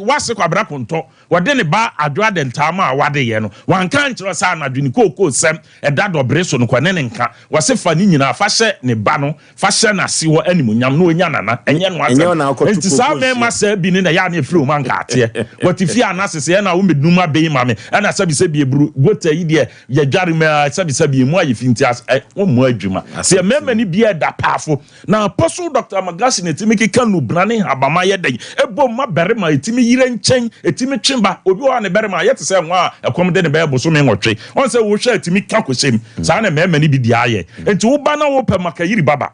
wase kwabra konto wode ne ba adwa de ntama a wade ye no wan kan kiro sa na dwini koko sem eda dobre so no kwane ne nka wase fa ni nyina fa hye ne ba no fa hye na se wo animunyam no onya nana enye no asem enti sa me ma sa bi ni na ya na efiri o man ka ate watifi anasese ye na wo meduma be ma me na sabi sabi eburu gota yi de ya dware ma sabi sabi mu ayi finti as wo mu adwuma se mema ni bia da pafo na apostle Dr. Magashi ne timiki kanu brane habama ye den ebo ma berema etimi yire nchen etimi twemba obi wa ne berema yete se nwa ekom de ne be bo so me nwotwe on se wo hwa etimi ka kwosem sa na mema ni bi dia ye enti wo ba na wo pe maka yiri baba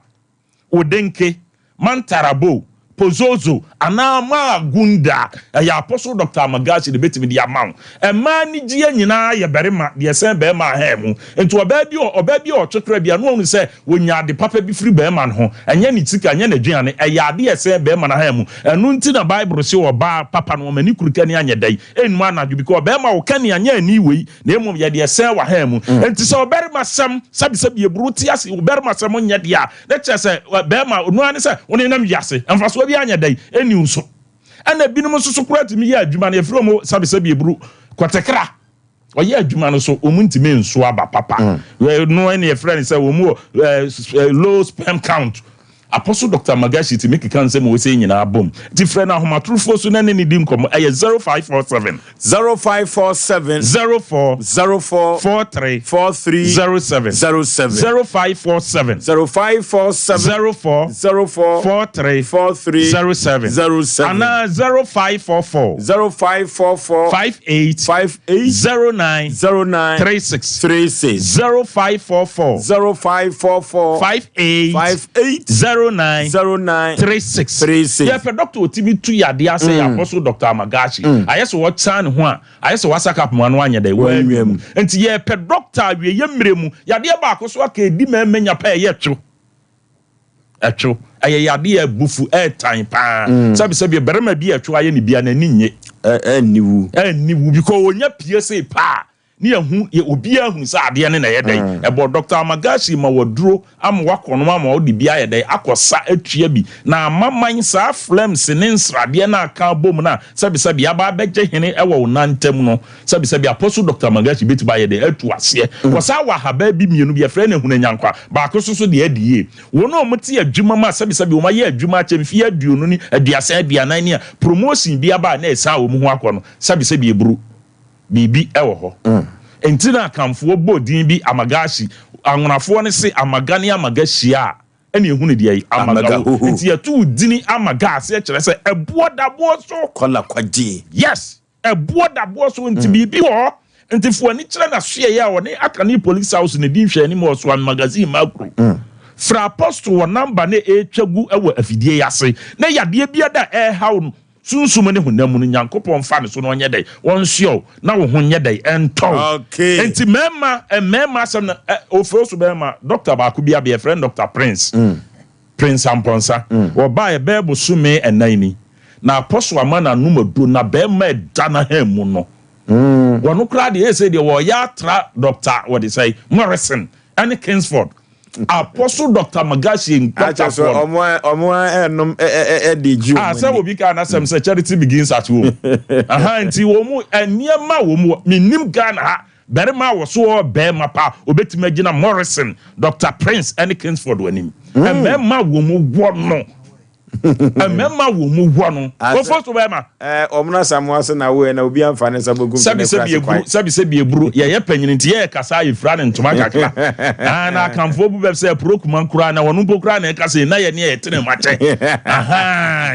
odenke mantarabo pozozo anama gunda ya apostle Dr. Magashi de betimi dia mawo ema ni gie nyina ye berema de se be ma ha mu enti oba bi o twekra bia no onu se wonya de papa bi firi be ma no ho enye ni tika enye na duane ya de ye se be ma na ha mu enu nti na bible se oba papa no mani kurukani anye dai enuma na ju because be ma wo kani anye ani wei na emum ye de se wa ha mu enti se oberema sam sabi ebruti ase oberema sam nya de a na che se be ma onu ane se woni nam yase emfaso bi anya dai eni unso ana binum so kurati mi ya adwuma na efro mo sabi ebru kwatekra oye adwuma no so omuntime nso aba papa no any friend say wo mu low sperm count Apostle Dr. Magashi to make a cancer we say in our boom. Different ahomatrufo so na ni dim komo 0547 04 43 07 0547 04 43 07 ana 0544 58 09 36 0544 58 0936 yeah, Dr. Otimi tu ya dia say Apostle Dr. Magashi ayeso wo chan ho a ayeso wasaka poma no anya dai wanwam enti ye pe doctor wie ye mremu ya dia ba akoso aka edi ma menya pa ye twu etwu aye ya dia bufu time pa sabi berema bi etwu aye ni bia na ninye niwu because onya pie say pa ni ehu ye obi ahu sa ade ne na ye dai ebo Dr. Magashi ma woduro am wakono ma odi bia ye dai akosa atua bi na maman sa flames ne nsrade na aka bom na sabi aba beje hene ewo nantem no sabi Apostle Dr. Magashi beti ba ye dai atu ase kosa wa haba bi mienu bi efre na hu na nyankwa ba akoso de adie wono omte adwuma ma sabi o ma ye adwuma achemfi aduonu ni aduasa aduanan ni promotion bi aba na esa wo mu ho akono sabi eburu bibi ewo ho entina kamfo bodin bi Amagashi anwonafo ne se amagane Amagashi a ene ehu ne de amaga enti yetu dini Amagasi e kire se eboodabo so kola kwaje yes eboodabo so enti bibi ho enti fo ni kire na hwe ya woni aka ni police house ne din hwe ni mo so magazine makro fra apostle wo number ne etwagu ewo afidie yase na yade bia da hawo no sunsum ne honam no nyankopon fa ne so no onye dai won sio na wo honye dai ento enti mema sam na ofroso bema Dr. Bakubia be friend Dr. Prince Amponsa wo ba e bebo sume enani na apostle amana numado na bema dana hemu no wono kra de say de wo ya tra Dr. what they say Morrison and Kingsford Apostle Dr. Magashi in Dr. say obi ka na sem say charity begins at home nti wo mu eniema wo mu minim Ghana ha berema wo so berema pa obetima gina Morrison Dr. Prince and Kingsford wanim emema wo mu wo no emema wo mu wo no wo first berema omna samuase na wo na obi amfane sabogu sabi eburu ye panyini nti ye kasa yefra ne ntoma kakra na kamfo bu be say prokuma nkura na wonu pokura na kasa na ye ne ye tene mache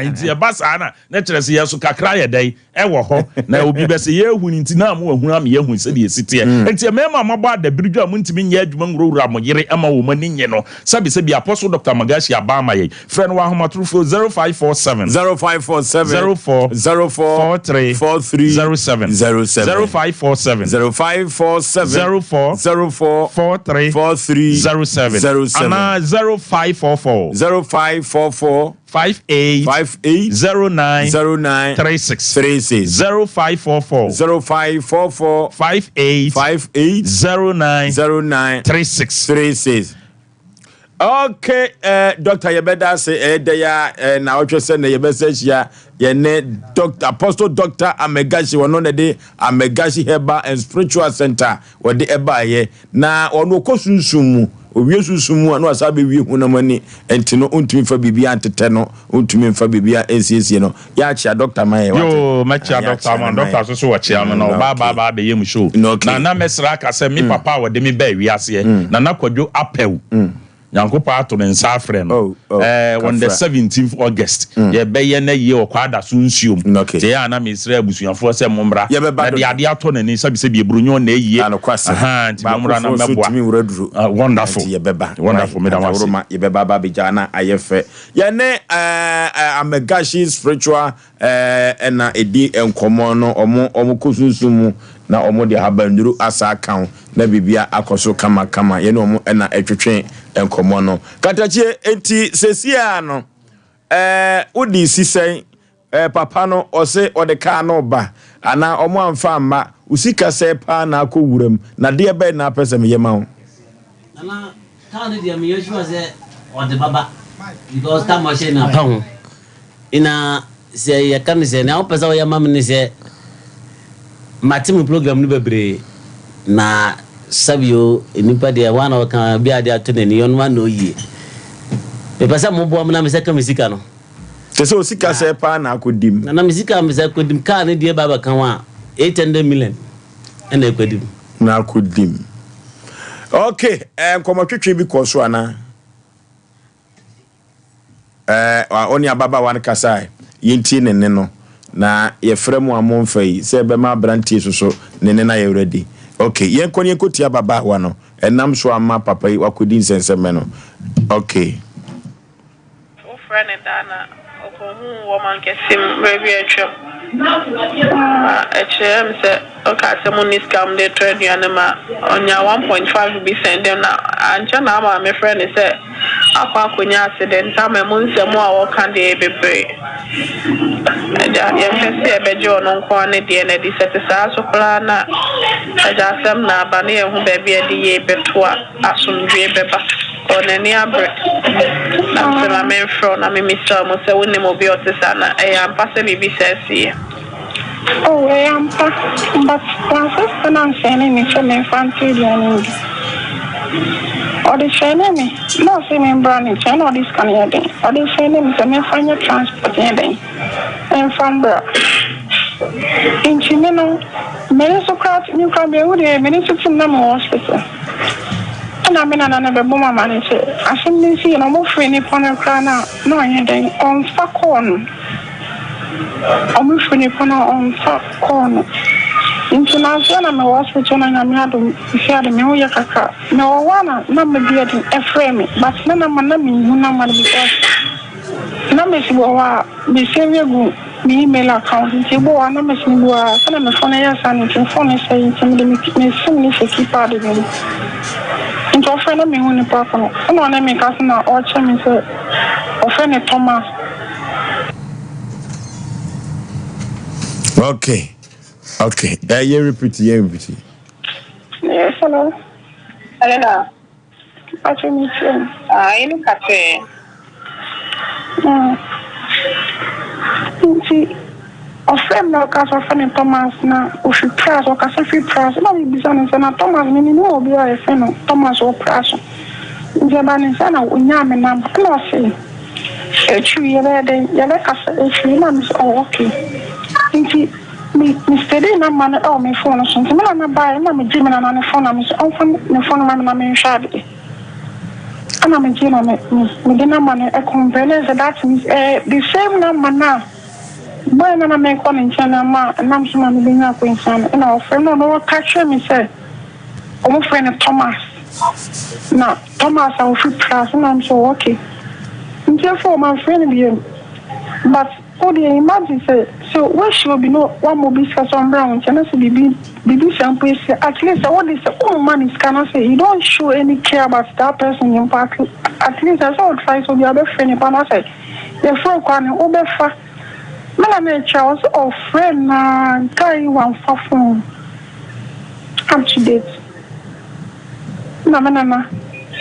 nti e basa na kire se yeso kakra ye dai ewo ho na obi be say ye hu nti na mo hu am ye hu se de sitie nti emema mabo ada biriju am ntimi nya adwuma ngurowura mo yere ema wo mani nye no sabi Apostle Dr. Magashi abama ye friend wa homatrufo 0547 04 43 07 0547 04 43 07 ana 0544 58 09 36 0544 58 09 36 Okay, Dr. Yebeda say there na otwe say na yebesa hia yene Dr. Apostle Dr. Amegashi wono ne de Amegashi Herbal and Spiritual Center wo de eba ye na ono kosunsumu owie sunsumu anu asabe wie hunamani enti no ontumi fa bibia antete no ontumi fa bibia ensiesie no ya chia Dr. Maye yo macha Dr. Man Dr. so chia no ba be yem show na mesra ka se mi papa wo de mi ba wiase na kwadwo apew Yankopa ato ne nsa afre no on the 17th August ye be ye na ye okwada so nsuom te ya na mesra abusuafo se mombra na de ade ato ne sabi se bi ebrunyo na eyiye aha nti mombra na meboa wonderful ye beba wonderful me da wase ye beba ba be jana ayefe ye ne Amegashi spiritual na edi enkomo no omo kosunsumu na omo de habanduru asa account na bibia akoso kama ye no omo na etwetwe enkomo no katachie enti sesia no odi sisen papa no ose odeka no ba ana omo amfa amma usika se pa na akowuram na de be na pese me yema ho ana kan de me yeshua se ode baba because time machine na pa ho ina se ya kan se na opesa o yama me se Matim program ni bebre na sabio nipa de wana waka bia de atone ni on wana oyi e pesa mo bo amna me se ka misika no te se osika se pa na akodim na misika me se akodim ka ne de baba kan wa 800 million ena akodim na akodim okay komo twetwe bi koso ana oni ababa wan kasai yenti ne no na ye fremu amonfa yi se be ma brantie so ne na ye ready okay yen konye kotia baba wa no enam so ama papa yi wakodi nsenseme no okay o friend dana okomu woman kesim baby etwa se okay se munis kam de trade yanema onya 1.5 be send them na ancha na ma me friend say akwa konya accident ama munsemu a wo kan de bebe ya fese ebejo no nko ne de na di setisa so kla na ajasem na ba ne hu ba bia de ye betoa asomdwe beba onani abre na se la men fro na me misa mo se woni mo bi otisa na e ampa se bibi sesi oh I am but process and saying me for me fancy and or the saying me no say me brand channel or this can you do or the saying me say me find your transport here and from bra in chimeno many so crowd you can be with many to na hospital and I mean na be boma man say Asem Mpe see no mo free ni pon kra na no yen den on fakon Omufuni kona on corner. International me hospital na me ado fiade me hoya kaka. Me wana na me biadi e frame but na na me huna man because na me sibo wa me save go me email account nti bo wa na me sibo wa na me phone ya san nti phone say nti me sim ni se kipa de me. Nti ofre na me huni pa kono. Na na me kasa na o che me say ofre ne Thomas. Okay. You repeat. Yes, hello. Helena. What's your name? In cafe. See, a friend now cast a friend Thomas now. If you press or cast a free press, not be business and Thomas. Many know be a friend Thomas or press. The man is an unyam and I'm classy. A tree, you're like a tree, man is all okay. Mr. Day, no man, oh, my phone or something. I'm not buying, I'm a Jim and I'm on the phone. I'm often the phone, I'm in Shabby. And I'm a Jim, I'm a man, a convenience that means the same number now. When I make one in China, and I'm someone being up in San, and our friend, no catch me, said, oh, friend Thomas. Now, Thomas, I'll free class, and I'm so okay. And therefore, my friend, but oh, the imagine say so. Where she will be no one more business on brown. And I say, baby, sample say at least what they say. Oh, man is cannot say. You don't show any care about that person in part. At least I saw try so the other friend. If I say the friend can overfa. Man, I Charles or friend carry one for phone. Up to date. No.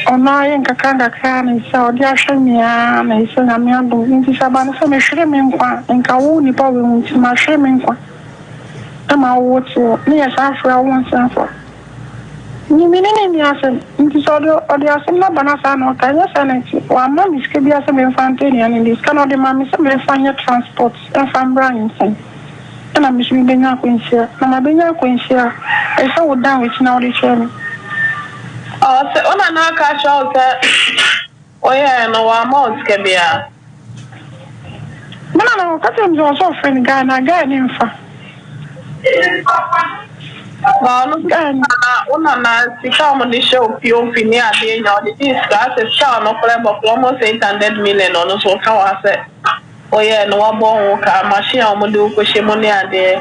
Ona nkakanga kana isa odia hwemia na isa na me ado nti saba no so me hwere me nkwa nka wo ni pa we nti ma hwere me nkwa ama wo to ne ya sa afra wo nsa fo ni menene mi asem nti so odia asem na bana sa no ka ya sa na ti wa ma mi ske bi asem me fante ni ani dis kana de ma mi se me fanya transport e fam brand sen na mi shimi benya kwensia na ma benya kwensia e sa wo dan we na wo de chere se ona na ka show se oye no wa mo ske bia mana ka tem zo so friend ga na ga ni mfa ba no ga ona na sika mo ni show pio fini ade nya o de sika se sika no kole bo almost 800 million no so ka wa se oye no wa bo ka machine o mo de ko she mo ni ade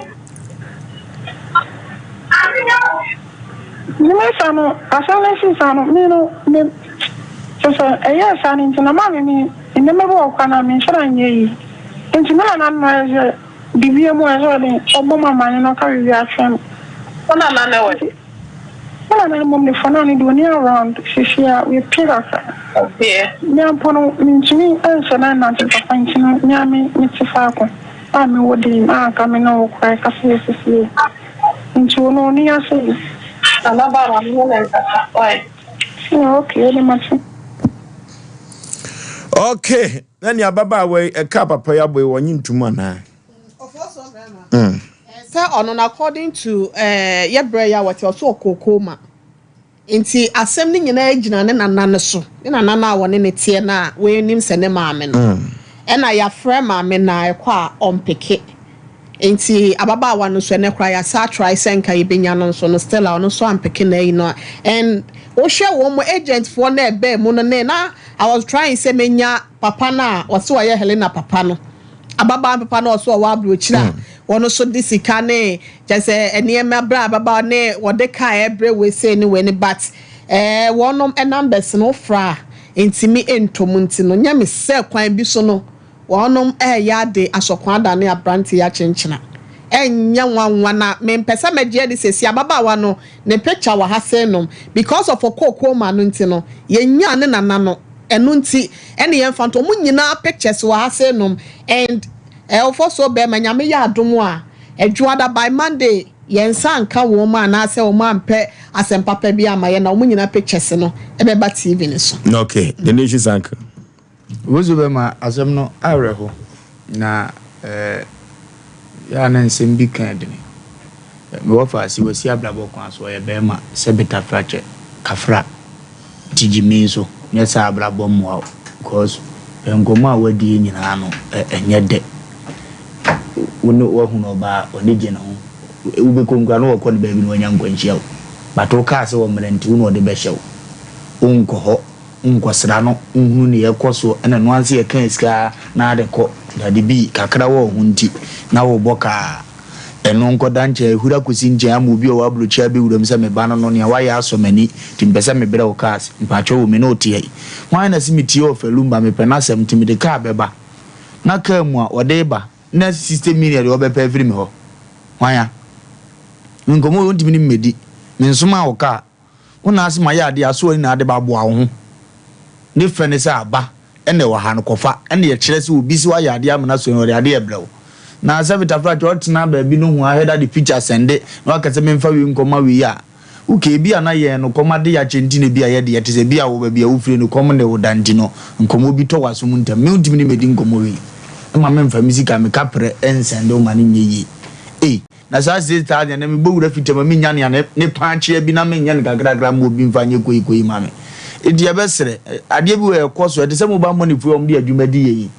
ni me sano asale si sano me no me so eya sano ntina ma me ni me bo kwa na me shara nyeyi ntina na na je bibie mo ezo de obo mama ni no ka wi afem ona na na we ona na mo me fana ni do ni around shishia we pira sa okay me ampono minchini enso na na papa nchino nyame mitifa ko me wodi ka me no kwa ka sisi ncho no ni ase ana baba mi wona ka oi okay le machi okay nani ababa we e ka papa ya boy wonyi ntuma na ofoso grandma say on according to yebre ya what also kokoma nti asem ni nyina agina ne nanane so ne nanana wone ne tie na we nim se ne maame no na ya frɛ maame na ekwa ompeke nti ababa wa no so ne kra ya sa try senka yebenya no so no still on so ampeke na yi no and o hwe wo mo agent for na ebe mu no na I was trying say menya papa na wose wa ye Helena papa no ababa papa na so wa abrochira wono so disika ne just eniema bra ababa ne wode ka ebre we say ni we ni but wonom numbers no fra intimi entom ntino nya me se kwan bi so no wonom ya de asokwan da ne abranti ya chenchena enya nwanwa na me mpesa meje de sesi ababa wa no ne picture wa ha say no because of okoko ma no ntino yenya ne nana no enu nti ene ye mfanto mu nyina pictures wa ha say no and for so be manyame ya adom a adwada by Monday yensa nka wo ma na se wo ma mpe Asem Papa bi amaye na wo nyina pictures no ebeba TV ni so okay the nation sank wozu be ma asem no areho na ya na nsem bi kan de ni me wo fa si wasi ablabo kwa so ye be ma se beta fracture kafra tijimi so nyesa ablabo mo because ngoma wadi nyina no enye de wono wa hu no ba onije no ube kongwa no ko ne ba bi no nya nkwanhia wo bato ka se wo mrenti wo no de be hyew unko ho unko sra no hu ne yekoso ena no anse ye kan iska na de ko da de bi kakra wo hu nti na wo boka eno nko danche hura kusinje amu bi o abrochia be wuram se me ba no ne wa ya asomani timpese me bere wo kas mpacho wo me no tie wan na simiti o felumba me pena sem timide ka beba na ka mu a ode ba na system million de obepa every me ho wan nkomo yo ntimi ni medi me nsoma wo ka wona asema ya ade aso ni na ade ba boa wo ho ne frene se aba ene wo ha no kofa ene ye kire se obi si wa ya ade amana so ni ade eblewo na sabita fra chot na ba bi no hu aheda the picture sende na wakase me mfa wi nkoma wi ya uke bi ana ye no koma de ya chenti ne bi a ye de yete se bi a wo ba bi a wo fire no koma ne wo danti no nkomo bi to waso mu ntam me ntimi ni medi nkomo wi ma me mfa musika me kapre ensende o mane nyeyi na sa se ta de na me bowura fitama me nya ne panche bi na me nya ne gagragra mo bi mfa nye koyi ma me edi abesere ade bi we koso de se mo ba money fu o mo de adwumadi yi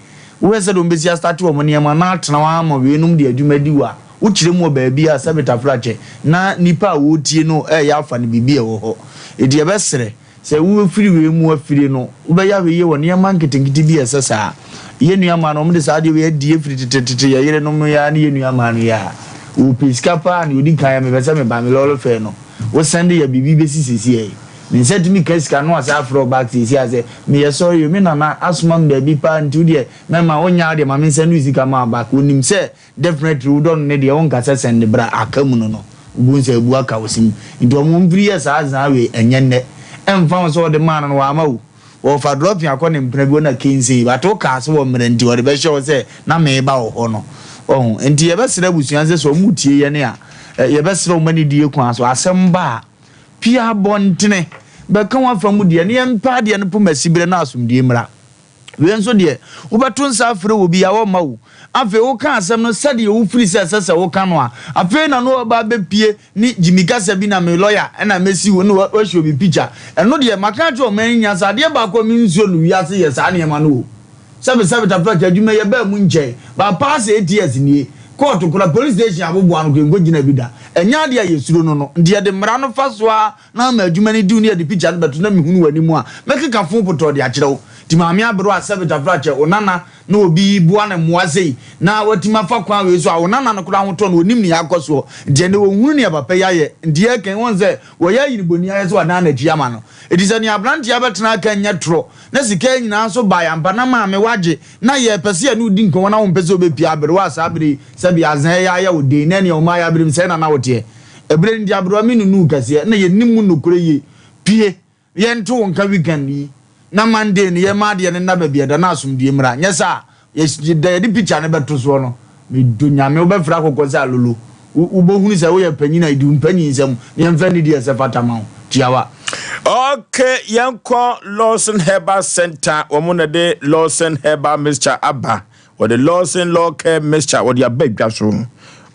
we se do mbesi start wo mo ne ma na atena wa ma we num de adwumadi wa wo kire mo ba bi a sabita frache na nipa wo tie no ya afa ne bibie wo ho edi abesere se wo firi we mu afiri no wo ba ya we ye wo ne ma nketenkiti bi esesa ye nuama no mde saade we die firi tete ya yere no ya ne ye nuama no ya wo piskapa ne odi kan ya me besa me ba me lolo fe no wo sende ya bibi be sisisi e me said me keska no asa afro back sisi ase me ye sorry me na asuma me bi pa ntu de me ma wonya de ma me sende usika ma back onim se definitely wo don ne de won ka sende bra akamu no bu nse bu aka wosim nti o mo mviri ya sa we enye ne em found so the man no ama wo wo fa drop ya ko ne mpena bi na kenzi but wo ka so wo mmerenti wo de be show say na me ba wo ho no oh enti ye be sere busuan se so mutie ye ne a ye be sere o mani die kwa so asem ba pia bontene be kan wa fa mu die ne empa de no po masibire na asumdie mra we nso de wo beto nsa afre wo bi ya wo ma wo afi wo kan asem no sade wo firi se wo kan no a afi na no ba be pie ni jimika se bi na me lawyer na mesi wo no wo show bi picture eno de maka jo man nya sade ba ko mi nsuo no wiase ye sa ne ma no sabe ta project adwuma ye ba mu nche ba pass ATS ni court kura police station abobo anu ko ngogina bi da enya de ye suro no de de mra no fa so a na ma adwuma ni di ni de picture no beto na me hunu wani mu a mekeka fo poto de akyerew ti maami abro asabe ta frache onana na obi bua na muazei na watima fa kwa we so a onana no kura hoto no onim ni akoso de ne ohunu ne papa yaye de ken won se wo yayi ni boni yaye so onana na jiama no edise ni abranti abetena kan nya tro na sika nyina so ba ya mpa na maami waje na ye pese anu di nko na wo pese obepi abere wa asabere sabi azan yaye o de na ne o ma ya bere se na wote ebere ndi abro mi nu kase na ye nimu no kure ye pie ye nto won ka weekend yi na Monday ni ye ma de ne na ba bia da na asumdie mra nyesa ye de picture ne beto so no me do nyame wo be fra kokko sa lolo wo bo hunu se wo ye panyi na idu panyi nsem ye mfa ni die se fatama tiawa. Okay, yanko Lawson Herbal Center omuna de Lawson Herbal Mixture Abba or the Lawson Law Care Mixture or the abegwaso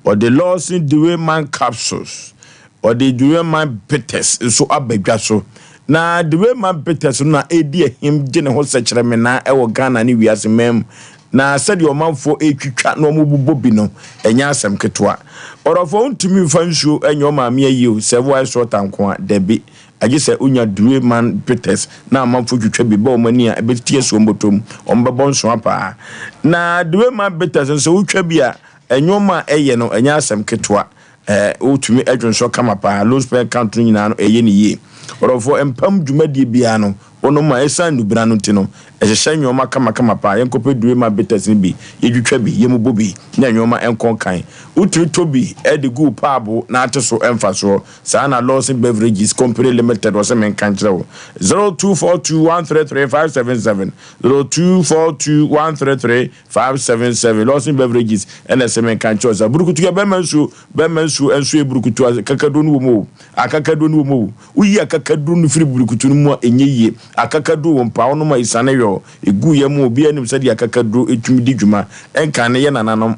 or the Lawson Dewey Man capsules or the Dewey Man bitters so abegwaso na the way man bitters na edi him gene ho sechere me na e wo Ghana ni wiase mem na said your man for etwitwa na omububo bi no enya asem ketwa orofo ntumi mfa nsuo enyo maame ayi o se wo so tanko a debi agi se unya Dewey Man bitters na manfo twitwa bi ba o mani a ebetie so mbotom ombebo nso apa na Dewey Man bitters nso wutwa bi a enyo ma eye no enya asem ketwa utumi adwonso kama pa low spec count nyina no eye ni ye orofo empam dwumadie bia no ono ma esan dubra no tino ehye nyoma kama pa yenkope Dewey Man bitters ni bi yedwitwa bi yemubo bi na nyoma enkon kan utiri tobi edigu pabo na ateso emfaso sa na Lawson Beverages Company Limited was men kan kire 0242133577 0242133577 Lawson Beverages NSM kan kire za burukutu ya bemansu ensu e burukutu kakado no mo akakado no mo uyi akakado no firi burukutu no mo enye akakado wo mpa ono ma isane yo egu ye mu obi anim sadi akakado etumi di dwuma enka ne ye nananom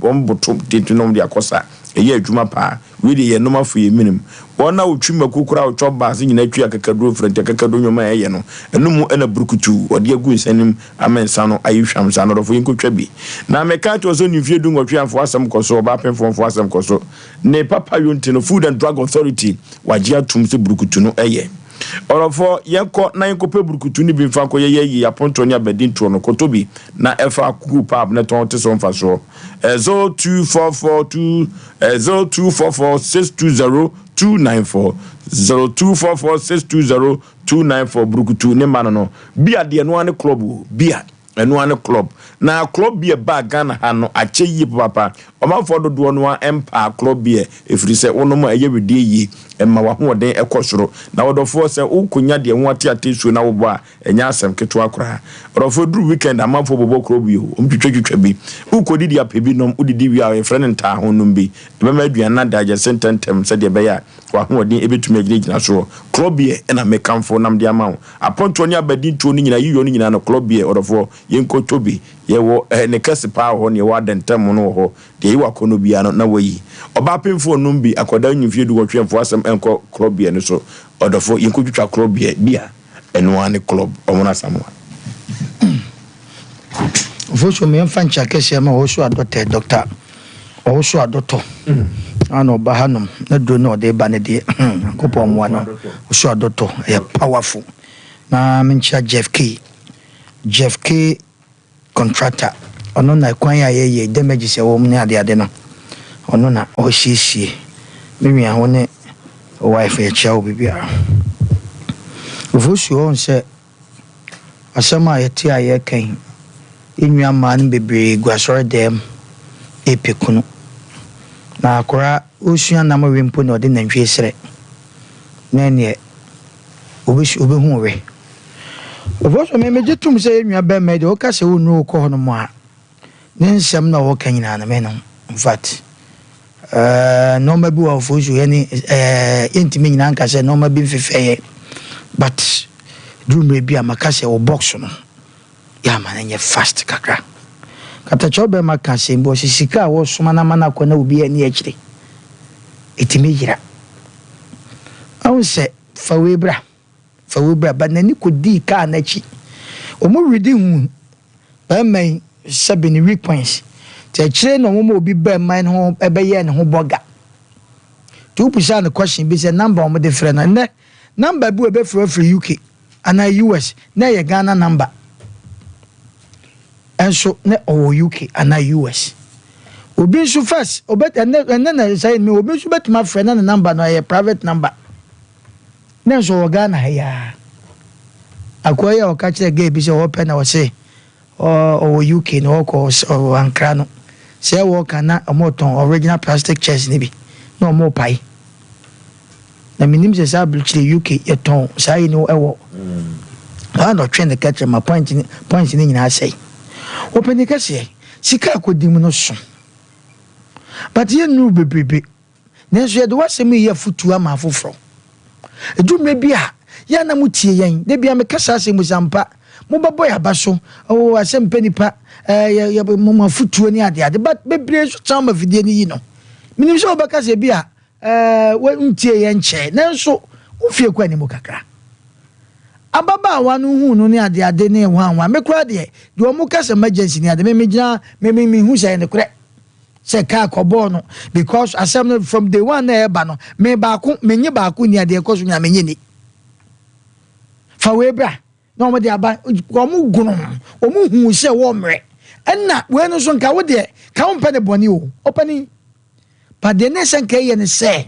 omboto tintinom di akosa eye adwuma pa we de ye noma fo ye minim wona otwima kokura otwoba se nyina twi akakado frente akakado nyoma ye no enum ena burukutu ode egu nsanim amensa no ayihwam sa no rofo yinkotwa bi na meka to so nifie du ngotwe afo asem koso ba penfo asem koso ne papa yonti no Food and Drug Authority wagia tum se burukutu no eye orofo yeko na yenkope burukutu ni bi mfa ko ye aponto ni abedin to no kotobi na efa kuku pub na ton te so mfa so 0244 0244620294 0244620294 burukutu ni mano no bia de no ane club bia enu ane club na club bia ba Ghana ha no ache yi papa omanfo dodo no empa club bia efiri se wono ma eye wedie yi emma wa hoden ekosoro na wodofo se ukunya de ho ate su na wobo a enya asem keto akora orofo duru weekend amanfo bobo club yi omtwetwa bi ukodi dia pebi nom udidi wi a friend nta ho nom bi bema aduana daje sententem se de be ya wa hoden ebetumi agina so club bia na mekamfo nam de amawo aponto ni abadin to ni nyina yiyo ni nyina no club bia orofo yenko tobi yewo ne kase pa ho ne wa dentam no ho de yi wakono bia no na wayi oba pemfo no bi akoda nyimfie du wotwemfo asem enko club bia no so odofo yenko twitwa club bia eno ane club omona samwa voso me mfa ncha kese ma wo so adote doctor wo so adoto ano bahanum na do no de ba ne de kopo mo no wo so adoto e powerful na mencha Jeff K contractor ono na kwan ya ye damage se wo mu ade no ono na o hihie me ho ne wife ya chawo bibia vosu on se asama yeti aye kan enua man bebre guasore dem epekunu na akora osua na mo wempo no de nantwe sere na ne obehu we oboso me mejetum say enua ba me de o ka se wo nu ko hono mo a ne nsem na wo kanyina na me no in fact no ma bi wa foju yani intimi nyina nka se no ma bi fefeye but dumre bi amaka se wo box no ya mananye fast kakra kata chobe maka se mbo sisika wo soma na mana ko na obi ani akire etimi yira awu se fawebra ba nani ko di ka na chi o mo redi hu ba mai 7 week points te chire no mo obi ba mai no ebe ye ne ho boga tu pusa the question be say number o mo de frɛ na ne number bi ebe frɛ UK and US na ye Ghana number and so ne o UK and US obi so first obet and na say me obi so bet ma frɛ na number no ye private number na so Ghana ya akoya o ka kire ge bi se o pe na o se o UK no ko o Ankara no se wo kana omoton original plastic chairs ni bi no mo pai na minim se sa bulchire UK yeton sai no ewo no trend the catch my point ni nyina sei open the kase sika akodim no so but ye nu bebrebe na so ye de wasem ye futu ama afoforo edume bia ya na mutie yen de bia me kasa asem Sompa mo babo ya baso o Asem Mpe Nipa ya mo mafutuo ni ade but bebre so chama video ni yi no minim so obaka se bia we ntie yen che na so ufie kwa ni mo kakra ababa wa no hu no ni ade ne wanwa me kura de o mo kasa emergency ni ade me gina me hu say ne kure se ka kobo no because Asem from day one na eba no me ba ko menye ba ko ni ade ko so nya menye ni fa we bra no mo de aba o mu gunu o mu hu se wo mre enna we no so nka wo de ka wo mpane boni o opani pa de ne sen ka ye ne se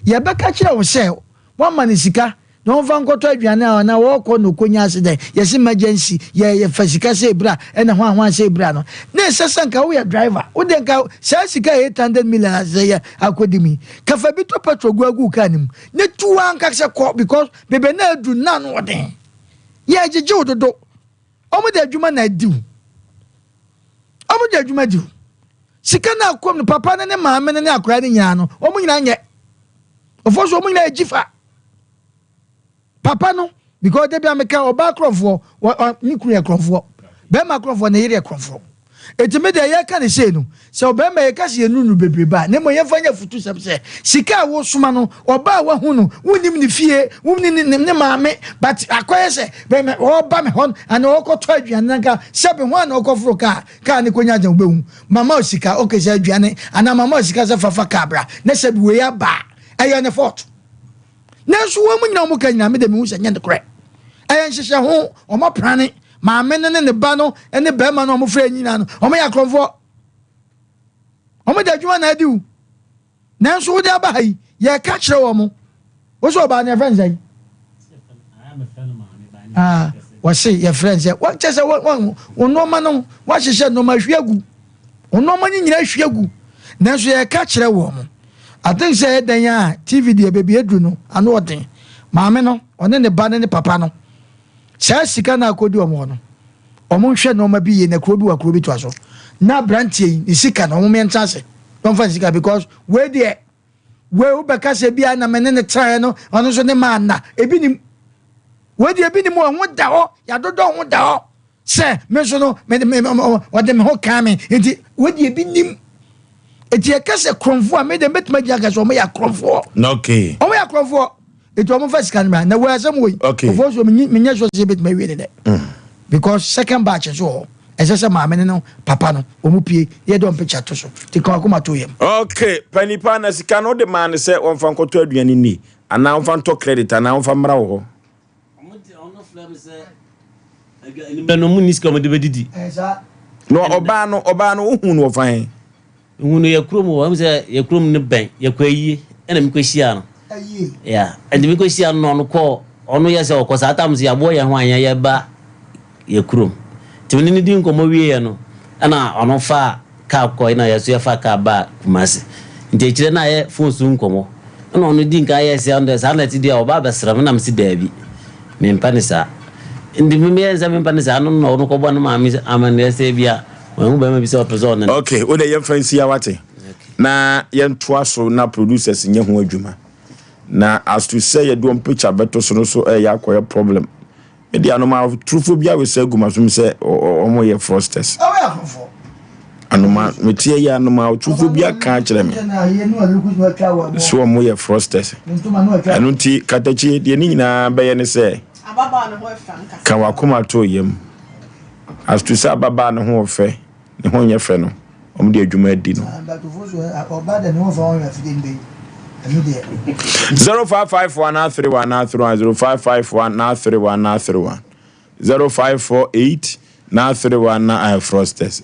ye beka kire wo se wo ma ne sika no fa nkoto aduane na wo ko no konya accident ye se emergency ye fasika se bra ena ho se bra no ne se sen ka wo ye driver wo de ka se sika 800 million se ye akodimi ka fa bi to petrol guagu ka nim ne tuwa nka se ko because bebe na adu na no den ye jeje ododo omo de adwuma na diu omo de adwuma diu sika na akom no papa ne maame ne akora ne nya no omo nyina nye ofoso omo nyina ejifa papa no because they be ameka oba krofo ni kuru krofo be ma krofo na yire krofo etime de ye ka ne sei no se oba ma ye ka se enunu bebreba ne mo ye fanya futu se sika wo suma no oba wa hu no wunim ni fie wunim ne maame but akoye se be me oba me hon ana okoto aduane nka sebe ho ana okofro ka ne konya jan behu mama osika okese aduane ana mama osika se fafa kabra ne sebe we ya ba ayo ne fort na so wo mu nyina mo ka nyina me de me hu se nyende kore ayen hyehyɛ ho omo prane maame ne ba no ene be ma no omo fra nyina no omo ya krofo omo da dwuma na adiu na so wo de aba hai ye ka kire wo mo wo so ba ne friends ai wo say your friends what just wo no ma no wa hyehyɛ no ma hwiagu ono ma nyina hwiagu na so ye ka kire wo mo I think say dan ya TV de baby edu no ano oden maame no one ne ba ne papa no sa sika na akodi omo no omo hwe no ma bi ye na kuro bi wa kuro bi to aso na brantie ni sika na omo menta se don fa sika because we there we ubeka se bia na mene ne try no ono so ne man na ebi ni we there ebi ni mo ho da ho ya dodo ho da ho se me so no me what them ho kame enti we there ebi nim eti ekase kromfo a me de betima giaga so mo ya kromfo okay o mo ya kromfo eti o mo fa sika na we asem we ofo so me so se betima we de because second batch so esese maame no papa no o mu pie ye don picture to so ti kan akoma to yem okay panipa na sika no de man se on fa nkoto aduane ni ana on fa nto credit ana on fa mra wo ho ono flame se aga no mu niska mo de bedidi no oba no ohun no fa hen hunu ya krom wo se ya krom ne ben ya kwayi ena mi kwahia no ya and mi kwahia no no ko ono ya se okosa atam se ya bo ya ho anya ya ba ya krom timini ni din ko mo wie no ana ono fa ka ko ina ya so ya fa ka ba kumase nte kire na ye phone su nkomo ana ono din ka ya se ande sa na ti dia oba besra me na msi daabi me mpanisa ndi me enza me mpanisa no no ko bɔ no ma mi amane se bia wɔn ba ma bi se oprezo no okay o de yɛn fancy ya wate na yɛn toa so na producers nye ho adwuma na as to say you do picture beto so ya akoye problem e dia no ma truthful bia we say guma so say omo ye frosters anoma metie ya anoma truthful bia kan kire me so omo ye frosters anu ti katachi de ni nyina be ye ne say ababa no ho efa nka ka wakoma to yem as to say ababa no ho fe ne ho nye fe no omo de adwuma adi no 0551-31931 0554-8 931 frosters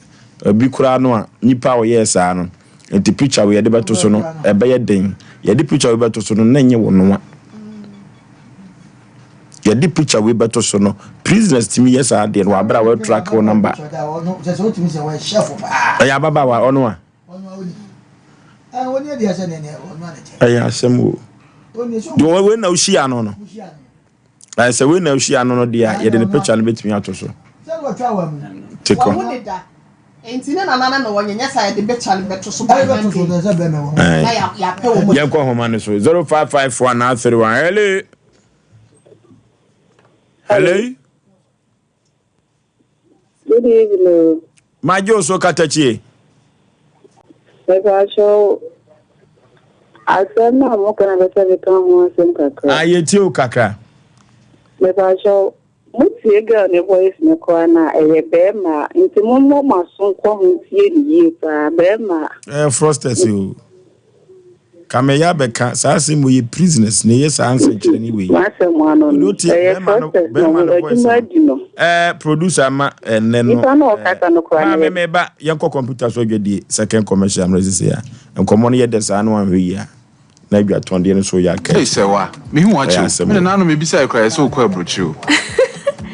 bi kura no a nipa wo yes ano enti picture we de beto so no e be ye den ye de picture we beto so no na nye wo no ye de picture we beto so no prisoners timi yes ade no abra we track wo number ya baba wa ono a woni dia se ne aya asem wo do we na ushi ano no I say we na ushi ano no dia ye de picture no betimi ato so tiko entine na no wonye sa de picture beto so ba ya pe wo ya ko homa ne so 0551-931 hello good evening majo so katachi show Asem na mo kana beta beta ho asem kakra ayeti o kakra show mutie ga ne voice ne ko na eye be ma nti mo maso ko ho tie ni pa be ma frosters o kame ya be ka sa se mo ye prisoners ne yes answer kire ni we asem ano no be ma no voice producer ma ne no me ba yanko computer so dwedie second commercial amrezi ya nkomo no ye de sa no anhwe ya na dwa tonde no so ya ka se wa me hu achi me na no me bisa ekra so ko abrochi o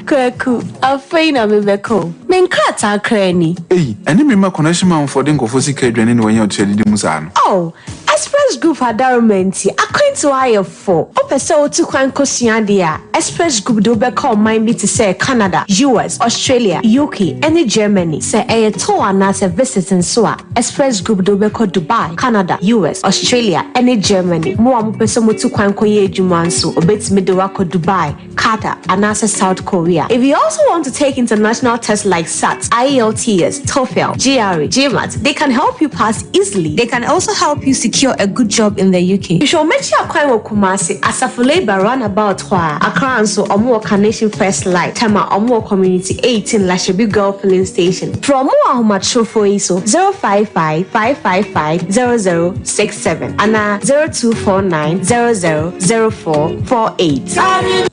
Kwaku, afeina mebeko. Menkrata krani. Eni me ma connection ma for den kofo sika adwane ne wanya otedi musa no. Oh, Express Group adarumenti akwentu ayefo. Opese otu kwan kosua dia. Express Group do be call mind be to say Canada, US, Australia, UK, and Germany. Say a tour na se visiting so Express Group do be call Dubai, Canada, US, Australia, and Germany. Mo ampese motu kwan koye adwuma nso obetimi de wako Dubai, Qatar, and South Korea. If you also want to take international tests like SAT, IELTS, TOEFL, GRE, GMAT, they can help you pass easily. They can also help you secure a good job in the UK. You should make sure you Kumasi Asafo Labor runabout Accra and so Omo Carnation First Light, Tema Omo Community 18 Lashabi Girl Filling Station. From Omo Macho for ISO 055-555-0067 and 0249-000448.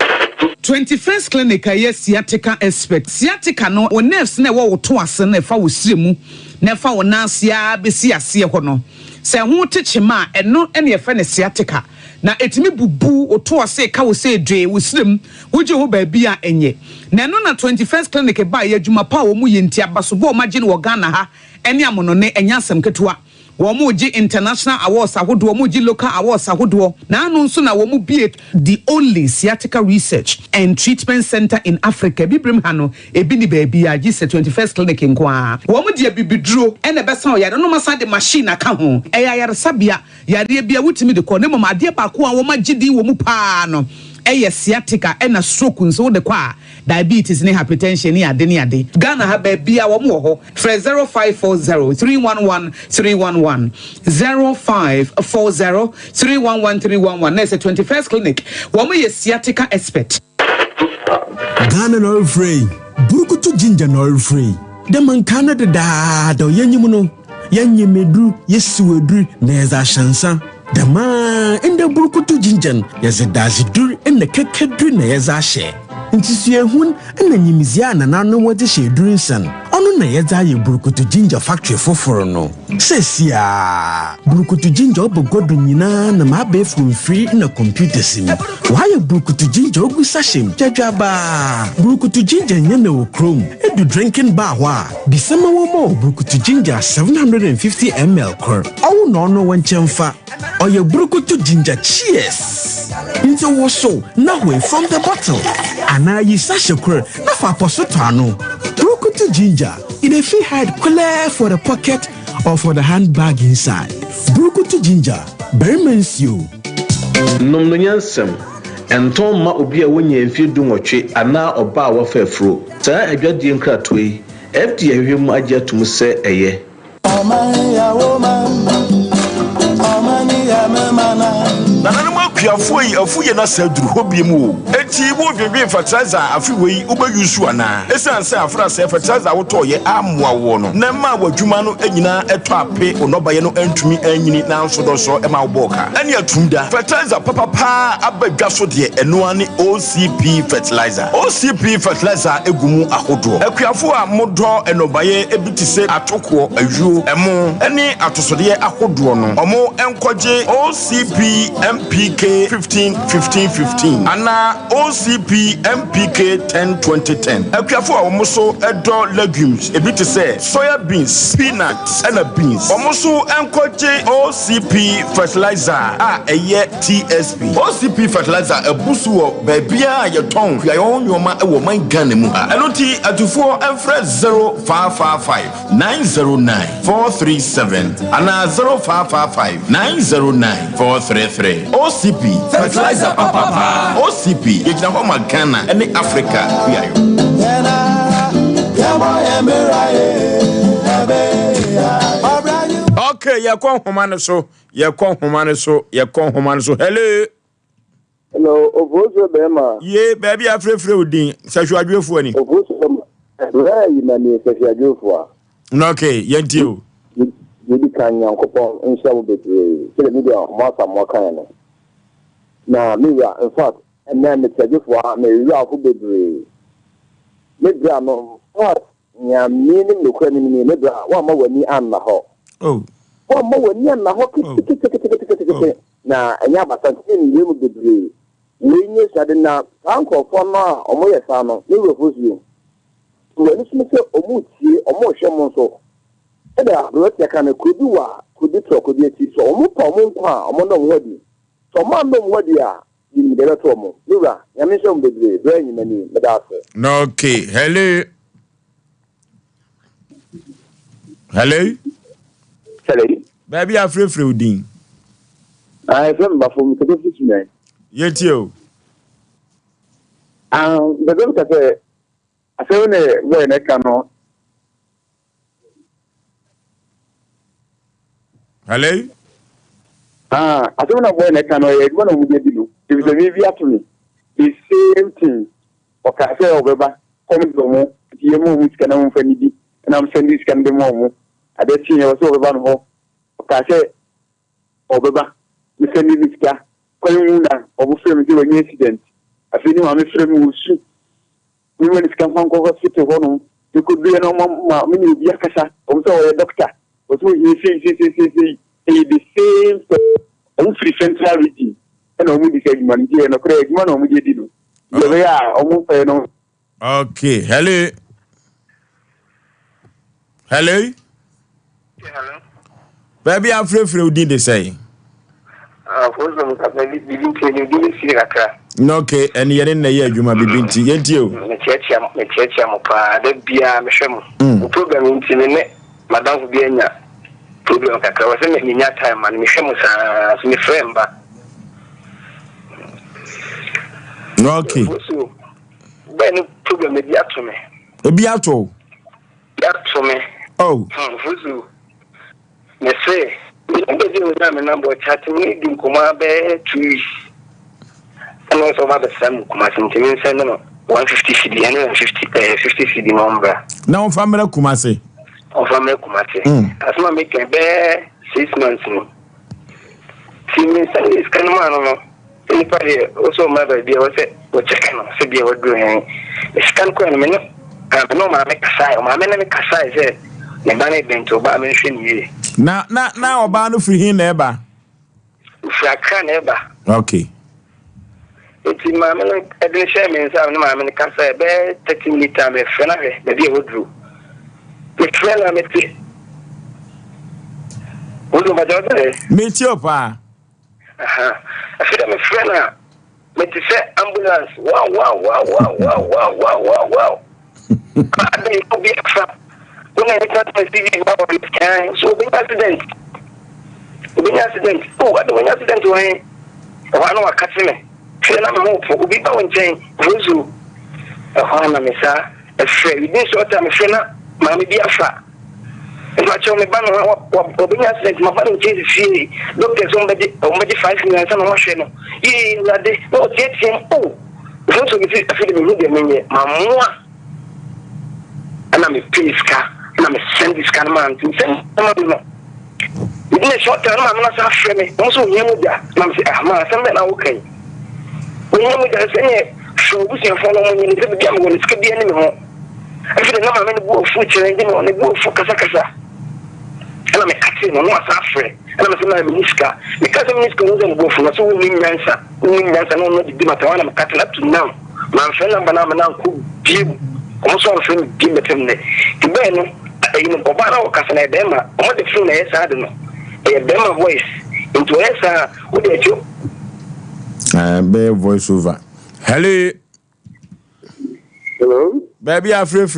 21st clinic yes sciatica expert sciatica no o nerves na wo to ase na fa wo siremu na fa wo nansia besi ase ho no se ho techema eno ene fa ne sciatica na etimi bubu o to ase ka wo se dwe wo sirem wo je ho ba bia enye na no na 21st clinic ba ya adwuma pa wo mu yenti abaso bo ma je no Ghana ha ene amono ne enya asem ketewa Womuji international awards ahodo womuji local awards ahodo na anu nso na womu be the only sciatica research and treatment center in Africa bibrim ha no ebi ni baby a gise 21st clinic nkwa womu de bibiduro ene besa o yare no masa de machine aka ho yare sabia yare bia wutimi de ko ne mama de ba ko a wo magidi womu pa no sciatica ena stroke nso de kwa diabetes ne hypertension ne ade ne ade Ghana ha ba bia wo mo ho 0540-311-311 0540-311-311 na 21st clinic wo mo sciatica expert Ghana no free burukutu ginger no free dem man Canada da yenyimu no yenyimedru yesiwedru na eza shansa dama ende burukutu ginger yezedazi dur ende kekedru na yeza she ntisue hun ena nyimizia na nanu wode she durinsan onu na yeza ye burukutu ginger factory foforo no sesia burukutu ginger obogodo nyina na mabe from free na computer sim why burukutu ginger ogusa shem jajaba burukutu ginger nyene wo chrome edu drinking bar wa bisema wo mo burukutu ginger 750 ml kor awu no no wanchemfa oye burukutu ginger cheers Into waso na we from the bottle. Ana yi sashakure na fa posotano. Brukutu ginger. It a fee hide clear for the pocket or for the handbag inside. Brukutu ginger. Bermensio. Nom no nyansem. Enton ma obi a wonye mfie dunwotwe ana oba a wafafro. Saa adwadie nkratoi. FDA hwem agye atum se eye. Nana makuafo yi afuye na saduru hobie mu enti wo dwedwe fertilizer afi wei ubeyusu ana esan se afra se fertilizer woto ye amwa wo no na ma wadwuma no anyina eto ape onobaye no antumi anyini na nsodoso e ma woboka ene atumda fertilizer papa abadwa so de eno ane OCP fertilizer egumu ahodo akuafo a modo enobaye ebitise atoko ajuo emo ene atosode ahodo no omo enkoje OCP MPK 15 Anna OCP MPK 10 Akuafo a omoso edo legumes ebiti say soya beans, peanuts and beans. Omoso enkoje OCP fertilizer eye TSP. OCP fertilizer ebusu wo bebia ye ton kuayon nyoma e wo man Ghana mu ha. Enoti atufo enfre 0555 909 437 Anna 0555 909 433. OCP fertilizer papa. OCP yegina homa Ghana and Africa biayo. Okay, ya kon homane so. Hello, Ovozo Bema. Ye, baby, I free udin. Sashu adwefu ani. Ovozo Bema ni sashu adwefu. Okay, yentio. Yedi kan yankopon insha wo betre. Sele media masa mo kan no. Na me ya in fact and then the adwefu me wi afo betre. Me bra no what nya meaning no kwani ni me bra wa ma wani an na ho. Oh. Wa ma wani an na ho kiti. Na enya basanti ni mu bebre. We nye sade na anko fo no a omo ye sa no ni we fosu. We ni sumi se omo tie omo hwe mo so. E da ro tie kan ko bi wa ko di tro ko di ti so omo pa omo kwa omo no wodi. So ma no wodi a ni de to omo. Ni ra ya me so bebre bra nyi mani me da so. No okay. Hello. Baby I free udin. I remember from the office. Yetio. The doctor I say when I cannot. Hello? I don't know when I cannot. One of them if it's a maybe to me. The same thing. Okay, I say over come to me. The more which can I'm friendly, and I'm sending this can be more. I don't see you over one home. Okay, I say over. We send this guy. Calling na obufrem ti wani incident afini ma me frem wusu we when it come from hospital hono you could be no ma me ni bia kasa o so o doctor o so you see the same on free central region and o mu di say man di no kre man o mu di do we ya o mu pe no. Okay, hello. Baby I'm free udin dey say. No, okay, and you're in the year you might be binti, yet you. Me pa de bia me hwem. Program intine madam bi anya program kakra wa se me nya time man me hwem sa so me frame ba. No, okay. So ben program e bia to me. E bia to. Bia to me. Oh. Fuzu. Me say I'm a number chatting with him, Kuma Bear trees. And also, about the same Kumasi, send them 150 CD and 50 CD number. Now, family Kumasi. Of family Kumasi. As my make a bear 6 months. See me send this kind of man. Anybody also, my baby was it, what you can say, be what doing. The scan coin a minute. I know my make a side, my men make a side, said, the money been to buy mention ye. Now, about no free him ever. Fraka never. Okay. It's in my man, I didn't share me and some man in the casa, bear 13 meter, my friend, the dear would do. The friend I met it. What do my daughter? Meet your pa. I said, I'm a friend. But to say ambulance, wow. I think it could be a trap. When I look at my TV about this kind, so be accident. Oh, I don't accident to him. I know a customer. Feel I'm hope for be going chain. Ruzu. A Hana Missa, a friend. This short time, a friend, Mammy be a fat. If I show me banner, what being accident, my body changes see. Doctor somebody 5 minutes and a machine. Yeah, that day, no, get him. Oh, also, if you feel the media, Mamma. And I'm a police car, and I'm a send this kind of man to send someone. Within a short time, I'm not afraid me. Also, you know that. I'm saying, ah, something okay. When you know that, say, so we can follow me in the game when it's could be anymore. I feel the number of the food changing on the book for Casacasa. And I'm a catching on what's afraid. And I'm a minister. Because I'm minister wasn't go for us, so we need answer. We need answer, no, the matter. I'm cutting up to now. My friend, I'm now cool. Also, I'm feeling give it to me. To Ben, you know, Obama or Casana Bema, all the few days I don't know. A Bema voice into answer with the joke. Bear voice over. Hello. Baby, I'm free. It's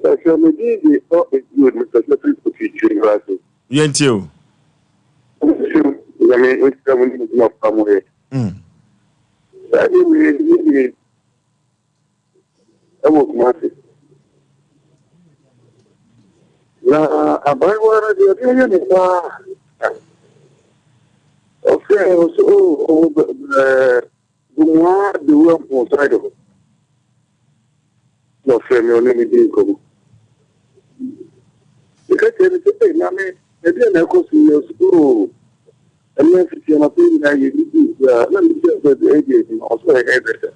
actually the good, Mr. Secretary for teaching classes. Yes, you. I mean, it's coming from somewhere. Anyway, I was massive. Now, I buy one of the okay, so, the one for side of it. No, family, only me didn't come. Because everything, I mean, I didn't have to see your school. And then, if you're not doing that, you do, let me just get the agent and also a hairdresser.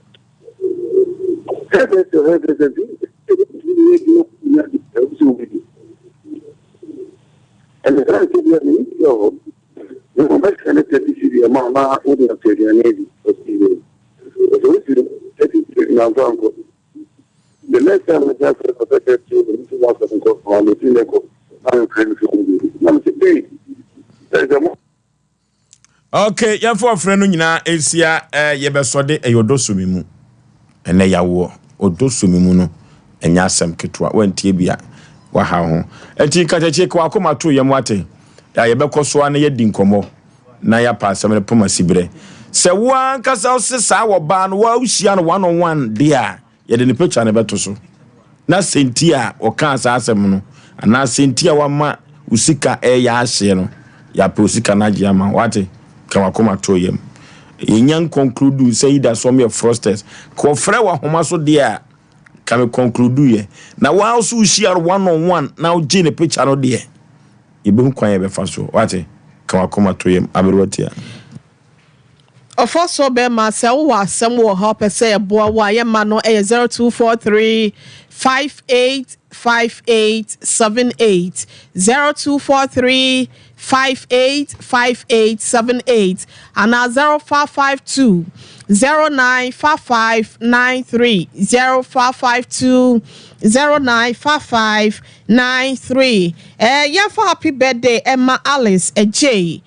And the time to be an issue, you know, my kind of the mama wouldn't have taken an agent for TV. The next time I just protected you, the little ones that go on the cynical, I'm trying to do. Okay, ya for friend no nyina esia ye besode eyodosumi mu ene yawo odosumi mu no enya asem ketwa wantie bia wa ha ho enti kacheche kwa akoma to yem wate ya ye bekoso an ye di nkomo na ya pa asem ne poma sibre se wan kasa osesa wo ba no wa usia no 1-on-1 dia ye de ne picture ne beto so na sentia o kan asem no ana sentia wa ma usika ya ahye no ya pe usika na giama wate kama koma to yem yenyan conclude say that some of frosters ko frɛ wa homa so dia kama conclude ye na wa also share 1-on-1 now gene picture no dia ibe kwan ye be fa so wate kama koma to yem aberotia Ofoso be ma se wo asem wo ha pese ye boa wa ye ma no 0243 585878 0243 585878 and 0552 095593 0552 095593 yeah for happy birthday Emma Alice J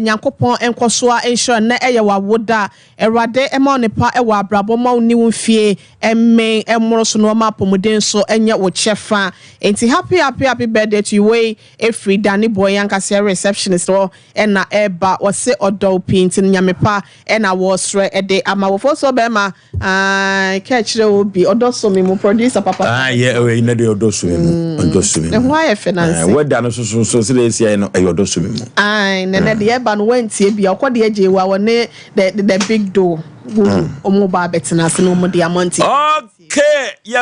nyankopon enkosoa ensure na eye wa woda erade ema onipa e wa abrabo ma oni wonfie emme emoro so no ma pomuden so enye wo chefa enti happy birthday to you way every Danny boy yankase receptionist or na eba o se odo paint nyamepa na wo sre ede ama wo fo so be ma catch obi odo so me mo producer papa yeah we na de odo so me odo so me why e finance we da no so se sia no e odo so me nene de eba no wantie bia okode aje wa wone the big door omo ba betina se no mo diamond okay yes